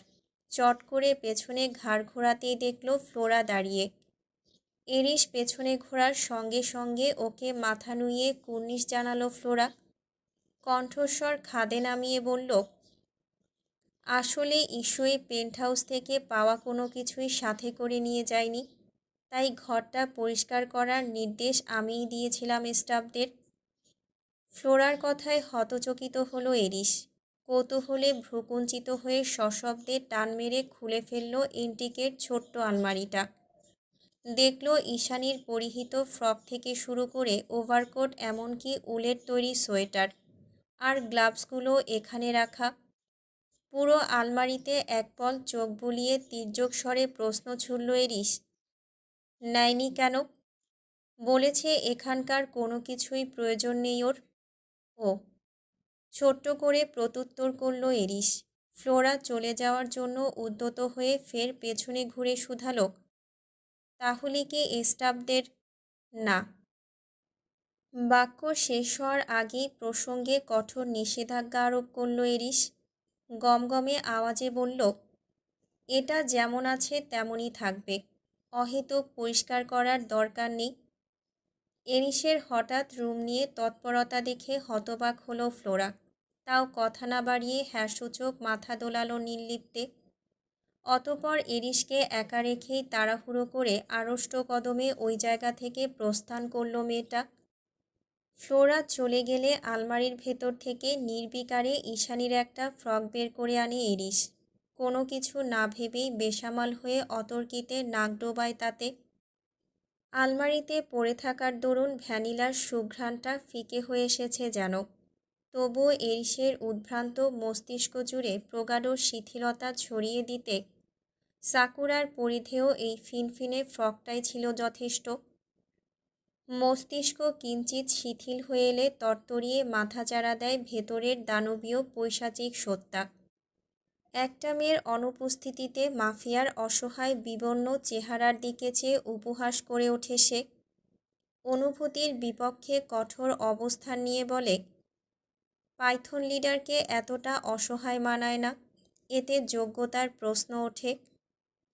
চট করে পেছনে ঘাড় ঘোরাতেই দেখল ফ্লোরা দাঁড়িয়ে। এরিস পেছনে ঘোরার সঙ্গে সঙ্গে ওকে মাথা নুইয়ে কুর্নিশ জানালো ফ্লোরা। কণ্ঠস্বর খাদে নামিয়ে বলল, আসলে ইস্যুই পেন্ট হাউস থেকে পাওয়া কোনো কিছুই সাথে করে নিয়ে যায়নি, তাই ঘরটা পরিষ্কার করার নির্দেশ আমিই দিয়েছিলাম স্টাফদের। ফ্লোরার কথায় হতচকিত হলো এরিস। কৌতূহলে ভ্রুকুঞ্চিত হয়ে সশব্দে টান মেরে খুলে ফেলল এন্টিকের ছোট্ট আলমারিটা। দেখল ঈশানীর পরিহিত ফ্রক থেকে শুরু করে ওভারকোট, এমনকি উলের তৈরি সোয়েটার আর গ্লাভসগুলো এখানে রাখা। পুরো আলমারিতে একপল চোখ বুলিয়ে তির্যক স্বরে প্রশ্ন ছুড়ল এরিস, নেয়নি কেন? বলেছে এখানকার কোনো কিছুই প্রয়োজন নেই ওর। ও, ছোট্ট করে প্রত্যুত্তর করল এরিস। ফ্লোরা চলে যাওয়ার জন্য উদ্যত হয়ে ফের পেছনে ঘুরে শুধালো, তাহলে কি স্টাফদের? না। বাক্য শেষ হওয়ার আগেই প্রসঙ্গে কঠোর নিষেধাজ্ঞা আরোপ করল এরিস। গমগমে আওয়াজে বলল, এটা যেমন আছে তেমনই থাকবে, অহেতুক পরিষ্কার করার দরকার নেই। এরিসের হঠাৎ রুম নিয়ে তৎপরতা দেখে হতবাক হলো ফ্লোরা। তাও কথা না বাড়িয়ে হ্যাঁসূচক মাথা দোলালো নির্লিপ্তে। অতপর এরিসকে একা রেখেই তাড়াহুড়ো করে আড়ষ্ট কদমে ওই জায়গা থেকে প্রস্থান করল মেয়েটা। ফ্লোরা চলে গেলে আলমারির ভেতর থেকে নির্বিকারে ঈশানীর একটা ফ্রক বের করে আনে এরিস। কোনো কিছু না ভেবেই বেসামাল হয়ে অতর্কিতে নাক ডোবায় তাতে। আলমারিতে পড়ে থাকার দরুন ভ্যানিলার সুঘ্রাণটা ফিকে হয়ে এসেছে যেন। তবুও এরিসের উদ্ভ্রান্ত মস্তিষ্ক জুড়ে প্রগাঢ় শিথিলতা ছড়িয়ে দিতে সাকুরার পরিধেয় এই ফিনফিনে ফ্রকটাই ছিল যথেষ্ট। মস্তিষ্ক কিঞ্চিত শিথিল হয়ে এলে তরতরিয়ে মাথাচাড়া দেয় ভেতরের দানবীয় পৈশাচিক সত্তা। একটা মেয়ের অনুপস্থিতিতে মাফিয়ার অসহায় বিবর্ণ চেহারার দিকে চেয়ে উপহাস করে ওঠে সে। অনুভূতির বিপক্ষে কঠোর অবস্থান নিয়ে বলে, পাইথন লিডারকে এতটা অসহায় মানায় না। এতে যোগ্যতার প্রশ্ন ওঠে।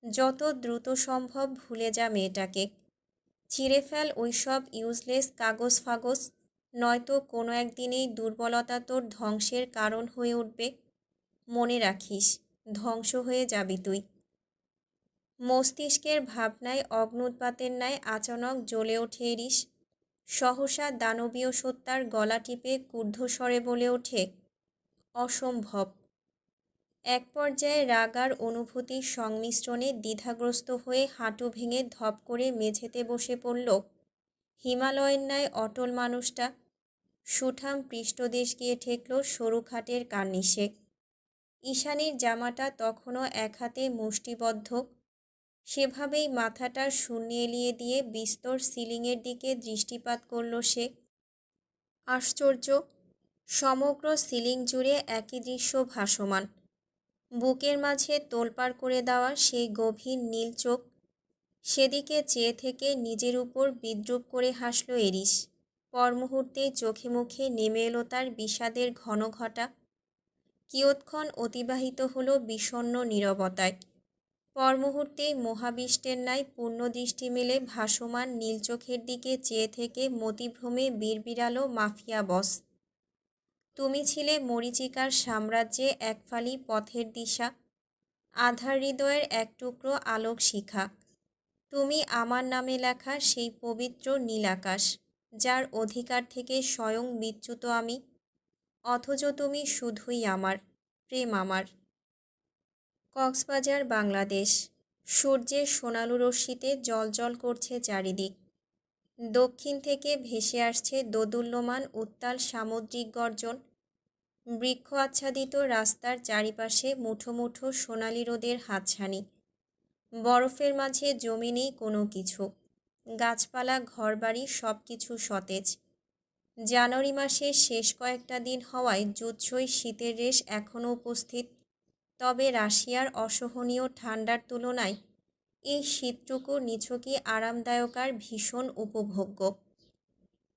যত দ্রুত সম্ভব ভুলে যা মেয়েটাকে। ছিঁড়ে ফেল ওইসব ইউজলেস কাগজ ফাগজ, নয়তো কোনো একদিনেই দুর্বলতা তোর ধ্বংসের কারণ হয়ে উঠবে। মনে রাখিস, ধ্বংস হয়ে যাবি তুই। মস্তিষ্কের ভাবনায় অগ্নুৎপাতের ন্যায় আচানক জ্বলে ওঠে এরিস। সহসা দানবীয় সত্তার গলা টিপে ক্রুদ্ধস্বরে বলে ওঠে, অসম্ভব। এক পর্যায়ে রাগার অনুভূতির সংমিশ্রণে দ্বিধাগ্রস্ত হয়ে হাঁটু ভেঙে ধপ করে মেঝেতে বসে পড়ল হিমালয়ের ন্যায় অটল মানুষটা। সুঠাম পৃষ্ঠদেশ গিয়ে ঠেকল সরু খাটের কার্নিশে। ঈশানীর জামাটা তখনও এক হাতে মুষ্টিবদ্ধ। সেভাবেই মাথাটা শূন্যে এলিয়ে দিয়ে বিস্তর সিলিংয়ের দিকে দৃষ্টিপাত করল সে। আশ্চর্য, সমগ্র সিলিং জুড়ে একই দৃশ্য ভাসমান। বুকের মাঝে তোলপাড় করে দেওয়া সেই গভীর নীল চোখ। সেদিকে চেয়ে থেকে নিজের উপর বিদ্রূপ করে হাসল এরিস। পর মুহূর্তেই চোখে মুখে নেমে এলো তার বিষাদের ঘন ঘটা। কিয়ৎক্ষণ অতিবাহিত হলো বিষণ্ণ নীরবতায়। পর মুহূর্তেই মহাবিষ্টের ন্যায় পূর্ণ দৃষ্টি মেলে ভাসমান নীল চোখের দিকে চেয়ে থেকে মতিভ্রমে বিড়বিড়ালো মাফিয়া বস, তুমি ছিলে মরীচিকার সাম্রাজ্যে এক ফালি পথের দিশা, আধার হৃদয়ের এক টুকরো আলোক শিখা। তুমি আমার নামে লেখা সেই পবিত্র নীলাকাশ, যার অধিকার থেকে স্বয়ং বিচ্যুত আমি, অথচ তুমি শুধুই আমার, প্রেম আমার। কক্সবাজার, বাংলাদেশ। সূর্যের সোনালু রশ্মিতে জ্বলজ্বল করছে চারিদিক। দক্ষিণ থেকে ভেসে আসছে দোদুল্যমান উত্তাল সামুদ্রিক গর্জন। বৃক্ষ আচ্ছাদিত রাস্তার চারিপাশে মুঠো মুঠো সোনালি রোদের হাতছানি। বরফের মাঝে জমে নেই কোনো কিছু। গাছপালা, ঘরবাড়ি সব কিছু সতেজ। জানুয়ারি মাসের শেষ কয়েকটা দিন হওয়ায় জুৎসই শীতের রেশ এখনও উপস্থিত। তবে রাশিয়ার অসহনীয় ঠান্ডার তুলনায় এই শীতটুকু নিছকই আরামদায়ক আর ভীষণ উপভোগ্য।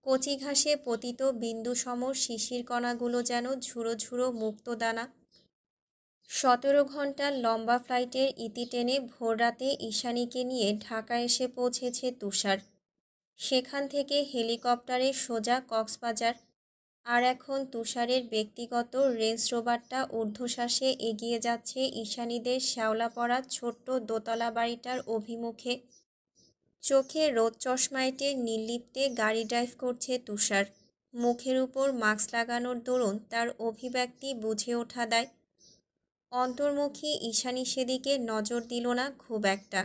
কচি ঘাসে পতিত বিন্দুসম শিশির কণাগুলো যেন ঝুড়ো ঝুড়ো মুক্তদানা। 17 ঘন্টার লম্বা ফ্লাইটের ইতি টেনে ভোররাতে ঈশানীকে নিয়ে ঢাকা এসে পৌঁছেছে তুষার। সেখান থেকে হেলিকপ্টারে সোজা কক্সবাজার। আর এখন তুষারের ব্যক্তিগত রেঞ্জ রোভারটা ঊর্ধ্বশ্বাসে এগিয়ে যাচ্ছে ঈশানীদের শ্যাওলা পড়া ছোট্ট দোতলা বাড়িটার অভিমুখে। চোখে রোদ চশমাইটে নির্লিপ্তে গাড়ি ড্রাইভ করছে তুষার। মুখের উপর মাস্ক লাগানোর দরুন তার অভিব্যক্তি বুঝে ওঠা দেয়। অন্তর্মুখী ঈশানী সেদিকে নজর দিল না খুব একটা।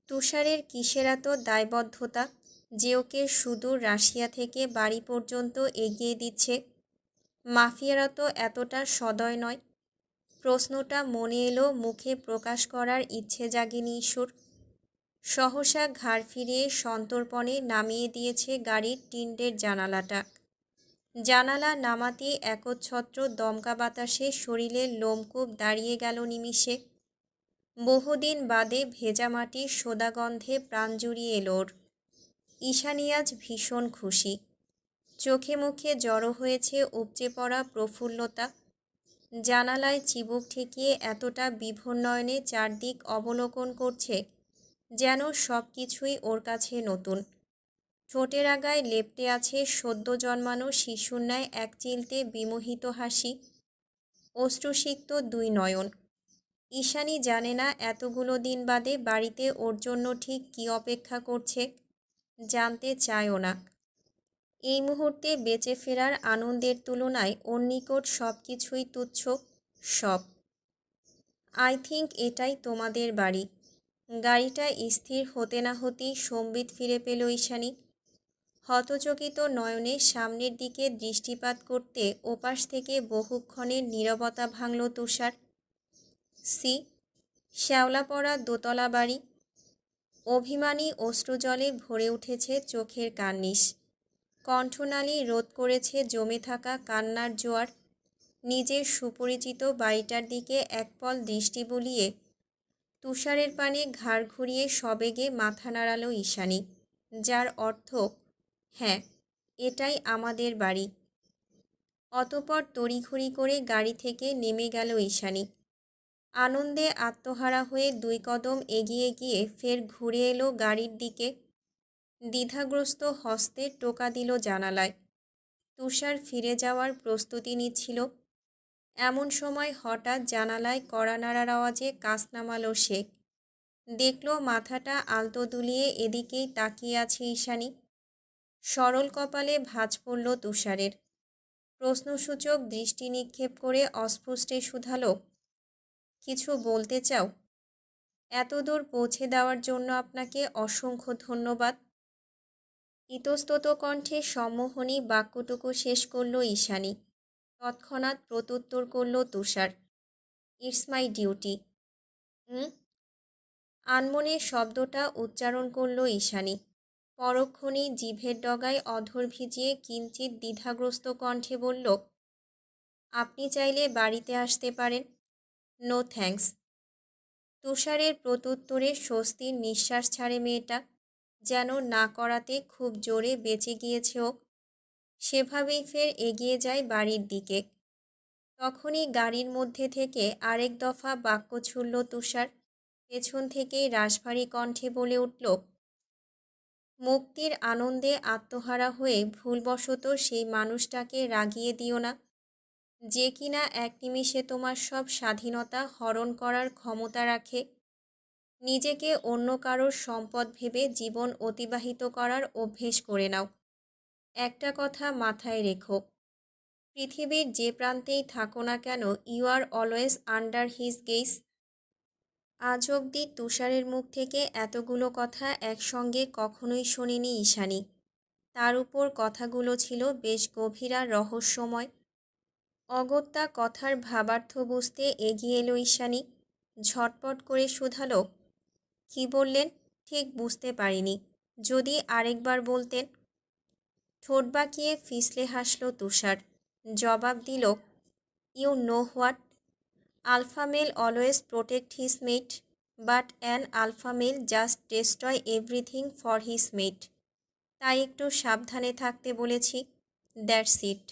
তুষারের কিসের এত দায়বদ্ধতা যে ওকে সুদূর রাশিয়া থেকে বাড়ি পর্যন্ত এগিয়ে দিচ্ছে? মাফিয়ারা তো এতটা সদয় নয়। প্রশ্নটা মনে এলো, মুখে প্রকাশ করার ইচ্ছে জাগেনি ঈশ্বর। সহসা ঘাড় ফিরিয়ে সন্তর্পণে নামিয়ে দিয়েছে গাড়ির টিন্ডের জানালাটা। জানালা নামাতে একচ্ছত্র দমকা বাতাসে শরীরের লোমকূপ দাঁড়িয়ে গেল নিমিষে। বহুদিন বাদে ভেজা মাটির সোদা গন্ধে প্রাণ জুড়িয়ে এলো ওর। ঈশানী আজ ভীষণ খুশি। চোখে মুখে জড়ো হয়েছে উপচে পড়া প্রফুল্লতা। জানালায় চিবুক ঠেকিয়ে এতটা বিভোর নয়নে চারদিক অবলোকন করছে যেন সব কিছুই ওর কাছে নতুন। ঠোঁটের আগায় লেপ্টে আছে সদ্য জন্মানো শিশুর ন্যায় এক চিলতে বিমোহিত হাসি। অশ্রুসিক্ত দুই নয়ন। ঈশানী জানে না এতগুলো দিন বাদে বাড়িতে ওর জন্য ঠিক কী অপেক্ষা করছে, জানতে চায়ও না। এই মুহূর্তে বেঁচে ফেরার আনন্দের তুলনায় ওর নিকট সব কিছুই তুচ্ছ। সব। আই থিঙ্ক এটাই তোমাদের বাড়ি। গাড়িটা স্থির হতে না হতেই সম্বিত ফিরে পেল ঈশানী। হতচকিত নয়নে সামনের দিকে দৃষ্টিপাত করতে ওপাশ থেকে বহুক্ষণের নীরবতা ভাঙল তুষার। সি, শ্যাওলা পড়া দোতলা বাড়ি। অভিমানী অশ্রুজলে ভরে উঠেছে চোখের কার্নিশ। কণ্ঠনালী রোধ করেছে জমে থাকা কান্নার জোয়ার। নিজের সুপরিচিত বাড়িটার দিকে একপল দৃষ্টি বুলিয়ে তুষারের পানে ঘাড় ঘুরিয়ে সবেগে মাথা নাড়াল ঈশানী, যার অর্থ হ্যাঁ, এটাই আমাদের বাড়ি। অতঃপর তড়িঘড়ি করে গাড়ি থেকে নেমে গেল ঈশানী। আনন্দে আত্মহারা হয়ে 2 কদম এগিয়ে গিয়ে ফের ঘুরে এলো গাড়ির দিকে। দ্বিধাগ্রস্ত হস্তে টোকা দিল জানালায়। তুষার ফিরে যাওয়ার প্রস্তুতি নিচ্ছিল। এমন সময় হঠাৎ জানালায় কড়া নাড়ার আওয়াজে কাঁচ নামালো সে। দেখল মাথাটা আলতো দুলিয়ে এদিকেই তাকিয়ে আছে ঈশানী। সরল কপালে ভাঁজ পড়ল তুষারের। প্রশ্নসূচক দৃষ্টি নিক্ষেপ করে অস্ফুটে শুধালো, কিছু বলতে চাও? এতদূর পৌঁছে দেওয়ার জন্য আপনাকে অসংখ্য ধন্যবাদ। ইতস্তত কণ্ঠে সম্মোহনী বাক্যটুকু শেষ করল ঈশানী। তৎক্ষণাৎ প্রত্যুত্তর করল তুষার, ইটস মাই ডিউটি। আনমনে শব্দটা উচ্চারণ করল ঈশানী। পরক্ষণেই জিভের ডগায় অধর ভিজিয়ে কিঞ্চিত দ্বিধাগ্রস্ত কণ্ঠে বলল, আপনি চাইলে বাড়িতে আসতে পারেন। No thanks. তুষারের প্রত্যুত্তরে স্বস্তির নিঃশ্বাস ছাড়ে মেয়েটা, যেন না করাতে খুব জোরে বেঁচে গিয়েছে ও। সেভাবেই ফের এগিয়ে যায় বাড়ির দিকে। তখনই গাড়ির মধ্যে থেকে আরেক দফা বাক্য ছুড়ল তুষার। পেছন থেকেই রাশভারী কণ্ঠে বলে উঠল, মুক্তির আনন্দে আত্মহারা হয়ে ভুলবশত সেই মানুষটাকে রাগিয়ে দিও না, যে কিনা এক নিমিষে তোমার সব স্বাধীনতা হরণ করার ক্ষমতা রাখে। নিজেকে অন্য কারোর সম্পদ ভেবে জীবন অতিবাহিত করার অভ্যেস করে নাও। একটা কথা মাথায় রেখো, পৃথিবীর যে প্রান্তেই থাকো না কেন, you are always under his gaze. আজ অবধি তুষারের মুখ থেকে এতগুলো কথা একসঙ্গে কখনোই শোনেনি ঈশানী। তার উপর কথাগুলো ছিল বেশ গভীর আর রহস্যময়। অগত্যা কথার ভাবার্থ বুঝতে এগিয়ে এলো ঈশানী। ঝটপট করে শুধালো, কি বললেন? ঠিক বুঝতে পারিনি, যদি আরেকবার বলতেন। ঠোঁট বাঁকিয়ে ফিসলে হাসল তুষার। জবাব দিল, you know what, alpha male always protect his mate, but an alpha male just destroy everything for his mate. তাই একটু সাবধানে থাকতে বলেছি, দ্যাটস ইট।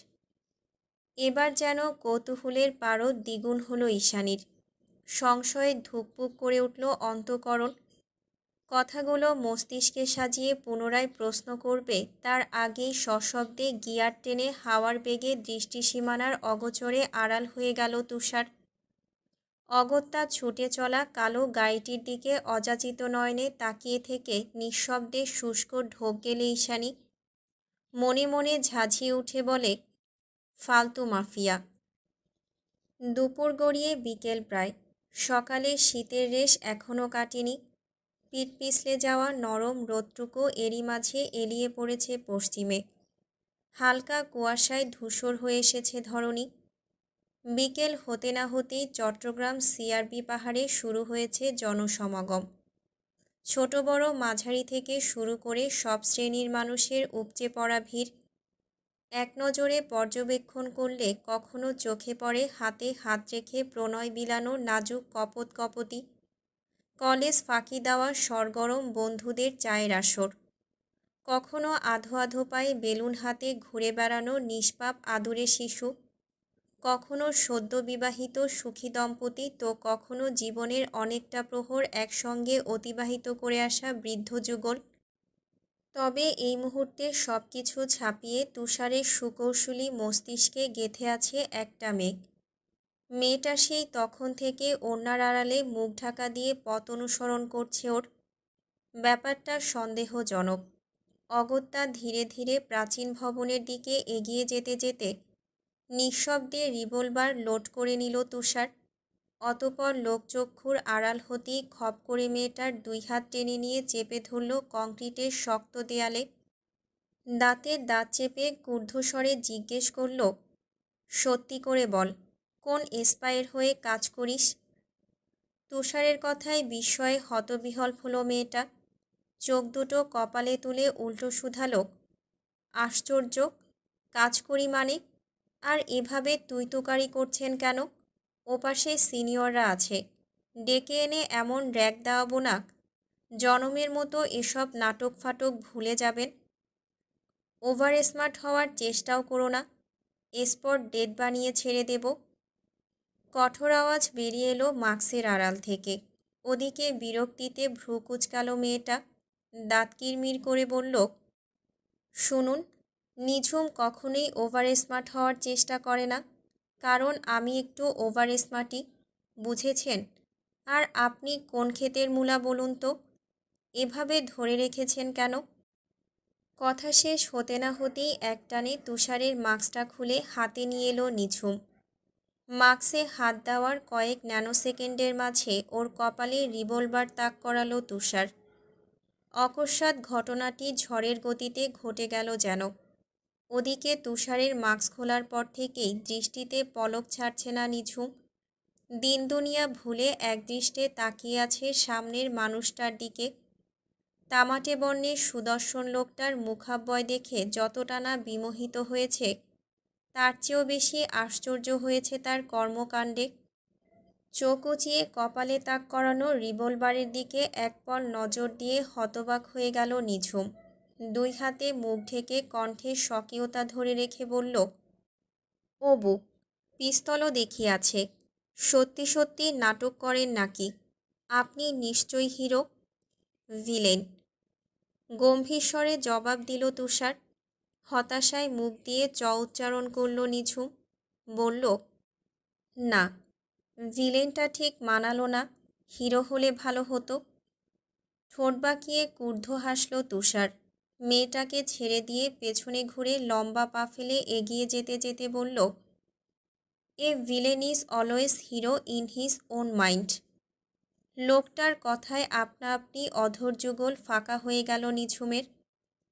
এবার যেন কৌতূহলের পারদ দ্বিগুণ হলো ঈশানীর। সংশয়ে ধুকপুক করে উঠল অন্তঃকরণ। কথাগুলো মস্তিষ্কে সাজিয়ে পুনরায় প্রশ্ন করবে তার আগেই সশব্দে গিয়ার টেনে হাওয়ার বেগে দৃষ্টিসীমানার অগোচরে আড়াল হয়ে গেল তুষার। অগত্যা ছুটে চলা কালো গাড়িটির দিকে অযাচিত নয়নে তাকিয়ে থেকে নিঃশব্দে শুষ্ক ঢোক গেলে ঈশানী। মনে মনে ঝাঁঝিয়ে উঠে বলে, ফালতু মাফিয়া। দুপুর গড়িয়ে বিকেল প্রায়। সকালে শীতের রেশ এখনও কাটেনি। পিঠ পিছলে যাওয়া নরম রোদটুকু এরই মাঝে এলিয়ে পড়েছে পশ্চিমে। হালকা কুয়াশায় ধূসর হয়ে এসেছে ধরণী। বিকেল হতে না হতেই চট্টগ্রাম সিআরবি পাহাড়ে শুরু হয়েছে জনসমাগম। ছোট বড় মাঝারি থেকে শুরু করে সব শ্রেণীর মানুষের উপচে পড়া ভিড়। এক নজরে পর্যবেক্ষণ করলে কখনো চোখে পড়ে হাতে হাত রেখে প্রণয় বিলানো নাজুক কপোত কপোতি, কলেজ ফাঁকি দেওয়া সরগরম বন্ধুদের চায়ের আসর, কখনো আধো আধো পায়ে বেলুন হাতে ঘুরে বেড়ানো নিষ্পাপ আদুরে শিশু, কখনো সদ্য বিবাহিত সুখী দম্পতি, তো কখনো জীবনের অনেকটা প্রহর একসঙ্গে অতিবাহিত করে আসা বৃদ্ধ যুগল। তবে এই মুহূর্তে সব কিছু ছাপিয়ে তুষারের সুকৌশলী মস্তিষ্কে গেঁথে আছে একটা মেঘ। মেয়েটা সেই তখন থেকে ওড়নার আড়ালে মুখ ঢাকা দিয়ে পথ অনুসরণ করছে ওর। ব্যাপারটা সন্দেহজনক। অগত্যা ধীরে ধীরে প্রাচীন ভবনের দিকে এগিয়ে যেতে যেতে নিঃশব্দে রিভলভার লোড করে নিল তুষার। অতপর লোকচক্ষুর আড়াল হতেই খপ করে মেয়েটার দুই হাত টেনে নিয়ে চেপে ধরল কংক্রিটের শক্ত দেয়ালে। দাঁতে দাঁত চেপে ক্রুদ্ধস্বরে জিজ্ঞেস করল, সত্যি করে বল, কোন এসপায়ের হয়ে কাজ করিস? তুষারের কথায় বিস্ময়ে হতবিহল হলো মেয়েটা। চোখ দুটো কপালে তুলে উল্টো শুধালো, আশ্চর্য, কাজ করি মানে? আর এভাবে তুই তুকারি করছেন কেন? ওপাশে সিনিয়ররা আছে, ডেকে এনে এমন র্যাক দেওয়াবো না, জনমের মতো এসব নাটক ফাটক ভুলে যাবেন। ওভার স্মার্ট হওয়ার চেষ্টাও করো না, স্পট ডেট বানিয়ে ছেড়ে দেব। কঠোর আওয়াজ বেরিয়ে এলো মাস্কের আড়াল থেকে। ওদিকে বিরক্তিতে ভ্রু কুচকালো মেয়েটা। দাঁত কিরমির করে বলল, শুনুন, নিঝুম কখনোই ওভার স্মার্ট হওয়ার চেষ্টা করে না, কারণ আমি একটু ওভার স্মার্টই, বুঝেছেন? আর আপনি কোন ক্ষেতের মূলা বলুন তো? এভাবে ধরে রেখেছেন কেন? কথা শেষ হতে না হতেই একটানে তুষারের মাস্কটা খুলে হাতে নিয়ে এলো নিঝুম। মাস্কে হাত দেওয়ার কয়েক ন্যানোসেকেন্ডের মাঝে ওর কপালে রিভলভার তাক করালো তুষার। অকস্মাৎ ঘটনাটি ঝড়ের গতিতে ঘটে গেল যেন। ওদিকে তুষারের মাস্ক খোলার পর থেকেই দৃষ্টিতে পলক ছাড়ছে না নিঝুম। দিন দুনিয়া ভুলে একদৃষ্টে তাকিয়ে আছে সামনের মানুষটার দিকে। তামাটে বর্ণের সুদর্শন লোকটার মুখাবয় দেখে যতটা না বিমোহিত হয়েছে, তার চেয়েও বেশি আশ্চর্য হয়েছে তার কর্মকাণ্ডে। চোখ উঁচিয়ে কপালে তাক করানো রিভলভারের দিকে একপল নজর দিয়ে হতবাক হয়ে গেল নিঝুম। দুই হাতে মুখ ঢেকে কণ্ঠে স্বকীয়তা ধরে রেখে বলল, ও বউ, পিস্তলও দেখিয়াছে। সত্যি সত্যি নাটক করেন নাকি? আপনি নিশ্চয়ই হিরো, ভিলেন। গম্ভীর স্বরে জবাব দিল তুষার। হতাশায় মুখ দিয়ে চ উচ্চারণ করল নিঝুম। বলল, না, ভিলেনটা ঠিক মানালো না। হিরো হলে ভালো হতো। ঠোঁট বাঁকিয়ে ক্রুদ্ধ হাসল তুষার। মেয়েটাকে ছেড়ে দিয়ে পেছনে ঘুরে লম্বা পা ফেলে এগিয়ে যেতে যেতে বলল, a villain is always hero in his own mind. লোকটার কথায় আপনা আপনি অধৈর্যগোল ফাঁকা হয়ে গেল নিঝুমের।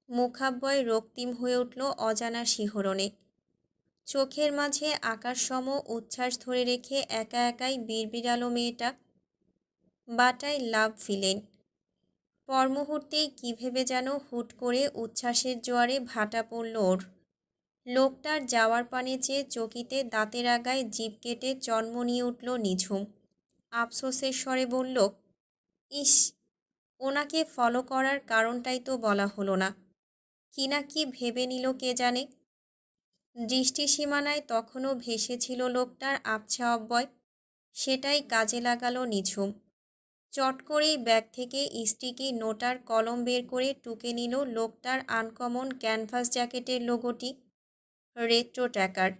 মুখাব্বয় রক্তিম হয়ে উঠল অজানা শিহরণে। চোখের মাঝে আকাশসম উচ্ছ্বাস ধরে রেখে একা একাই বিড়বিড়ালো মেয়েটা, বাটাই লাভ ভিলেন। পর মুহূর্তেই কী ভেবে যেন হুট করে উচ্ছ্বাসের জোয়ারে ভাটা পড়ল ওর। লোকটার যাওয়ার পানে চেয়ে চকিতে দাঁতের আগায় জিভ কেটে চনমনিয়ে উঠল নিঝুম। আফসোসের স্বরে বলল, ইস, ওনাকে ফলো করার কারণটাই তো বলা হলো না। কি না কি ভেবে নিল কে জানে। দৃষ্টিসীমানায় তখনও ভেসেছিল লোকটার আবছা অব্যয়। সেটাই কাজে লাগালো নিঝুম। চট করেই ব্যাগ থেকে স্টিকি নোটার কলম বের করে টুকে নিল লোকটার আনকমন ক্যানভাস জ্যাকেটের লোগোটি, রেট্রো ট্যাকার।